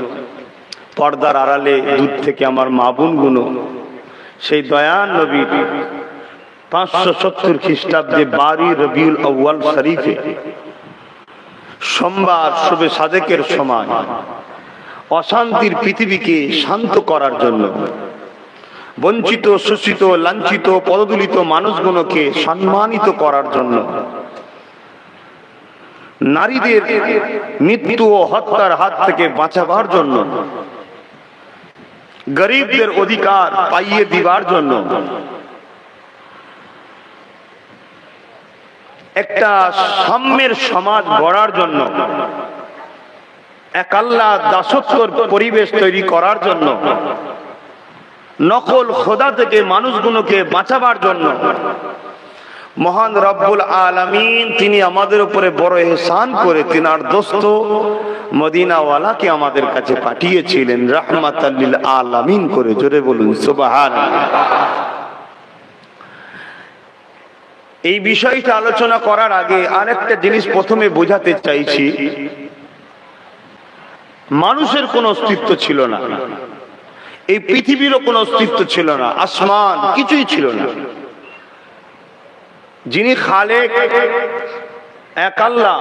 পর্দার আড়ালে দূর থেকে আমার মা বোন গুনো, সেই দয়ান নবীর 570 খ্রিস্টাব্দে 12 রবিউল আউয়াল শরীফে সোমবার শুভে সাদেকের সময় অশান্তির পৃথিবীকে শান্ত করার জন্য, বঞ্চিত, শোষিত, লাঞ্ছিত, পদদলিত মানুষগুলোকে সম্মানিত করার জন্য, নারীদের মৃত্যু ও হত্যার হাত থেকে বাঁচাবার জন্য, গরিবদের অধিকার পাইয়ে দিবার জন্য, একটা সাম্যের সমাজ গড়ার জন্য, এক আল্লাহ দাসত্বর পরিবেশ তৈরি করার জন্য, নকল খোদা থেকে মানুষগুলোকে বাঁচাবার জন্য মহান রব্বুল আলামিন তিনি আমাদের উপরে বড় ইহসান করে তিনার দোস্ত মদিনাওয়ালাকে আমাদের কাছে পাঠিয়েছিলেন রাহমাতাল লিল আলামিন করে। জোরে বলুন সুবহানাল্লাহ। এই বিষয়টা আলোচনা করার আগে আরেকটা জিনিস প্রথমে বোঝাতে চাইছি। মানুষের কোনো অস্তিত্ব ছিল না, এই পৃথিবীরও কোনো অস্তিত্ব ছিল না, আসমান কিছুই ছিল না। যিনি খালেক এক আল্লাহ,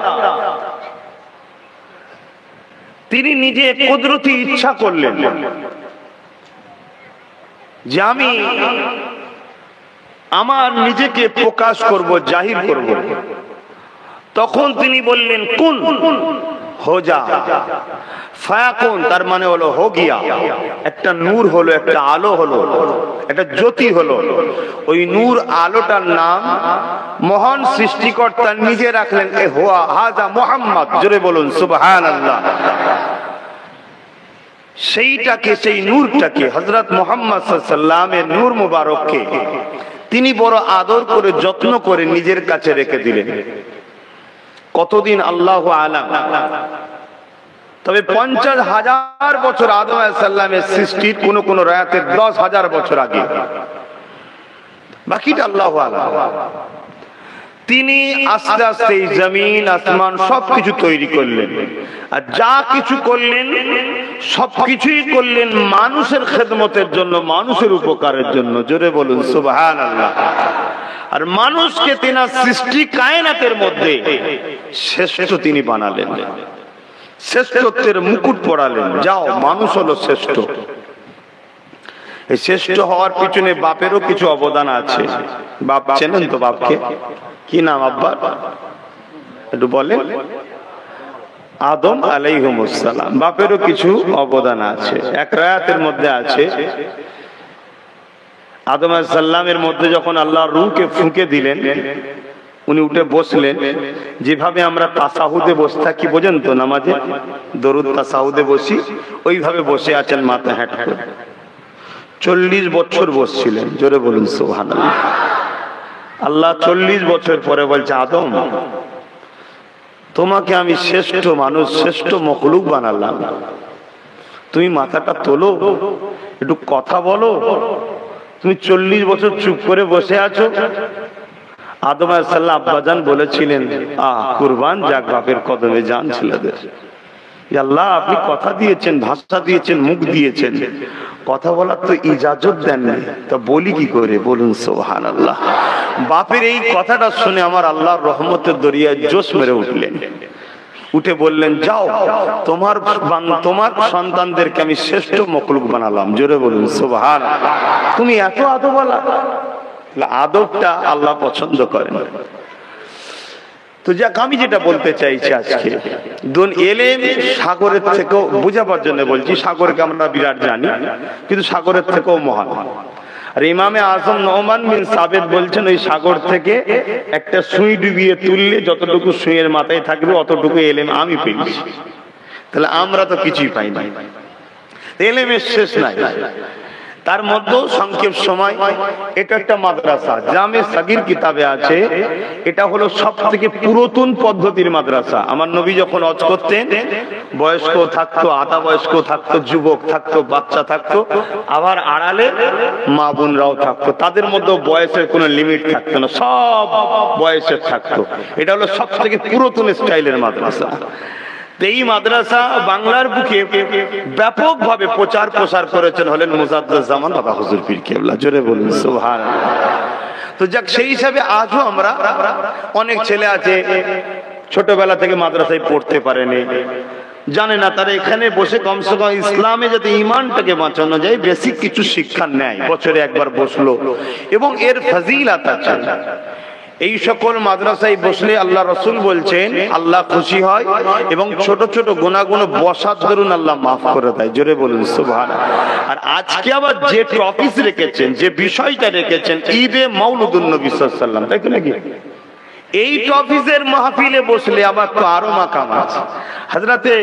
তিনি নিজে কুদরতি ইচ্ছা করলেন যে আমি আমার নিজেকে প্রকাশ করব, জাহির করব। তখন তিনি বললেন কুন হো যা, ফায়াকুন তার মানে হলো হো গিয়া। একটা নূর হলো, একটা আলো হলো, একটা জ্যোতি হলো। ওই নূর আলোটার নাম মহান সৃষ্টিকর্তা নিজে রাখলেন এ হুয়া হাজা মুহাম্মদ। জোরে বলুন সুবহানাল্লাহ। সেইটাকে, সেই নূরটাকে, হযরত মুহাম্মদ সাল্লাল্লাহু আলাইহি ওয়াসাল্লামের নূর মুবারককে তিনি বড় আদর করে যত্ন করে নিজের কাছে রেখে দিলেন। কতদিন আল্লাহু আলাম, তবে 50,000 বছর আদম আলাইহিস সালামের সৃষ্টির, কোন কোন রায়াতে 10,000 বছর আগে, বাকিটা আল্লাহু আলাম। তিনি আস্তে আস্তে এই জমিন আসমান সবকিছু তৈরি করলেন, আর যা কিছু করলেন সবকিছুই করলেন মানুষের খেদমতের জন্য, মানুষের উপকারের জন্য। জোরে বলুন সুবহানাল্লাহ। আর মানুষকে তিনার সৃষ্টি কায়নাতের মধ্যে শ্রেষ্ঠ তিনি বানালেন, শ্রেষ্ঠত্বের মুকুট পরালেন। যাও, মানুষ হলো শ্রেষ্ঠ। এই শ্রেষ্ঠ হওয়ার পিছনে বাপেরও কিছু অবদান আছে। বাপ চেনেন তো বাপকে? কি নাম আব্বার? একটু বলেন। আদম আলাইহিস সালাম। বাপেরও কিছু অবদান আছে। এক রায়াতের মধ্যে আছে আদম আলাইহিস সালামের মধ্যে যখন আল্লাহ রূহকে ফুঁকে দিলেন, উনি উঠে বসলেন। যেভাবে আমরা তাসাহুদে বসে থাকি, বোঝেন তো, নামাজে দরুদ তাসাহুদে বসি, ওইভাবে বসে আছেন মাথা হেঁট করে। 40 বছর বসছিলেন। জোরে বলুন সুবহানাল্লাহ। আল্লাহ 40 বছর পরে বলছে, আদম তোমাকে আমি শ্রেষ্ঠ মানুষ, শ্রেষ্ঠ মখলুক বানালাম, তুমি মাথাটা তোলো, একটু কথা বলো। তুমি 40 বছর চুপ করে বসে আছো। আদম আলাইহিস সালাম আব্বাজান বলেছিলেন, কুরবান যাক বাপের কদমে জান ছেলেদের। আল্লাহ আপনি কথা দিয়েছেন, ভাষা দিয়েছেন, মুখ দিয়েছেন, কথা বলার তো ইজাজত দেন নাই, তা বলি কি করে? বলুন সুবহানাল্লাহ। বাপের এই কথাটা শুনে আমার আল্লাহর রহমতের দরিয়ায় জোশ মেরে উঠলেন। উঠে বললেন, যাও তোমার সন্তানদেরকে আমি শ্রেষ্ঠ মখলুক বানালাম। জোরে বলুন সুবহানাল্লাহ। তুমি এত আদবওয়ালা। আদবটা আল্লাহ পছন্দ করেন। তো যাক, আমি যেটা বলতে চাইছি আজকে, এলেম সাগরের থেকেও, বুঝাবার জন্য বলছি, সাগরকে আমরা বিরাট জানি, কিন্তু সাগরের থেকেও মহান। আর ইমামে আজম নোমান বিন সাবেত বলছেন, ওই সাগর থেকে একটা সুই ডুবিয়ে তুললে যতটুকু সুইয়ের মাথায় থাকবে অতটুকু এলেম আমি পেয়েছি। তাহলে আমরা তো কিছুই পাই না, এলেমের শেষ নাই। তার মধ্যেও সংক্ষেপ সময়, এটা একটা মাদ্রাসা, জামে সাগীর কিতাবে আছে, এটা হলো সব থেকে পুরাতন পদ্ধতির মাদ্রাসা। আমার নবী যখন হজ করতেন, বয়স্ক থাকতো, আধা বয়স্ক থাকতো, যুবক থাকতো, বাচ্চা থাকতো, আবার আড়ালে মা বোনরাও থাকতো। তাদের মধ্যে বয়সের কোনো লিমিট থাকতো না, সব বয়সের থাকতো। এটা হলো সব থেকে পুরাতন স্টাইলের মাদ্রাসা। এই মাদ্রাসা বাংলার বুকে ব্যাপকভাবে প্রচার প্রসার করেছেন হলেন মুজাদ্দেদ জামান বাবা হুজুর পীর কেবলা। জোরে বলুন সুবহানাল্লাহ। তো যাক, সেই হিসাবে আজও আমরা, অনেক ছেলে আছে ছোটবেলা থেকে মাদ্রাসায় পড়তে পারেনি, জানে না, তারা এখানে বসে কমসে কম ইসলামে যাতে ঈমানটাকে বাঁচানো যায় বেসিক কিছু শিক্ষা নেয়। বছরে একবার বসলো, এবং এর ফজিলত আছে। এই সকল মাদ্রাসায় বসলে আল্লাহ রসুল বলছেন আল্লাহ খুশি হয়, এবং ছোট ছোট গুনাহগুলো বসার দরুন আল্লাহ মাফ করে দেয়। জোরে বলুন সুবহানাল্লাহ। আর আজকে আবার যে টপিক রেখেছেন, যে বিষয়টা রেখেছেন, ঈদে মাউলুদুন নবী সাল্লাল্লাহু আলাইহি ওয়াসাল্লাম, তাই তো নাকি? এই টপিকের মাহফিলে বসলে আবার তো আরো মাকাম আছে। হযরতে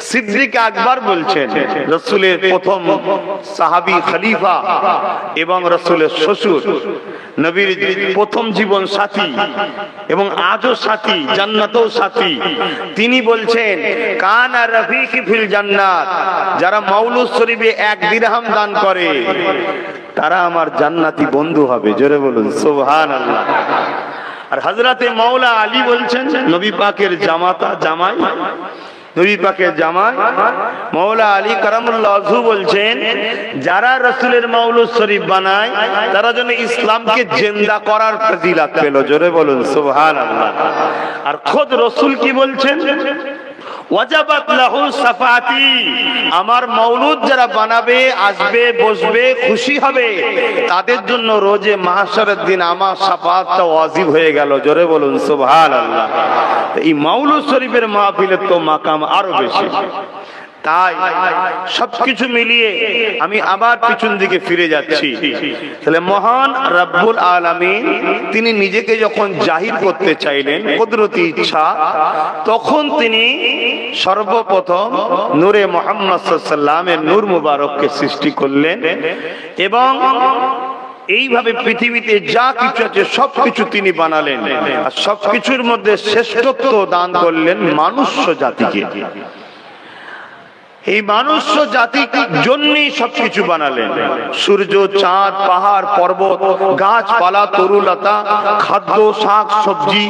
সিদ্দিক আকবর বলছেন, রাসূলের প্রথম সাহাবী খলিফা এবং রাসূলের শ্বশুর, নবীর প্রথম জীবন সাথী এবং আজও সাথী, জান্নাতেও সাথী, তিনি বলছেন, কানা রফিকি ফিল জান্নাত, যারা মাউলুদ শরীফে 1 দিরহাম দান করে তারা আমার জান্নাতি বন্ধু হবে। জোরে বলুন সুবহানাল্লাহ। আর হযরতে মাওলা আলী বলছেন, নবী পাকের জামাই, নবী পাকের জামাই মাওলা আলী কারামুল্লাহ ওয়াজহু বলছেন, যারা রাসূলের মাউলুদ শরীফ বানায় তারা যেন ইসলামকে জিন্দা করার ফজিলত পেল। জোরে বলুন সুবহানাল্লাহ। আর খোদ রাসূল কি বলছেন, ওয়াজাবাত লাহু সাফাতি, আমার মাউলুদ যারা বানাবে, আসবে, বসবে, খুশি হবে, তাদের জন্য রোজে মাহশারের দিন আমার শাফাআতটা ওয়াজিব হয়ে গেল। জোরে বলুন সুবহানাল্লাহ। এই মাউলুদ শরীফের মাহফিলের তো মাকাম আরো বেশি। তাই সবকিছু মিলিয়ে আমি আবার পিছন দিকে ফিরে যাচ্ছি। তাহলে মহান রব্বুল আলামিন তিনি নিজেকে যখন জাহির করতে চাইলেন কুদরতি ইচ্ছা, তখন তিনি সর্বপ্রথম নূরে মুহাম্মদ সাল্লাল্লাহু আলাইহি ওয়াসাল্লামের নূর মুবারককে সৃষ্টি করলেন, এবং এইভাবে পৃথিবীতে যা কিছু আছে সবকিছু তিনি বানালেন। আর সবকিছুর মধ্যে শ্রেষ্ঠত্ব দান করলেন মানুষ্য জাতিকে। এই মানুষ্য জাতির জন্যই সবকিছু বানালেন। সূর্য, চাঁদ, পাহাড়, পর্বত, গাছপালা, তরুলতা, খাদ্য, শাক সবজি,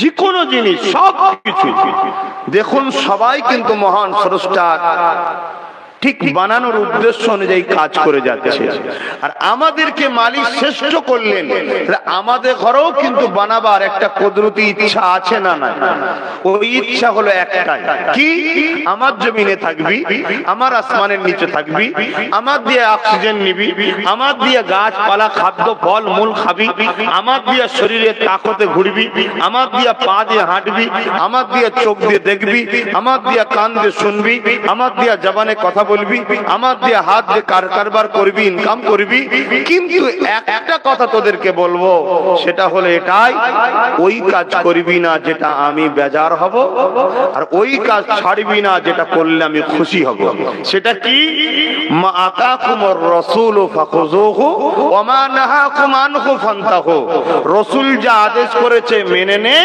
যে কোনো জিনিস, সবকিছু দেখুন, সবাই কিন্তু মহান স্রষ্টা ঠিক বানানোর উদ্দেশ্য অনুযায়ী কাজ করে যাচ্ছে। আর আমাদেরকে মালিক শ্রেষ্ঠ করলেন, আমাদের ঘরেও কিন্তু বানাবার একটা কুদরতি ইচ্ছা আছে না? না, ওই ইচ্ছা হলো একটাই, কি? আমার জমিনে থাকবি, আমার আসমানের নিচে থাকবি, আমার দিয়ে অক্সিজেন নিবি, আমার দিয়ে গাছপালা, খাদ্য, ফল মূল খাবি, আমার দিয়ে শরীরে তাকতে ঘুরবি, আমার দিয়ে পা দিয়ে হাঁটবি, আমার দিয়ে চোখ দিয়ে দেখবি, আমার দিয়ে কান দিয়ে শুনবি, আমার দিয়ে জবানে কথা বলবি, আমার দিয়ে হাত দিয়ে কারবার করবি, ইনকাম করবি, কিন্তু একটা কথা তোদেরকে বলবো, সেটা হলো এটাই, ওই কাজ করবি না যেটা আমি বেজার হব, আর ওই কাজ ছাড়বি না যেটা করলে আমি খুশি হব। সেটা কি? মা আতাকুমুর রাসূলু ফাখুযুহু ওয়া মা নাহাকুম আনহু ফান্তাহু। রাসূল যা আদেশ করেছে মেনে নে,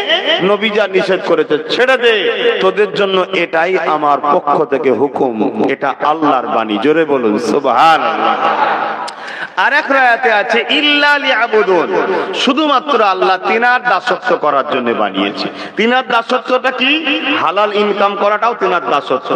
নবী যা নিষেধ করেছে ছেড়ে দে। তোদের জন্য এটাই আমার পক্ষ থেকে হুকুম। এটা আল্লাহর বাণী। জোরে বলুন সুবহানাল্লাহ। আরেক রায়াতে আছে ইল্লা লিয়াবুদুন, শুধুমাত্র আল্লাহ তিনার দাসত্ব করার জন্য বানিয়েছে। তিনার দাসত্বটা কি? হালাল ইনকাম করাটাও তিনার দাসত্ব,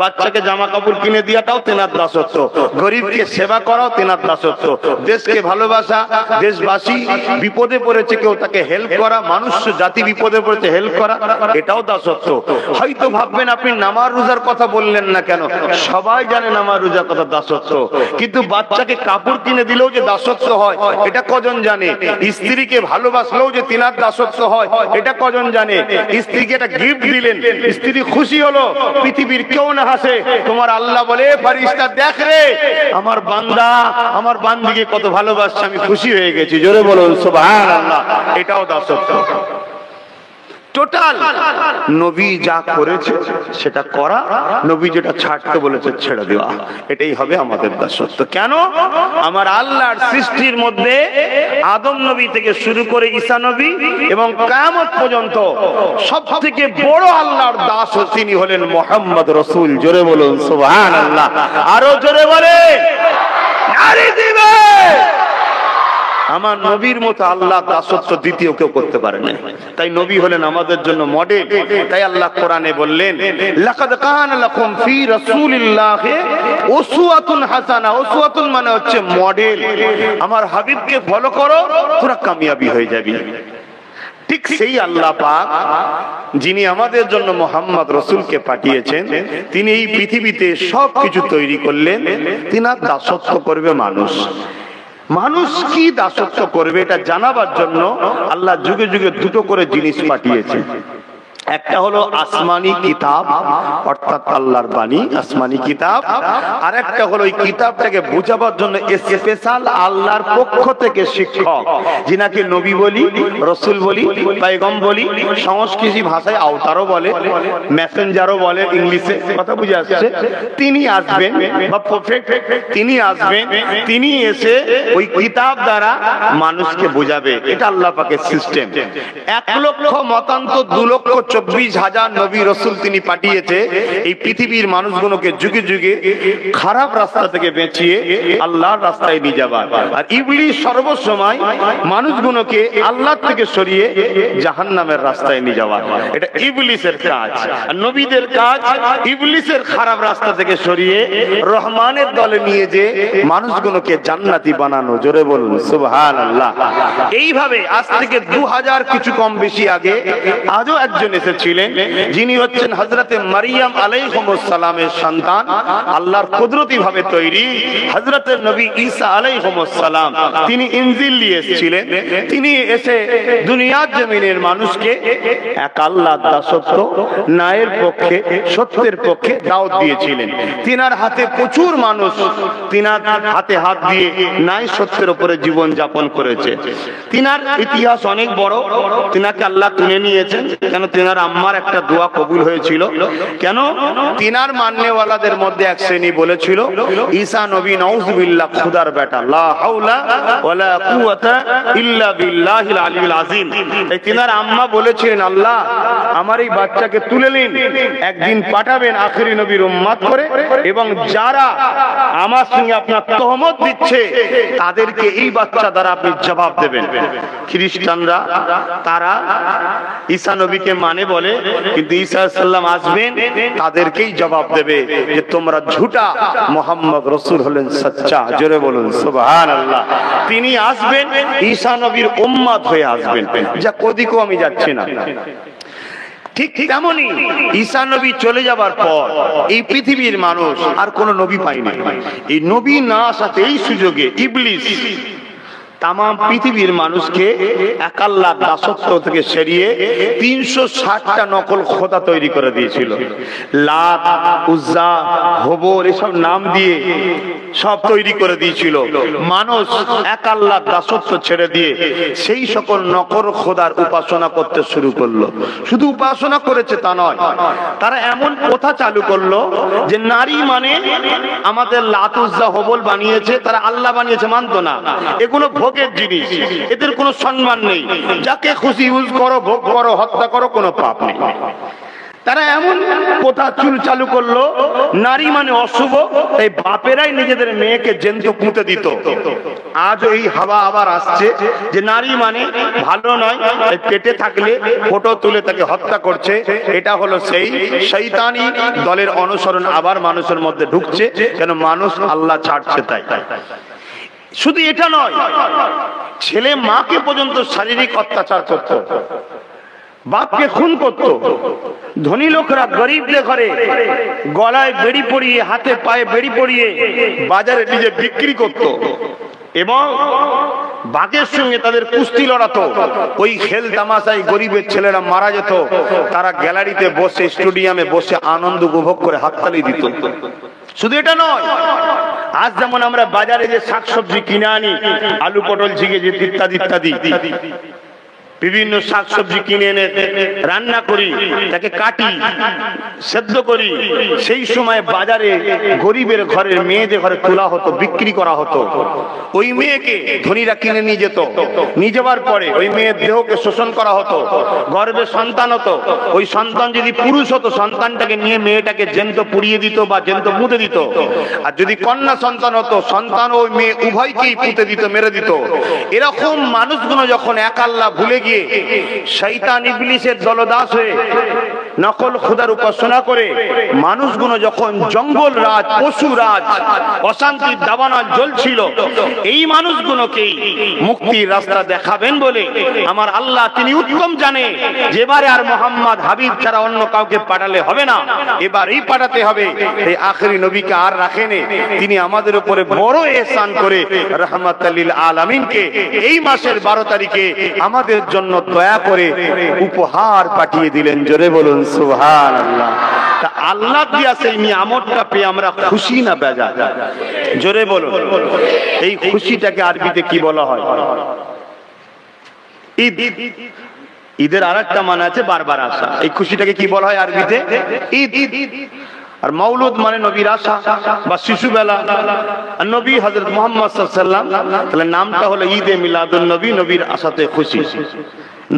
বাচ্চাকে জামা কাপড় কিনে দেওয়াটাও তিনার দাসত্ব, গরিবকে সেবা করাও তিনার দাসত্ব, দেশকে ভালোবাসা, দেশবাসী বিপদে পড়েছে কেউ তাকে হেল্প করা, মানুষ জাতি বিপদে পড়েছে হেল্প করা, এটাও দাসত্ব। হয়তো ভাববেন আপনি নামাজ রোজার কথা বললেন না কেন, সবাই জানে নামাজ রোজার কথা দাসত্ব, কিন্তু বাচ্চাকে কাপড় কিনে দিলেও যে দাসত্ব হয় এটা কজন জানে? স্ত্রীকে ভালোবাসলেও যে তিনার দাসত্ব হয় এটা কজন জানে? স্ত্রীকে একটা গিফট দিলেন, স্ত্রী খুশি হলো, পৃথিবীর কেউ না হাসে, তোমার আল্লাহ বলে ফেরেশতা দেখ রে আমার বান্দা আমার বান্দিকে কত ভালোবাসছে, আমি খুশি হয়ে গেছি। জোরে বলুন সুবহানাল্লাহ। এটাও দাসত্ব। টোটাল নবী যা করেছে সেটা করা, নবী যেটা ছাড়তে বলেছে ছেড়ে দেওয়া, এটাই হবে আমাদের দাসত্ব। কেন? আমার আল্লাহর সৃষ্টির মধ্যে আদম নবী থেকে শুরু করে ঈসা নবী এবং কিয়ামত পর্যন্ত সবথেকে বড় আল্লাহর দাস তিনি হলেন মুহাম্মদ রাসূল। জোরে বলুন সুবহানাল্লাহ। আরো জোরে বলে নারী দিবে। আমার নবীর মতো আল্লাহ দাসত্ব দ্বিতীয় কেউ করতে পারে না, তাই নবী হলেন আমাদের জন্য মডেল। তাই আল্লাহ কোরআনে বললেন লাকাদ কানা লাকুম ফি রাসূলিল্লাহি উসওয়াতুন হাসানা। উসওয়াতুন মানে হচ্ছে মডেল। আমার হাবিবকে ফলো করো, তোরা কামিয়াবি হয়ে যাবি। ঠিক সেই আল্লাহ পাক যিনি আমাদের জন্য মুহাম্মদ রাসূলকে পাঠিয়েছেন, তিনি এই পৃথিবীতে সবকিছু তৈরি করলেন, তিনার দাসত্ব করবে মানুষ। মানুষ কি দাসত্ব করবে এটা জানাবার জন্য আল্লাহ যুগে যুগে দুটো করে জিনিস পাঠিয়েছে। একটা হলো আসমানি কিতাব, অর্থাৎ আল্লাহর বাণী, আসমানি কিতাব। আর একটা হলো এই কিতাবটাকে বোঝাবার জন্য স্পেশাল আল্লাহর পক্ষ থেকে শিক্ষক, যিনাকে নবী বলি, রাসূল বলি, পয়গম্বর বলি, সংস্কৃতি ভাষায় আওতারও বলে, মেসেঞ্জারও বলে, ইংলিশে কথা বুঝে আসছে। তিনি আসবেন বা প্রফেট, তিনি আসবেন, তিনি এসে ওই কিতাব দ্বারা মানুষকে বোঝাবে। এটা আল্লাহ পাকের সিস্টেম। 1,00,000 মতান্তর 2,24,000 নবী রাসূল তিনি পাঠিয়েছে এই পৃথিবীর মানুষগুলোকে যুগে যুগে খারাপ রাস্তা থেকে বাঁচিয়ে আল্লাহর রাস্তায় নিয়ে যাবার। আর ইবলিস সর্বসময় মানুষগুলোকে আল্লাহ থেকে সরিয়ে জাহান্নামের রাস্তায় নিয়ে যাওয়া। এটা ইবলিসের কাজ। আর নবীদের কাজ ইবলিসের খারাপ রাস্তা থেকে সরিয়ে রহমানের দলে নিয়ে যে মানুষগুলোকে জান্নাতি বানানো। জোরে বলুন সুবহানাল্লাহ। এইভাবে আজ থেকে 2000 কিছু কম বেশি আগে আজও একজন এসেছিলেন, যিনি হচ্ছেন হযরতে মারিয়াম আলাইহিস সালামের সন্তান, আল্লাহর কুদরতি ভাবে তৈরি হযরতে নবী ঈসা আলাইহিস সালাম। তিনি ইনজিল নিয়ে এসেছিলেন। তিনি এসে দুনিয়ার জমিনের মানুষকে এক আল্লাহর দাসত্ব, ন্যায়ের পক্ষে, সত্যের পক্ষে দাওয়াত দিয়েছিলেন। তিনার হাতে প্রচুর মানুষ তিনার হাতে হাত দিয়ে ন্যায় সত্যের উপরে জীবন যাপন করেছে। তিনার ইতিহাস অনেক বড়। তিনাকে আল্লাহ তুলে নিয়েছেন কেন? তিনার আম্মার একটা দোয়া কবুল হয়েছিল। কেন? তিনার মাননেওয়ালাদের মধ্যে এক শ্রেণী বলেছিল ঈসা নবী নাউযুবিল্লাহ খুদার বেটা, লা হাওলা ওয়ালা কুওয়াতা ইল্লা বিল্লাহিল আলিয়্যিল আযীম। তাই তিনার আম্মা বলেছিলেন, আল্লাহ আমার এই বাচ্চাকে তুলে নিন, একদিন পাঠাবেন আখেরি নবীর উম্মত করে, এবং যারা আমার সঙ্গে আপনার তহমত দিচ্ছে তাদেরকে এই বাচ্চা দ্বারা আপনি জবাব দেবেন। খ্রিস্টানরা তারা ঈসা নবীকে মানে বলে, কিন্তু ঈসা আলাইহিস সালাম আসবেন তাদেরকেই জবাব দেবে যে তোমরা ঝুটা, মুহাম্মদ রাসূল হলেন সচ্চা। জোরে বলুন সুবহানাল্লাহ। তিনি আসবেন ঈসা নবীর উম্মত হয়ে আসবেন। যা কোদিকও আমি যাচ্ছি না। ঠিক তেমনি ঈসা নবী চলে যাবার পর এই পৃথিবীর মানুষ আর কোন নবী পায়নি। এই নবী না আসাতে এই সুযোগে ইবলিস তামাম পৃথিবীর মানুষকে এক আল্লাহ দাসত্ব থেকে সরিয়ে 360টা নকল খোদা তৈরি করে দিয়েছিল। লাত, উজ্জা, হবল এসব নাম দিয়ে সব তৈরি করে দিয়েছিল। মানুষ এক আল্লাহ দাসত্ব ছেড়ে দিয়ে সেই সকল নকল খোদার উপাসনা করতে শুরু করলো। শুধু উপাসনা করেছে তা নয়, তারা এমন কথা চালু করলো যে নারী মানে আমাদের লাত, উজ্জা, হবল বানিয়েছে, তারা আল্লাহ বানিয়েছে মানতো না। এগুলো ভোগের জিনিস, এদের কোনো সম্মান নেই, যাকে খুশি ইউজ করো, ভোগ করো, হত্যা করো, কোনো পাপ নেই। তারা এমন কথা চালু করলো নারী মানে অশুভ, তাই বাপেরাই নিজেদের মেয়েকে জ্যান্ত পুঁতে দিত। আজ এই হাওয়া আবার আসছে যে নারী মানে ভালো নয়, পেটে থাকলে ফটো তুলে তাকে হত্যা করছে। এটা হলো সেই শয়তানি দলের অনুসরণ আবার মানুষের মধ্যে ঢুকছে, কেন মানুষ আল্লাহ ছাড়ছে তাই। শুধু এটা নয়, ছেলে মাকে পর্যন্ত শারীরিক অত্যাচার করত, বাপকে খুন করত। ধনী লোকরা গরিবদের ঘরে গলায় বেড়ি পরিয়ে, হাতে পায়ে বেড়ি পরিয়ে বাজারে নিজে বিক্রি করত এবং বাঘের সঙ্গে তাদের কুস্তি লড়াতো। ওই খেল তামাশায় গরিবের ছেলেরা মারা যেত, তারা গ্যালারিতে বসে, স্টেডিয়ামে বসে আনন্দ উপভোগ করে হাততালি দিত। শুধু এটা নয়, আজ যেমন আমরা বাজারে যে শাকসবজি কিনে আনি, আলু, পটল, ঝিঙে ইত্যাদি ইত্যাদি বিভিন্ন শাকসবজি কিনে এনে রান্না করি, তাকে কাটি, সেদ্ধ করি, সেই সময় বাজারে গরিবের ঘরের মেয়েদের ঘরে তোলা হতো, বিক্রি করা হতো। ওই মেয়েকে ধনীরা কিনে নিয়ে যেত, নিয়ে যাওয়ার পরে ওই মেয়ের দেহকে শোষণ করা হতো, গর্ভে সন্তান হতো। ওই সন্তান যদি পুরুষ হতো, সন্তানটাকে নিয়ে মেয়েটাকে জ্যান্ত পুড়িয়ে দিত বা জ্যান্ত মুতে দিত। আর যদি কন্যা সন্তান হতো, সন্তান ওই মেয়ে উভয়কেই পুঁতে দিত, মেরে দিত। এরকম মানুষগুলো যখন এক আল্লাহ ভুলে গিয়ে শয়তান ইবলিসের দলদাস হয়ে নকল খোদার উপাসনা করে মানুষগুলো যখন জঙ্গল রাজ, পশু রাজ, অশান্তির দাবানল জ্বলছিল, এই মানুষগুলোকেই মুক্তির রাস্তা দেখাবেন বলে আমার আল্লাহ তিনি উত্তম জানে যে এবারে আর মোহাম্মদ হাবিব ছাড়া অন্য কাউকে পাঠালে হবে না, এবারেই পাঠাতে হবে। এই আখেরি নবীকে আর রাখেনি, তিনি আমাদের উপরে বড় ইহসান করে রাহমাতাল লিল আলামিনকে এই মাসের 12 তারিখে আমাদের জন্য দয়া করে উপহার পাঠিয়ে দিলেন। জোরে বলুন সুবহানাল্লাহ। তা আল্লাহ দিয়া সেই নিয়ামতটা পেয়ে আমরা খুশি না বেজার? জোরে বলুন। এই খুশিটাকে আরবিতে কি বলা হয়? ঈদ। ঈদের আরেকটা মানে আছে বারবার আসা। এই খুশিটাকে কি বলা হয় আরবিতে? ঈদ। আর মৌলুদ মানে নবীর আশা বা শিশুবেলা। আর নবী হযরত মুহাম্মদ সাল্লাল্লাহু আলাইহি ওয়াসাল্লাম, তাহলে নামটা হলো ঈদে মিলাদুন নবী, নবীর আশাতে খুশি।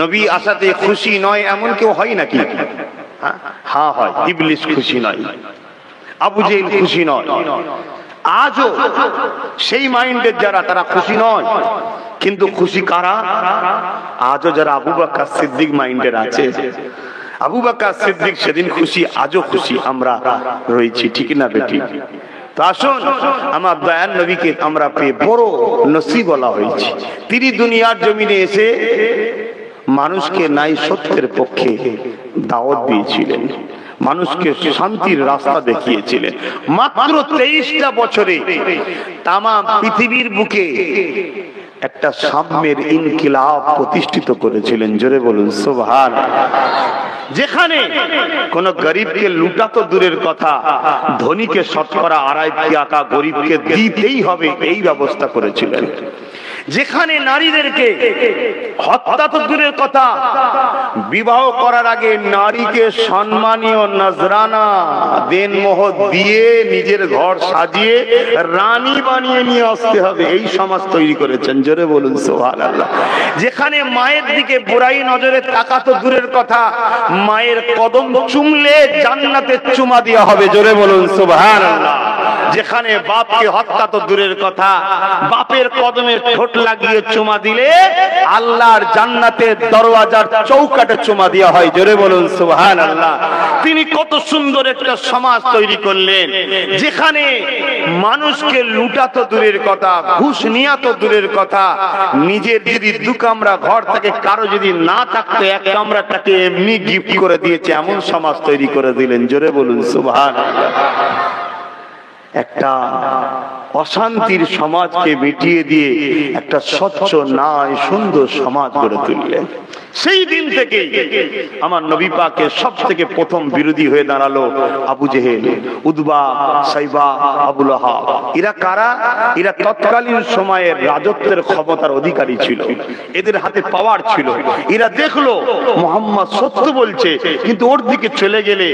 নবী আশাতে খুশি নয় এমন কেউ হয় নাকি? হ্যাঁ হয়। ইবলিস খুশি নয়, আবু জেহেল খুশি নয়। আজও সেই মাইন্ডের যারা, তারা খুশি নয়। কিন্তু খুশি কারা? আজও যারা আবু বকর সিদ্দিক মাইন্ডের আছে। আবু বকর সিদ্দিক সেদিন খুশি, আজও খুশি আমরা রয়েছি, ঠিক না বেটি? তো আসুন, আমার দয়ার নবীকে আমরা পেয়ে বড় নসিব বলা হয়েছে। তিনি দুনিয়ার জমিনে এসে মানুষকে নাই সত্যের পক্ষে দাওয়াত দিয়েছিলেন, মানুষকে শান্তির রাস্তা দেখিয়েছিলেন। মাত্র 23টা বছরে তামাম পৃথিবীর বুকে একটা সাম্যের ইনকিলাব প্রতিষ্ঠিত করেছিলেন। জোরে বলুন সুবহানাল্লাহ। যেখানে কোন গরিবকে লুটা তো দূরের কথা, ধনীকে শতকরা 2.5 টাকা গরিবকে দিতেই হবে, এই ব্যবস্থা করেছিলেন। যেখানে নারীদেরকে হত্যা তো দূরের কথা, বিবাহ করার আগে নারীকে সম্মানীয় নজরানা দেনমোহর দিয়ে নিজের ঘর সাজিয়ে রানী বানিয়ে নিয়ে আসতে হবে, এই সমাজ তৈরি করেছেন। জোরে বলুন সুবহানাল্লাহ। যেখানে মায়ের দিকে বুড়াই নজরে তাকা তো দূরের কথা, মায়ের কদম চুমলে জান্নাতে চুমা দেওয়া হবে। জোরে বলুন সুবহানাল্লাহ। যেখানে বাপকে হত্যা তো দূরের কথা, বাপের কদমে ঠোঁট লাগিয়ে চুমা দিলে আল্লাহর জান্নাতের দরওয়াজার চৌকাটে চুমা দেওয়া হয়। জোরে বলুন সুবহানাল্লাহ। তিনি কত সুন্দর একটা সমাজ তৈরি করলেন, যেখানে মানুষকে লুটা তো দূরের কথা, ঘুষ নেওয়া তো দূরের কথা, নিজের যদি 2 কামরা ঘর থাকে, কারো যদি না থাকতো 1 কামরা তাকে এমনি গিফট করে দিয়েছে, এমন সমাজ তৈরি করে দিলেন। জোরে বলুন সুবহানাল্লাহ। একটা অশান্তির সমাজকে মিটিয়ে দিয়ে একটা স্বচ্ছ ন্যায় সুন্দর সমাজ গড়ে তুললেন। সেই দিন থেকে আমার নবী পাকের সব থেকে প্রথম বিরোধী হয়ে দাঁড়ালো আবু জেহেল, উতবা, সাইবা, আবু লাহাব। এরা কারা? এরা তৎকালীন সময়ের রাজত্বের ক্ষমতার অধিকারী ছিল, এদের হাতে পাওয়ার ছিল। এরা দেখলো মুহাম্মদ সত্য বলছে, কিন্তু ওর দিকে চলে গেলে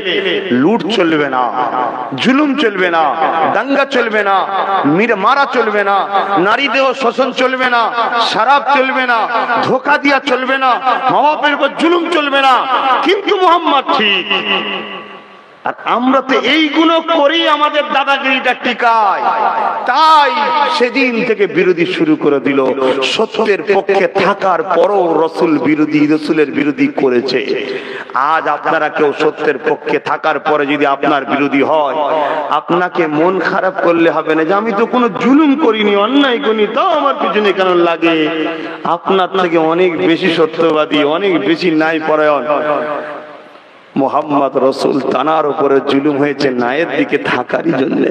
লুট চলবে না, জুলুম চলবে না, দাঙ্গা চলবে না, মারা চলবে না, নারী দেহ শোষণ চলবে না, শরাব চলবে না, ধোঁকা দিয়া চলবে না, মা বাপের উপর জুলুম চলবে না। কিন্তু মুহাম্মদ ঠিক। আর আমরা তো এইগুলো করি, আমাদের দাদাগিরিটা টিকায়। তাই সেদিন থেকে বিরোধী শুরু করে দিল। সত্যের পক্ষে থাকার পরও রসুলের বিরোধী করেছে। আজ আপনারা কেউ সত্যের পক্ষে থাকার পরে যদি আপনার বিরোধী হয়, আপনাকে মন খারাপ করলে হবে না যে আমি তো কোনো জুলুম করিনি, অন্যায় করিনি, তাও আমার পিছনে কেন লাগে। আপনার থেকে অনেক বেশি সত্যবাদী, অনেক বেশি ন্যায় পরায়ণ মুহাম্মদ রসুল, তানার উপরে জুলুম হয়েছে ন্যায়ের দিকে থাকারই জন্য।